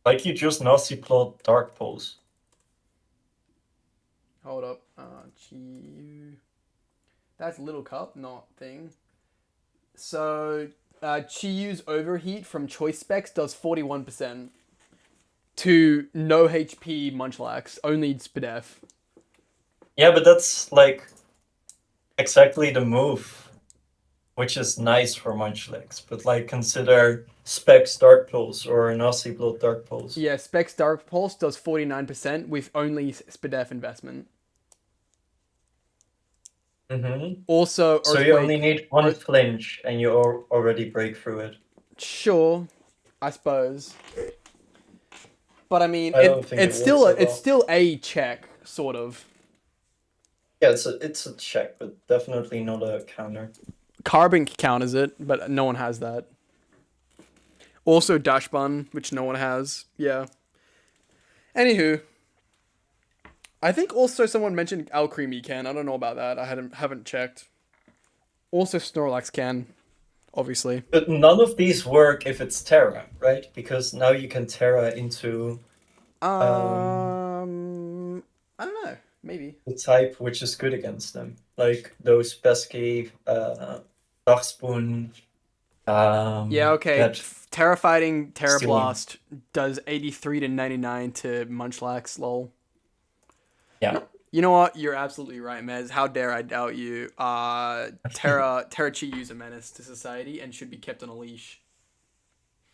Like you just nasty plot Dark Pulse. Hold up. Chiyu. That's Little Cup, not thing. So, Chiyu's Overheat from Choice Specs does 41% to no HP Munchlax, only Spadef. Yeah, but that's like exactly the move, which is nice for Munchlax. But like consider Specs Dark Pulse or Nasty Blood Dark Pulse. Yeah, Specs Dark Pulse does 49% with only Spadef investment. Mm-hmm. Also, So you only Earthquake. need one flinch and you already break through it. Sure, I suppose. But I mean, I don't think it's it works still so it's well. still a check, sort of. Yeah, it's a check, but definitely not a counter. Carbon counters it, but no one has that. Also dash bun, which no one has. Yeah. Anywho, I think also someone mentioned Alcremie can. I don't know about that. I haven't checked. Also Snorlax can, obviously. But none of these work if it's Terra, right? Because now you can Terra into um, I don't know. Maybe. the type which is good against them. Like those pesky Darkspoon, Yeah. Okay. that Terrifying stealing. Terrablast does 83 to 99 to Munchlax. Lol. Yeah. You know what? You're absolutely right, Mez. How dare I doubt you? Terra Chi is a menace to society and should be kept on a leash.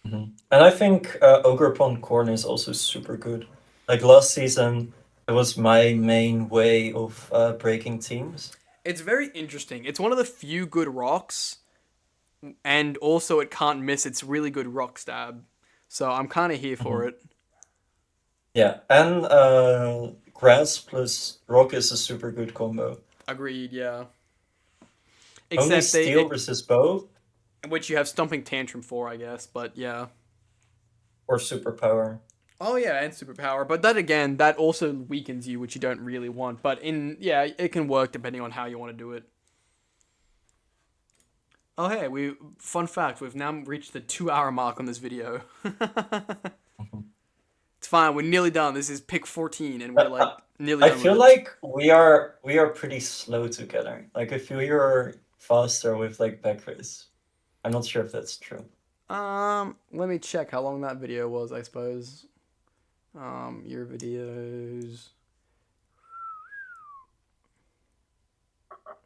Mhm. And I think Ogerpon Corn is also super good. Like last season, it was my main way of breaking teams. It's very interesting. It's one of the few good rocks, and also it can't miss its really good rock stab. So I'm kind of here for Mhm. it. Yeah, and Grass plus Rock is a super good combo. Agreed. Yeah. Only Except Steel resists both, which you have Stomping Tantrum for, I guess. But yeah. or Superpower. Oh yeah, and superpower. But that again, that also weakens you, which you don't really want. But yeah, it can work depending on how you want to do it. Oh hey, fun fact, we've now reached the 2 hour mark on this video. Mhm. It's fine, we're nearly done. This is pick 14 and we're I, like nearly I done with feel it. like we are pretty slow together. Like I feel you're faster with like Backface. I'm not sure if that's true. Let me check how long that video was, I suppose. Your videos.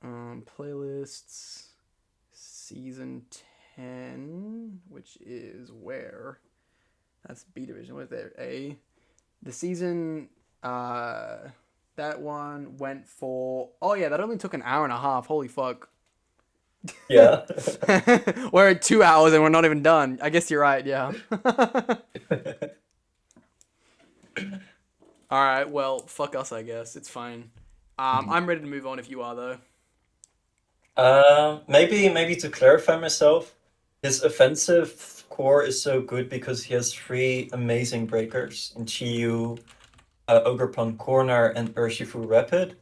Playlists. Season 10, which is where? That's B division. What's there? A. The season, that one went for. Oh yeah, that only took an hour and a half. Holy fuck. Yeah. We're at 2 hours and we're not even done. I guess you're right. Yeah. All right. Well, fuck us. I guess it's fine. I'm ready to move on if you are though. Maybe to clarify myself, his offensive core is so good because he has three amazing breakers in Chiyu, Ogerpon Corner, and Urshifu Rapid,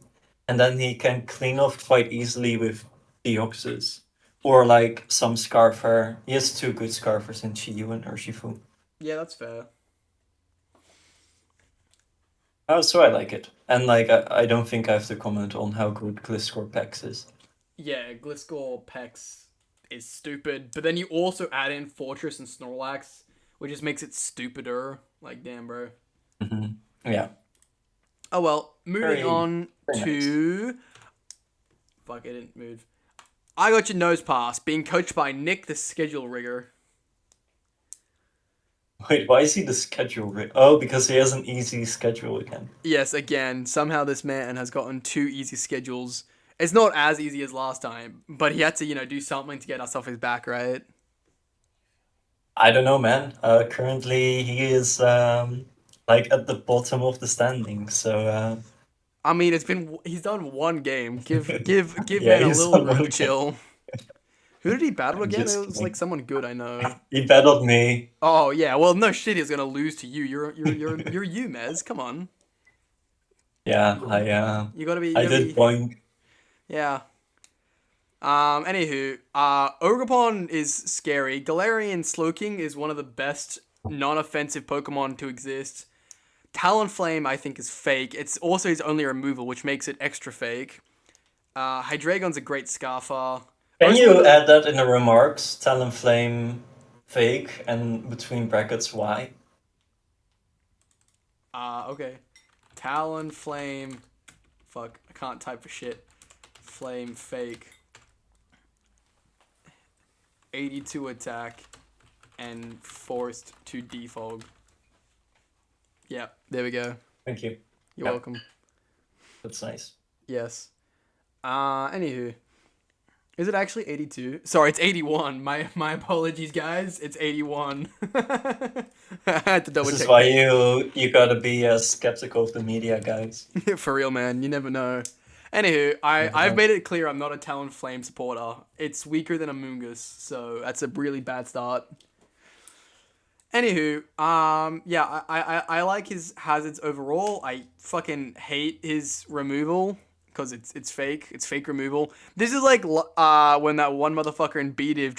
and then he can clean off quite easily with Deoxys. Or like some Scarfer. He has two good Scarfers in Chiyu and Urshifu. Yeah, that's fair. Oh, so I like it. And like I don't think I have to comment on how good Gliscor Pax is. Yeah, Gliscor Pex is stupid, but then you also add in Fortress and Snorlax, which just makes it stupider. Like, damn, bro. Hmm. Yeah. Oh well, moving Very on very nice. to. Fuck, I didn't move. I Got Your Nosepass, being coached by Nick the Schedule Rigger. Wait, why is he the schedule? Oh, because he has an easy schedule again. Yes, again, somehow this man has gotten two easy schedules. It's not as easy as last time, but he had to, do something to get us off his back, right? I don't know, man. Currently, he is like at the bottom of the standings. So I mean, he's done one game. Give yeah, man a he's little on room one game. chill. Who did he battle I'm again? It just was like kidding. someone good I know. He battled me. Oh yeah, well no shit, he's gonna lose to you. You're you, Mez. Come on, Yeah, you, you gotta be you I gotta did be boink. yeah. Anywho, Ogerpon is scary. Galarian Slowking is one of the best non-offensive Pokemon to exist. Talonflame, I think, is fake. It's also his only removal, which makes it extra fake. Hydreigon's a great Scarfer. Can Most of you the add that in the remarks? Talonflame fake and between brackets why? okay. Talonflame. Fuck, I can't type for shit. Flame fake. 82 attack and forced to defog. Yeah, there we go. Thank you. You're Yeah, welcome. that's nice. Yes. Anywho, Is it actually 82? Sorry, it's 81. My apologies, guys. It's 81. I had to double This is check why that. you gotta be skeptical of the media, guys. For real, man. You never know. Anywho, Never I've know. made it clear I'm not a Talonflame supporter. It's weaker than Amoonguss, so that's a really bad start. Anywho, yeah, I like his hazards overall. I fucking hate his removal because it's fake. It's fake removal. This is like when that one motherfucker in BDiv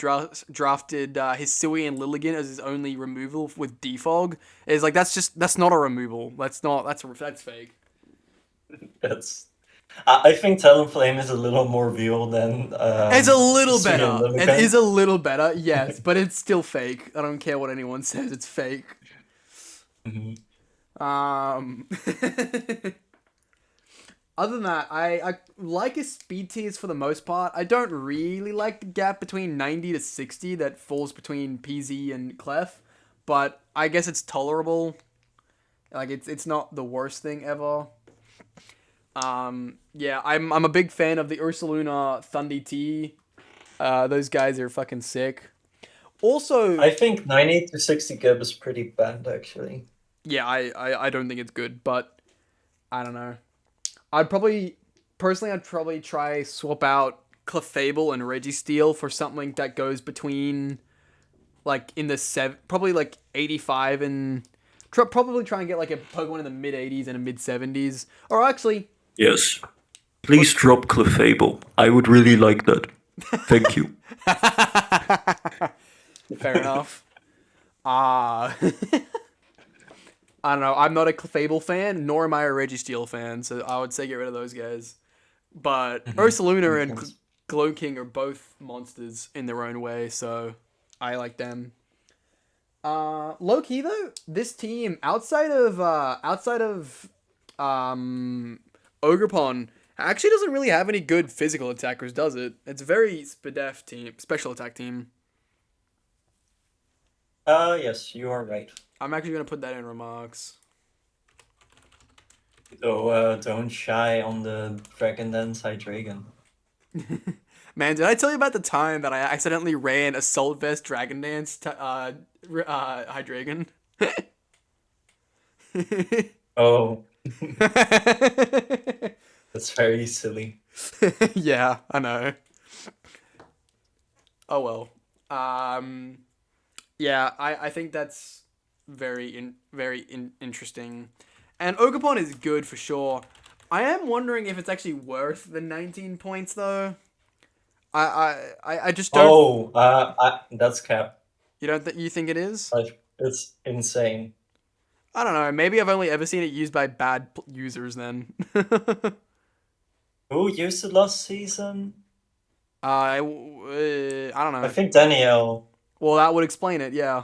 drafted his Hisui and Lilligant as his only removal with Defog. It's like that's not a removal. That's fake. That's. I think Talonflame is a little more real than It's a little Sui and better. It is Lilligant. a little better, yes, but it's still fake. I don't care what anyone says. It's fake. Mhm. Um. Other than that, I like his speed tiers for the most part. I don't really like the gap between 90 to 60 that falls between PZ and Clef, but I guess it's tolerable. Like it's not the worst thing ever. Yeah, I'm a big fan of the Ursaluna Thundy T. Those guys are fucking sick. Also, I think 90 to 60 gib is pretty bad, actually. yeah, I don't think it's good, but I don't know. I'd probably try swap out Clefable and Registeel for something that goes between like in the probably like 85 and probably try and get like a Pokemon in the mid 80s and a mid 70s. Or actually, Yes. what? Please drop Clefable. I would really like that. Thank you. Fair enough. I don't know. I'm not a Clefable fan, nor am I a Registeel fan, so I would say get rid of those guys. But Ursaluna and Makes sense. Glowking are both monsters in their own way, so I like them. Low key though, this team outside of Ogrepon actually doesn't really have any good physical attackers, does it? It's a very special attack team. Yes, you are right. I'm actually gonna put that in remarks. So don't shy on the Dragon Dance Hydreigon. Man, did I tell you about the time that I accidentally ran Assault Vest Dragon Dance Hydreigon? Oh, that's very silly. Yeah, I know. Oh well. Yeah, I think that's very interesting, and Ogerpon is good for sure. I am wondering if it's actually worth the 19 points though. I just don't. That's cap. You don't you think it is? Like, it's insane. I don't know. Maybe I've only ever seen it used by bad users then. Who used it last season? I don't I know. think Danielle. Well, that would explain it. Yeah.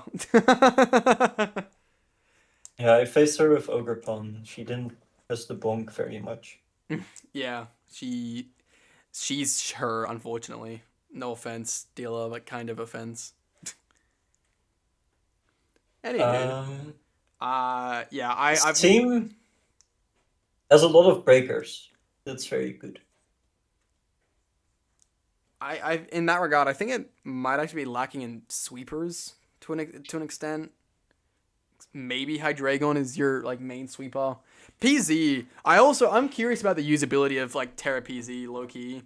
Yeah, I faced her with Ogrepon. She didn't press the bonk very much. Yeah. She's her. Unfortunately, no offense, dealer, but kind of offense. Anywho, yeah, I've Team has a lot of breakers. That's very good. I in that regard, I think it might actually be lacking in sweepers to an extent. Maybe Hydreigon is your like main sweeper. PZ. I'm curious about the usability of like Terra PZ low key.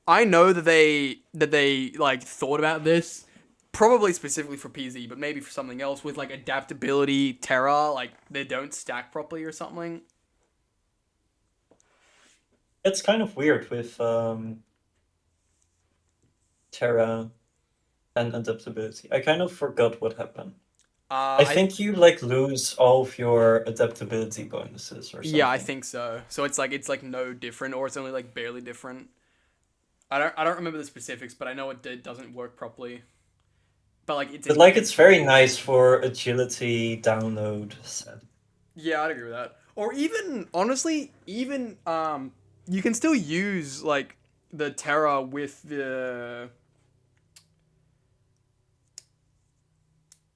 I know that they like thought about this probably specifically for PZ, but maybe for something else with like adaptability Terra, like they don't stack properly or something. It's kind of weird with Terra and adaptability. I kind of forgot what happened. I think you like lose all of your adaptability bonuses or something. Yeah, I think so. So it's like no different, or it's only like barely different. I don't remember the specifics, but I know it doesn't work properly. But like it's very nice for agility download set. Yeah, I'd agree with that. Or even honestly, even you can still use like the Terra with the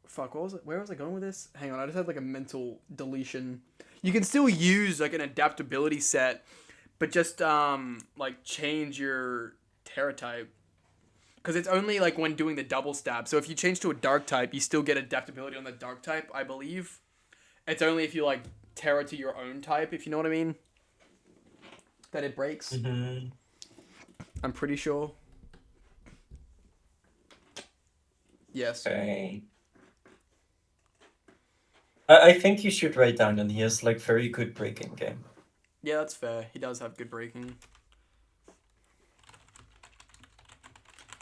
fuck. What was it? Where was I going with this? Hang on, I just had like a mental deletion. You can still use like an adaptability set, but just like change your Terra type. Because it's only like when doing the double stab. So if you change to a dark type, you still get adaptability on the dark type, I believe. It's only if you like Terra to your own type, if you know what I mean, that it breaks. Mm-hmm. I'm pretty sure. Yes. Okay. I think you should write down that he has like very good breaking game. Yeah, that's fair. He does have good breaking.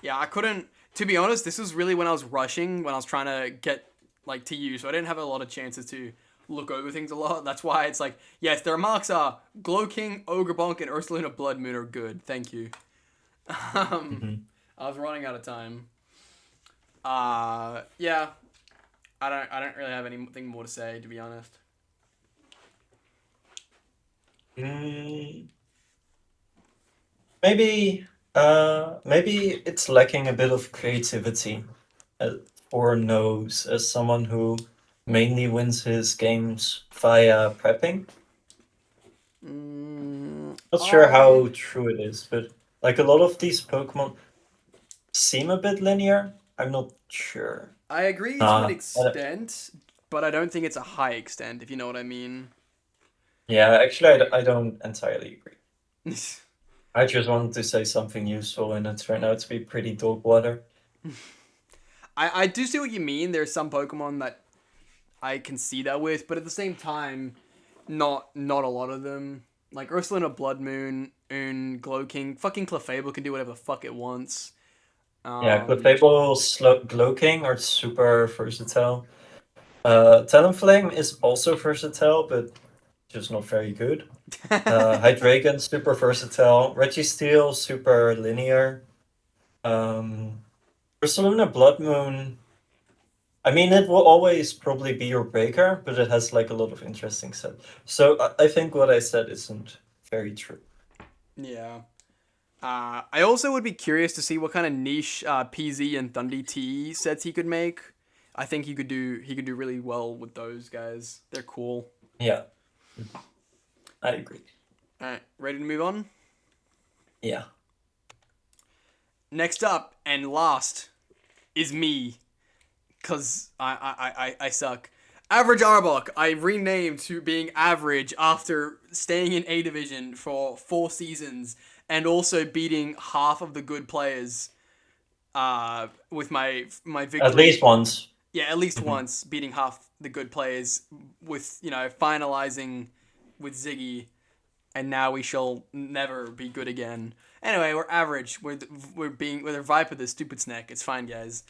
Yeah, I couldn't... To be honest, this was really when I was rushing, when I was trying to get, like, to you, so I didn't have a lot of chances to look over things a lot. That's why it's like, yes, the remarks are, Glow King, Ogre Bonk, and Ursaluna Blood Moon are good. Thank you. I was running out of time. Yeah. I don't really have anything more to say, to be honest. Maybe it's lacking a bit of creativity for Nose as someone who mainly wins his games via prepping. Not sure how true it is, but like a lot of these Pokemon seem a bit linear. I'm not sure. I agree to an extent, but I don't think it's a high extent, if you know what I mean. Yeah, actually, I don't entirely agree. I just wanted to say something useful, and it turned out to be pretty dog water. I do see what you mean. There's some Pokemon that I can see that with, but at the same time, not a lot of them. Like Ursaluna Blood Moon, Glow King, fucking Clefable can do whatever the fuck it wants. Yeah, Clefable, Glow King are super versatile. Talonflame is also versatile, but just not very good. Hydreigon, super versatile. Registeel, super linear. Ursaluna Blood Moon, I mean, it will always probably be your breaker, but it has like a lot of interesting stuff. So I think what I said isn't very true. Yeah. I also would be curious to see what kind of niche PZ and Thundy T sets he could make. I think he could do really well with those guys. They're cool. Yeah. I agree. Alright, ready to move on? Yeah. Next up and last is me. Cause I suck. Average Arbok, I renamed to being average after staying in A Division for 4 seasons and also beating half of the good players with my victory. At least once. Yeah, at least once, beating half the good players with, finalizing with Ziggy, and now we shall never be good again. Anyway, we're average. We're the Viper, the stupid snack. It's fine, guys.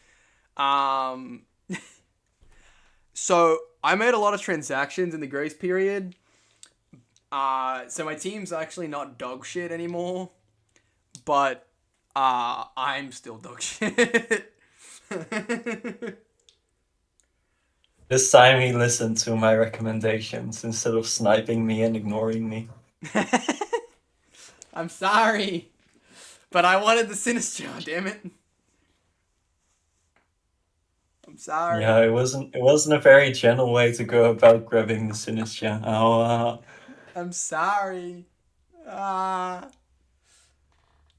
So I made a lot of transactions in the grace period. So my team's actually not dog shit anymore, but I'm still dog shit. This time he listened to my recommendations instead of sniping me and ignoring me. I'm sorry, but I wanted the Sinistcha, damn it. I'm sorry. Yeah, it wasn't a very gentle way to go about grabbing the Sinistcha. I'm sorry.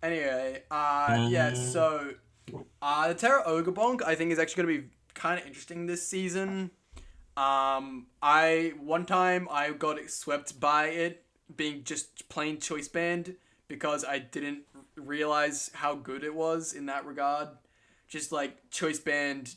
Anyway, yeah, so the Terra Ogre Bonk I think is actually gonna be kind of interesting this season. One time I got swept by it being just plain choice band because I didn't realize how good it was in that regard. Just like choice band,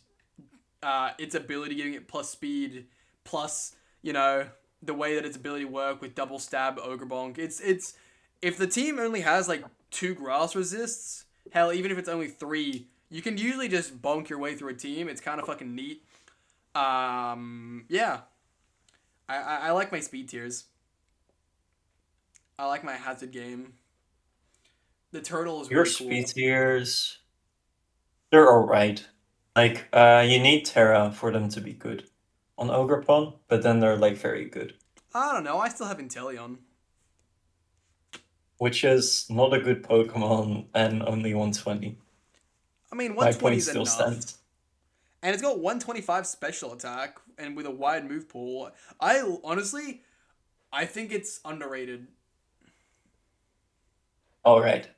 its ability giving it plus speed, plus the way that its ability work with double stab Ogre Bonk. It's if the team only has like 2 grass resists, hell, even if it's only 3, you can usually just bonk your way through a team. It's kind of fucking neat. Yeah. I like my speed tiers. I like my hazard game. The turtle is Your really cool. speed tiers, they're alright. Like, you need Terra for them to be good on Ogrepon, but then they're like very good. I don't know. I still have Inteleon. Which is not a good Pokemon and only 120. I mean, My 120 point is still enough. stands. And it's got 125 special attack and with a wide move pool. I think it's underrated. Alright.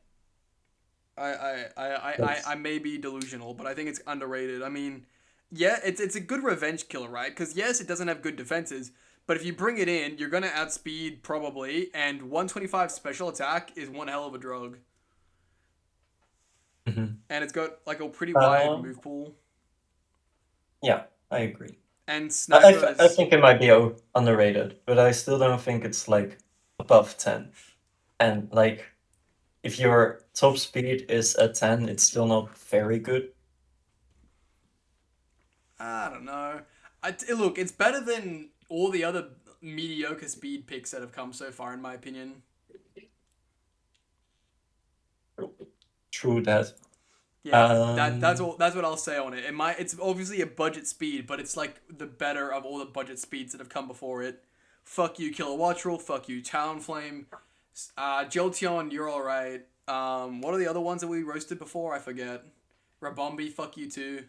I may be delusional, but I think it's underrated. I mean, yeah, it's a good revenge killer, right? Because yes, it doesn't have good defenses, but if you bring it in, you're gonna outspeed probably, and 125 special attack is one hell of a drug, Mhm. and it's got like a pretty wide Um, move pool, yeah, I agree. and I snipers. think it might be underrated, but I still don't think it's like above 10. And like, if your top speed is at 10, it's still not very good. I don't know. Look, it's better than all the other mediocre speed picks that have come so far, in my opinion. True that. Yeah, that's Um, all. That's what I'll say on it. It's obviously a budget speed, but it's like the better of all the budget speeds that have come before it. Fuck you, Kilowattrel. Fuck you, Talonflame. Jolteon, you're all right. What are the other ones that we roasted before? I forget. Rabombi, fuck you too.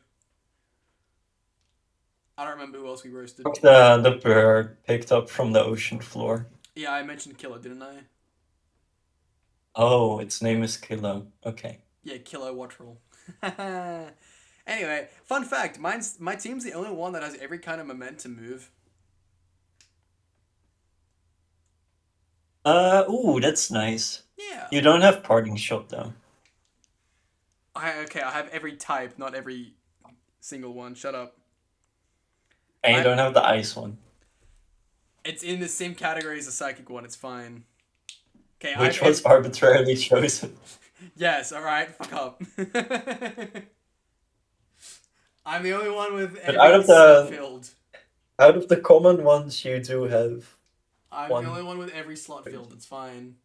I don't remember who else we roasted. the bird picked up from the ocean floor. Yeah, I mentioned Killer, didn't I? Oh, its name is Kilo. Okay. Yeah, Kilowattrel. Anyway, fun fact: my team's the only one that has every kind of momentum move. Ooh, that's nice. Yeah. You don't have parting shot though. I have every type, not every single one. Shut up. And you I don't have the ice one. It's in the same category as the psychic one. It's fine. Okay, Which was arbitrarily chosen. yes. All right. Fuck up. I'm the only one with But every slot filled. out of the common ones, you do have I'm one. the only one with every slot filled. It's fine.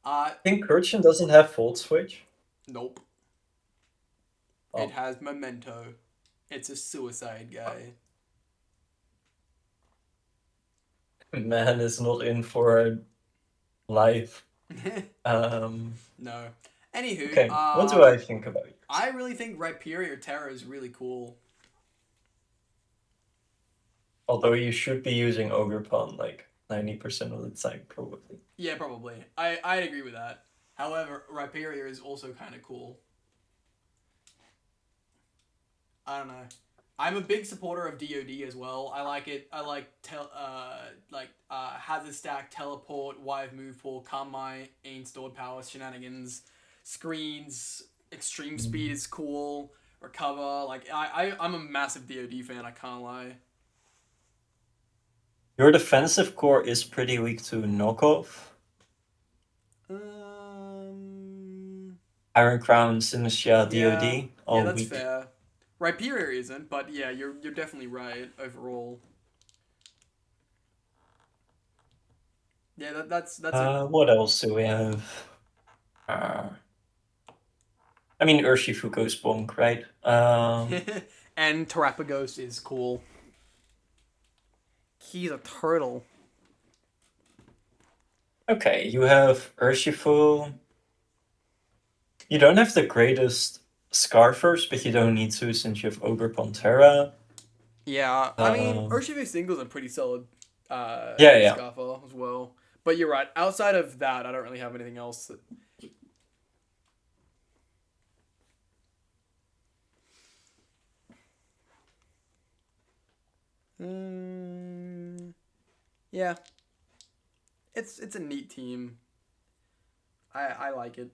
I think Urchin doesn't have Volt Switch. Nope. Oh. It has Memento. It's a suicide guy. Man is not in for life. No. Anywho, Okay, what do I think about it? I really think Rhyperior Terra is really cool. Although you should be using Ogerpon like 90% of the time, probably. Yeah, probably. I'd agree with that. However, Rhyperior is also kind of cool. I don't know. I'm a big supporter of DoD as well. I like it. I like Hazard Stack, Teleport, Wide Move Pool, Calm My, Ain Stored Power, Shenanigans, Screens, Extreme Speed is cool, Recover. Like I'm a massive DoD fan, I can't lie. Your defensive core is pretty weak to knockoff. Iron Crown, Synestia, DoD, all yeah, that's weak. fair. Rhyperior isn't, but yeah, you're definitely right overall. Yeah, that's What else do we have? I mean, Urshifu goes bonk, right? and Terapagos is cool. He's a turtle. Okay, you have Urshifu. You don't have the greatest Scarfers, but you don't need to since you have Ogre Pantera. Yeah, I mean, Urshifu singles are pretty solid. Yeah. Scarfer as well. But you're right. Outside of that, I don't really have anything else. Yeah, it's a neat team. I like it.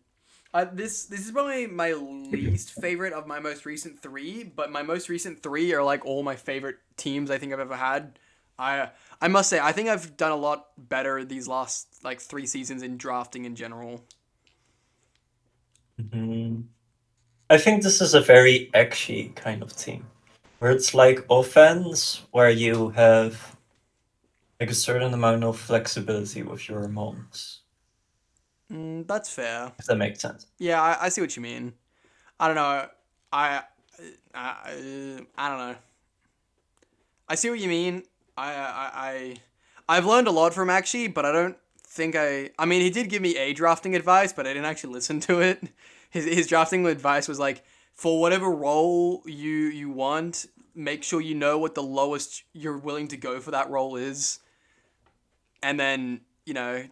This is probably my least favorite of my most recent three, but my most recent three are like all my favorite teams I think I've ever had. I must say I think I've done a lot better these last like 3 seasons in drafting in general. I think this is a very acty kind of team, where it's like offense, where you have like a certain amount of flexibility with your mons. That's fair. If that makes sense. Yeah, I see what you mean. I don't know. I don't know. I see what you mean. I've learned a lot from Akshi, but I don't think I mean, he did give me a drafting advice, but I didn't actually listen to it. His drafting advice was like, for whatever role you want, make sure you know what the lowest you're willing to go for that role is. And then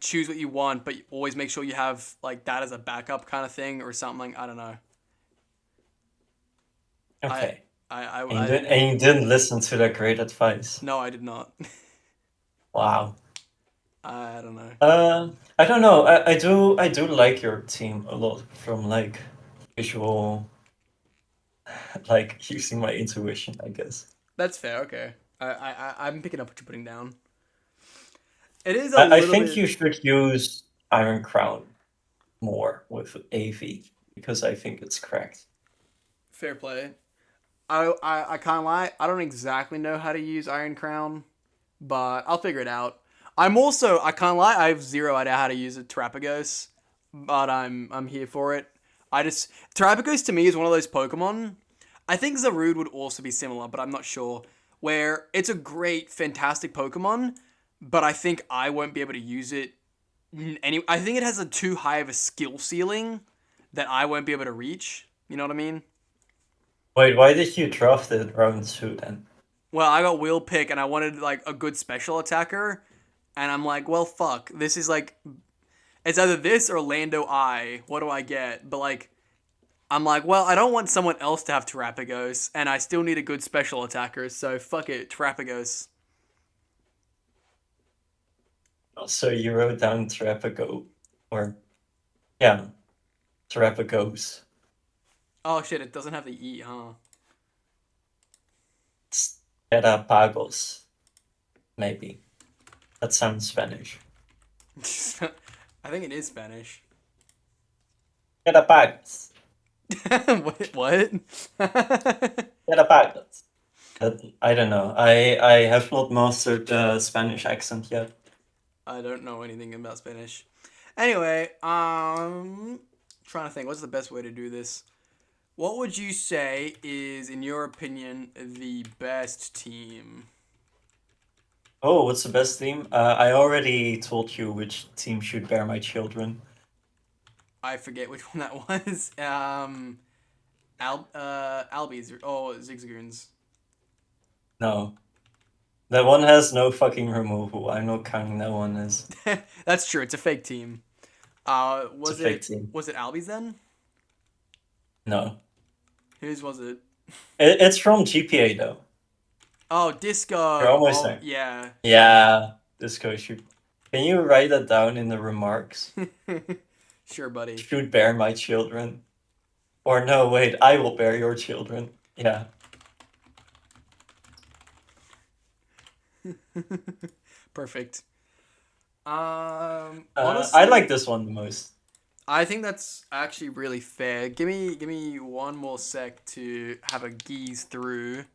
choose what you want, but always make sure you have like that as a backup kind of thing or something. I don't know. Okay. I And you didn't listen to that great advice. No, I did not. Wow. I don't know. I don't know. I do like your team a lot from like visual, like using my intuition, I guess. That's fair. Okay. I'm picking up what you're putting down. It is I think you should use Iron Crown more with AV because I think it's cracked. Fair play. I can't lie. I don't exactly know how to use Iron Crown, but I'll figure it out. I can't lie. I have zero idea how to use a Terapagos, but I'm here for it. Terapagos to me is one of those Pokemon. I think Zarude would also be similar, but I'm not sure. Where it's a great, fantastic Pokemon, but I think I won't be able to use it. I think it has a too high of a skill ceiling that I won't be able to reach. You know what I mean? Wait, why did you draft it round 2 then? Well, I got Wheel Pick and I wanted like a good special attacker, and I'm like, well, fuck. This is like, it's either this or Lando I. What do I get? But like, I'm like, well, I don't want someone else to have Terapagos, and I still need a good special attacker, so fuck it, Terapagos. So you wrote down Terrapago, or yeah, Terrapagos. Oh shit, it doesn't have the E, huh? Terrapagos, maybe. That sounds Spanish. I think it is Spanish. Terrapagos. What? Terrapagos. I don't know. I have not mastered the Spanish accent yet. I don't know anything about Spanish. Anyway, trying to think, what's the best way to do this? What would you say is, in your opinion, the best team? Oh, what's the best team? I already told you which team should bear my children. I forget which one that was. Albies or Zigzagoons. No. That one has no fucking removal. I'm not counting that one as. That's true. It's a fake team. Was It's a fake team. Was it Albies then? No. Whose was it? It's from GPA though. Oh, Disco. You're almost there. Yeah. Yeah, Disco should. Can you write that down in the remarks? Sure, buddy. Should bear my children. Or no, wait, I will bear your children. Yeah. Perfect. I Honestly, like this one the most. I think that's actually really fair. Give me one more sec to have a geese through.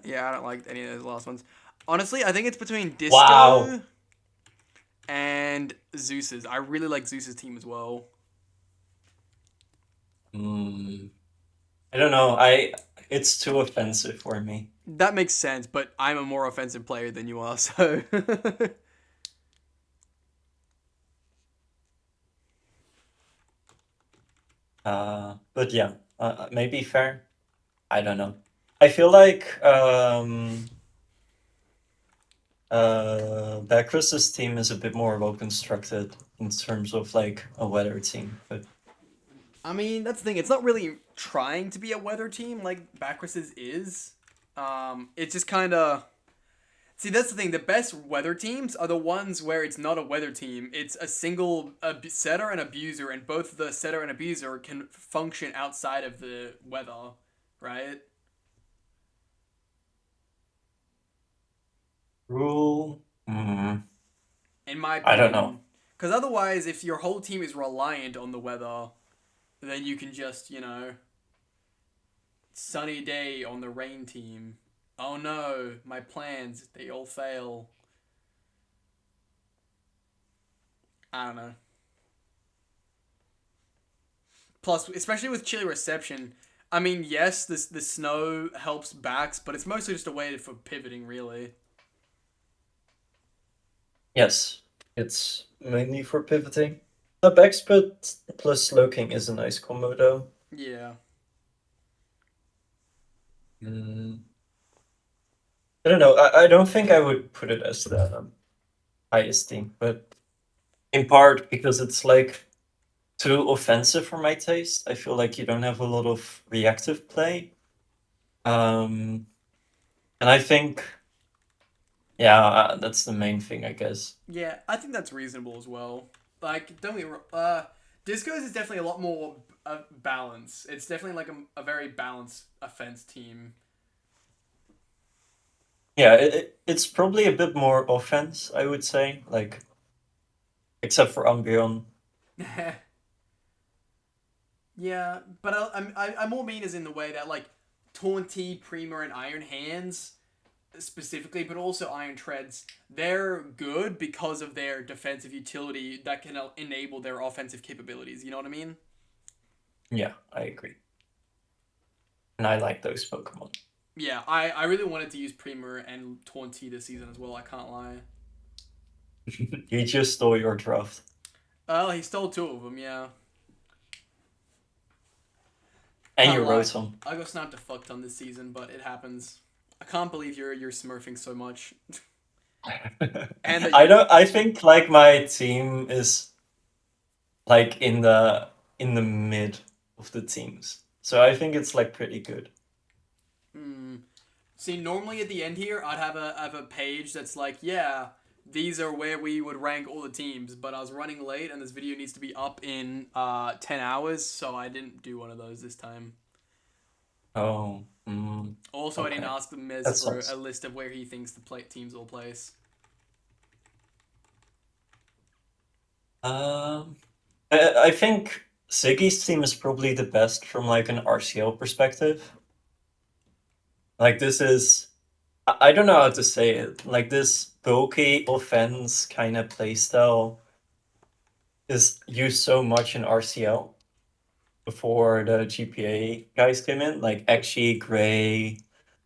Yeah, I don't like any of those last ones. Honestly, I think it's between Disco Wow. and Zeus's. I really like Zeus's team as well. I don't know. It's too offensive for me. That makes sense, but I'm a more offensive player than you are, so. But yeah, maybe fair. I don't know. I feel like Backrus's team is a bit more well constructed in terms of like a weather team, but I mean, that's the thing. It's not really trying to be a weather team like Backrus's is. It's just kind of. See, that's the thing. The best weather teams are the ones where it's not a weather team. It's a single setter and abuser, and both the setter and abuser can function outside of the weather, right? rule. In my opinion. I don't know. Because otherwise, if your whole team is reliant on the weather, then you can just, sunny day on the rain team. Oh no, my plans, they all fail. I don't know. Plus, especially with chilly reception, I mean, yes, the snow helps backs, but it's mostly just a way for pivoting, really. Yes, it's mainly for pivoting. The backsplit plus Slowking is a nice combo though. Yeah. Mm. I don't know. I don't think I would put it as the highest team, but in part because it's like too offensive for my taste. I feel like you don't have a lot of reactive play. Um, and I think, yeah, that's the main thing, I guess. Yeah, I think that's reasonable as well. Like, don't get me wrong. Discos is definitely a lot more balance. It's definitely like a very balanced offense team. Yeah, it's probably a bit more offense, I would say. Like, except for Umbreon. Yeah, but I more mean as in the way that like Taunty, Prima, and Iron Hands specifically, but also Iron Treads, they're good because of their defensive utility that can enable their offensive capabilities. You know what I mean? Yeah, I agree. And I like those Pokemon. Yeah, I really wanted to use Prima and Taunty this season as well. I can't lie. You just stole your draft. Oh, he stole two of them. Yeah, And can't your lie. Rotom. I got snapped a fuck ton this season, but it happens. I can't believe you're smurfing so much. And I think like my team is like in the mid of the teams. So I think it's like pretty good. Hmm. See, normally at the end here, I'd have a page that's like, yeah, these are where we would rank all the teams. But I was running late, and this video needs to be up in 10 hours, so I didn't do one of those this time. Oh, Also, I didn't okay. ask the Miz That for sucks. a list of where he thinks the teams will place. Um, I think Ziggy's team is probably the best from like an RCL perspective. Like this is, I don't know how to say it. Like this bulky offense kind of playstyle is used so much in RCL before the GPA guys came in. Like Ekshi, Gray,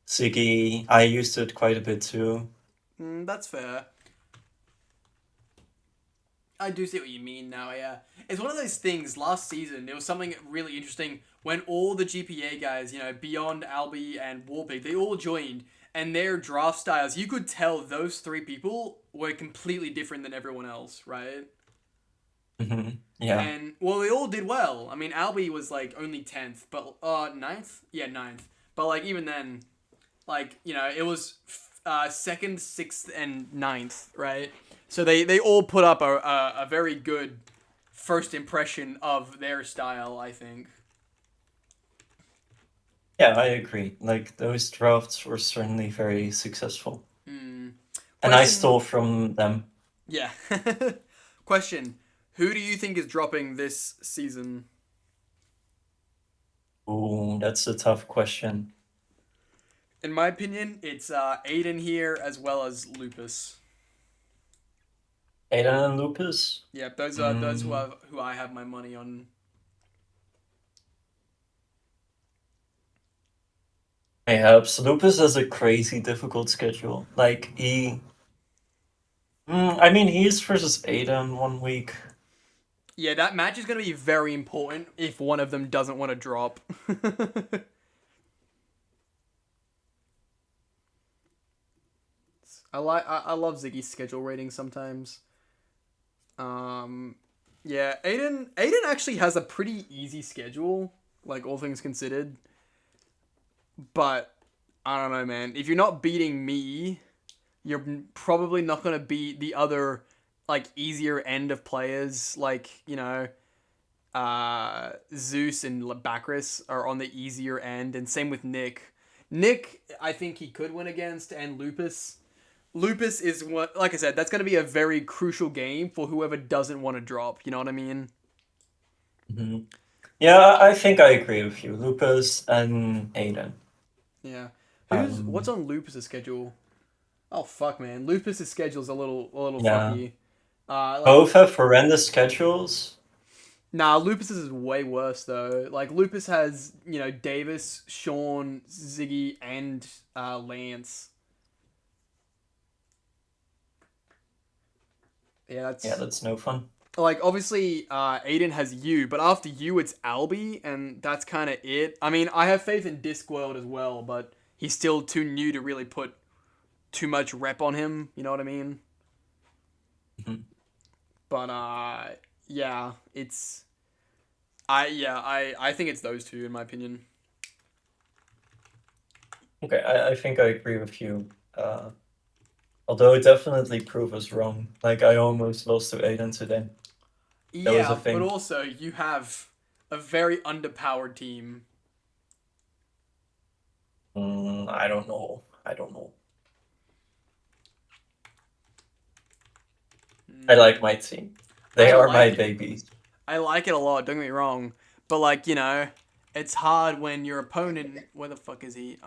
Ziggy. I used it quite a bit too. That's fair. I do see what you mean now, yeah. It's one of those things, last season, there was something really interesting when all the GPA guys, Beyond, Albi, and Warpig, they all joined, and their draft styles, you could tell those three people were completely different than everyone else, right? Yeah. And, well, they all did well. I mean, Albi was, like, only 10th, but, ninth? Yeah, ninth. But, like, even then, like, it was 2nd, 6th, and ninth, right? So they all put up a very good first impression of their style, I think. Yeah, I agree. Like those drafts were certainly very successful. Hmm. And I Question. stole from them. Yeah. Question. Who do you think is dropping this season? Ooh, that's a tough question. In my opinion, it's Aiden here as well as Lupus. Aiden and Lupus? Yeah, those are those Mm, who I have my money on. perhaps. Lupus has a crazy difficult schedule. Like I mean, he's versus Aiden one week. Yeah, that match is going to be very important if one of them doesn't want to drop. I love Ziggy's schedule rating sometimes. Um, yeah, Aiden actually has a pretty easy schedule, like all things considered. But I don't know, man. If you're not beating me, you're probably not gonna beat the other like easier end of players. Like Zeus and Bacchus are on the easier end, and same with Nick. Nick, I think he could win against, and Lupus. Lupus is what, like I said, that's going to be a very crucial game for whoever doesn't want to drop. You know what I mean? Mhm. Yeah, I think I agree with you. Lupus and Aiden. Yeah. What's Um, on Lupus's schedule? Oh fuck, man. Lupus's schedule's a little yeah. fucky. Like Both have horrendous schedules. nah, Lupus's is way worse though. Like Lupus has Davis, Sean, Ziggy, and Lance. Yeah, that's no fun. like obviously Aiden has you, but after you it's Albie, and that's kind of it. I mean, I have faith in Discworld as well, but he's still too new to really put too much rep on him. You know what I mean? Mhm. But yeah, it's I think it's those two in my opinion. Okay, I think I agree with you. Although it definitely proved us wrong. Like, I almost lost to Aiden today. That was Yeah, a thing. but also you have a very underpowered team. I don't know. I don't know. I like my team. They I are my like it. babies. I like it a lot, don't get me wrong. But like, you know, it's hard when your opponent where the fuck is he?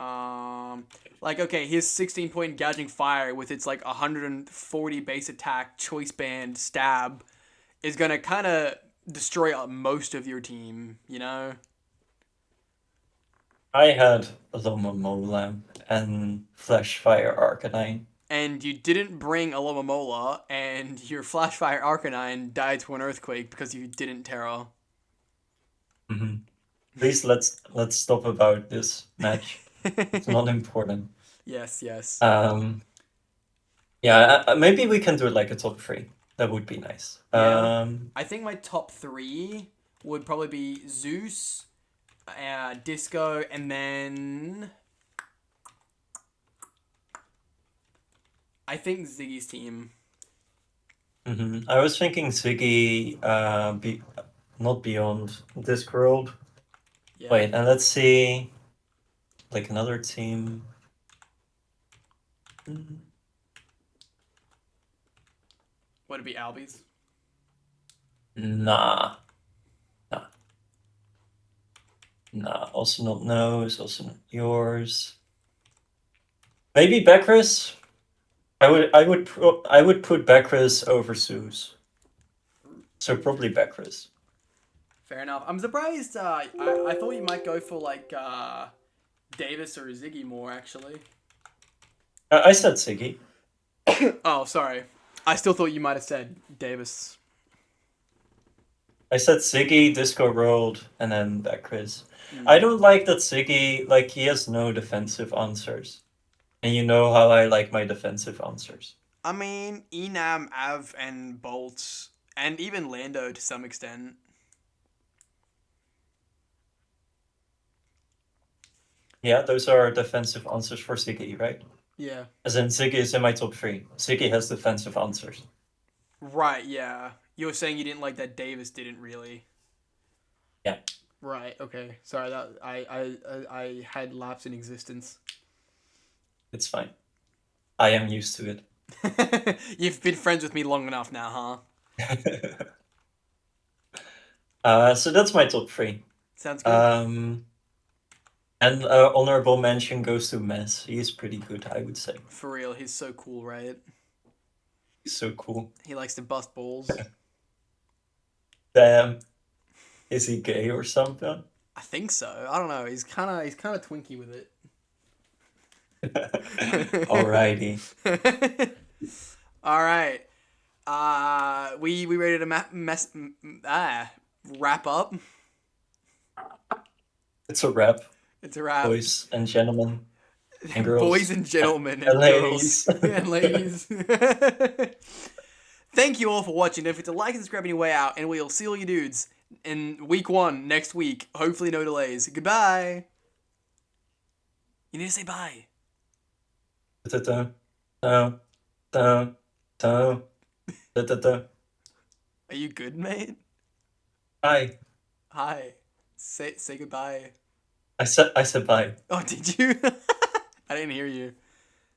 Like okay, his 16-point gouging fire with its like 140 base attack, choice band, stab is gonna kinda destroy most of your team, you know? I had Alomomola and Flashfire Arcanine. And you didn't bring a Alomomola, and your Flashfire Arcanine died to an earthquake because you didn't Terra. Please let's stop about this match. It's not important. Yes, yes. Yeah, maybe we can do it like a top 3. That would be nice. Yeah. I think my top 3 would probably be Zeus, Disco, and then I think Ziggy's team. I was thinking Ziggy, not beyond Discworld. Yeah. Wait, and let's see, like another team. Would it be Albie's? Nah. Also not Nose, also not yours. Maybe Beckris. I would put Beckris over Zeus. So probably Beckris. Fair enough. I'm surprised. I thought you might go for like Davis or Ziggy more actually. I said Ziggy. Oh, sorry. I still thought you might have said Davis. I said Ziggy, Discoworld, and then Beckris. I don't like that Ziggy, like, he has no defensive answers. And you know how I like my defensive answers. I mean, Enam, Av, and Bolt, and even Lando to some extent. Yeah, those are defensive answers for Ziggy, right? Yeah. As in, Ziggy is in my top 3. Ziggy has defensive answers. Right, yeah. You were saying you didn't like that Davis didn't really. Yeah. Right, okay. Sorry, that I had lapse in existence. It's fine. I am used to it. You've been friends with me long enough now, huh? So that's my top 3. Sounds good. And honorable mention goes to Mess. He is pretty good, I would say. For real, he's so cool, right? He's so cool. He likes to bust balls. Damn. Is he gay or something? I think so. I don't know. He's kind of twinky with it. Alrighty. All right. We ready to wrap up? It's a wrap, It's a wrap. boys and gentlemen and girls. Boys and gentlemen and, And girls. ladies. And ladies. Thank you all for watching. Don't forget to like and subscribe on your way out, and we'll see all you dudes in week 1 next week. Hopefully no delays. Goodbye. You need to say bye. Da-da-da. Da, da, da, da-da-da. Are you good, mate? Hi. Hi. Say goodbye. I said bye. Oh, did you? I didn't hear you.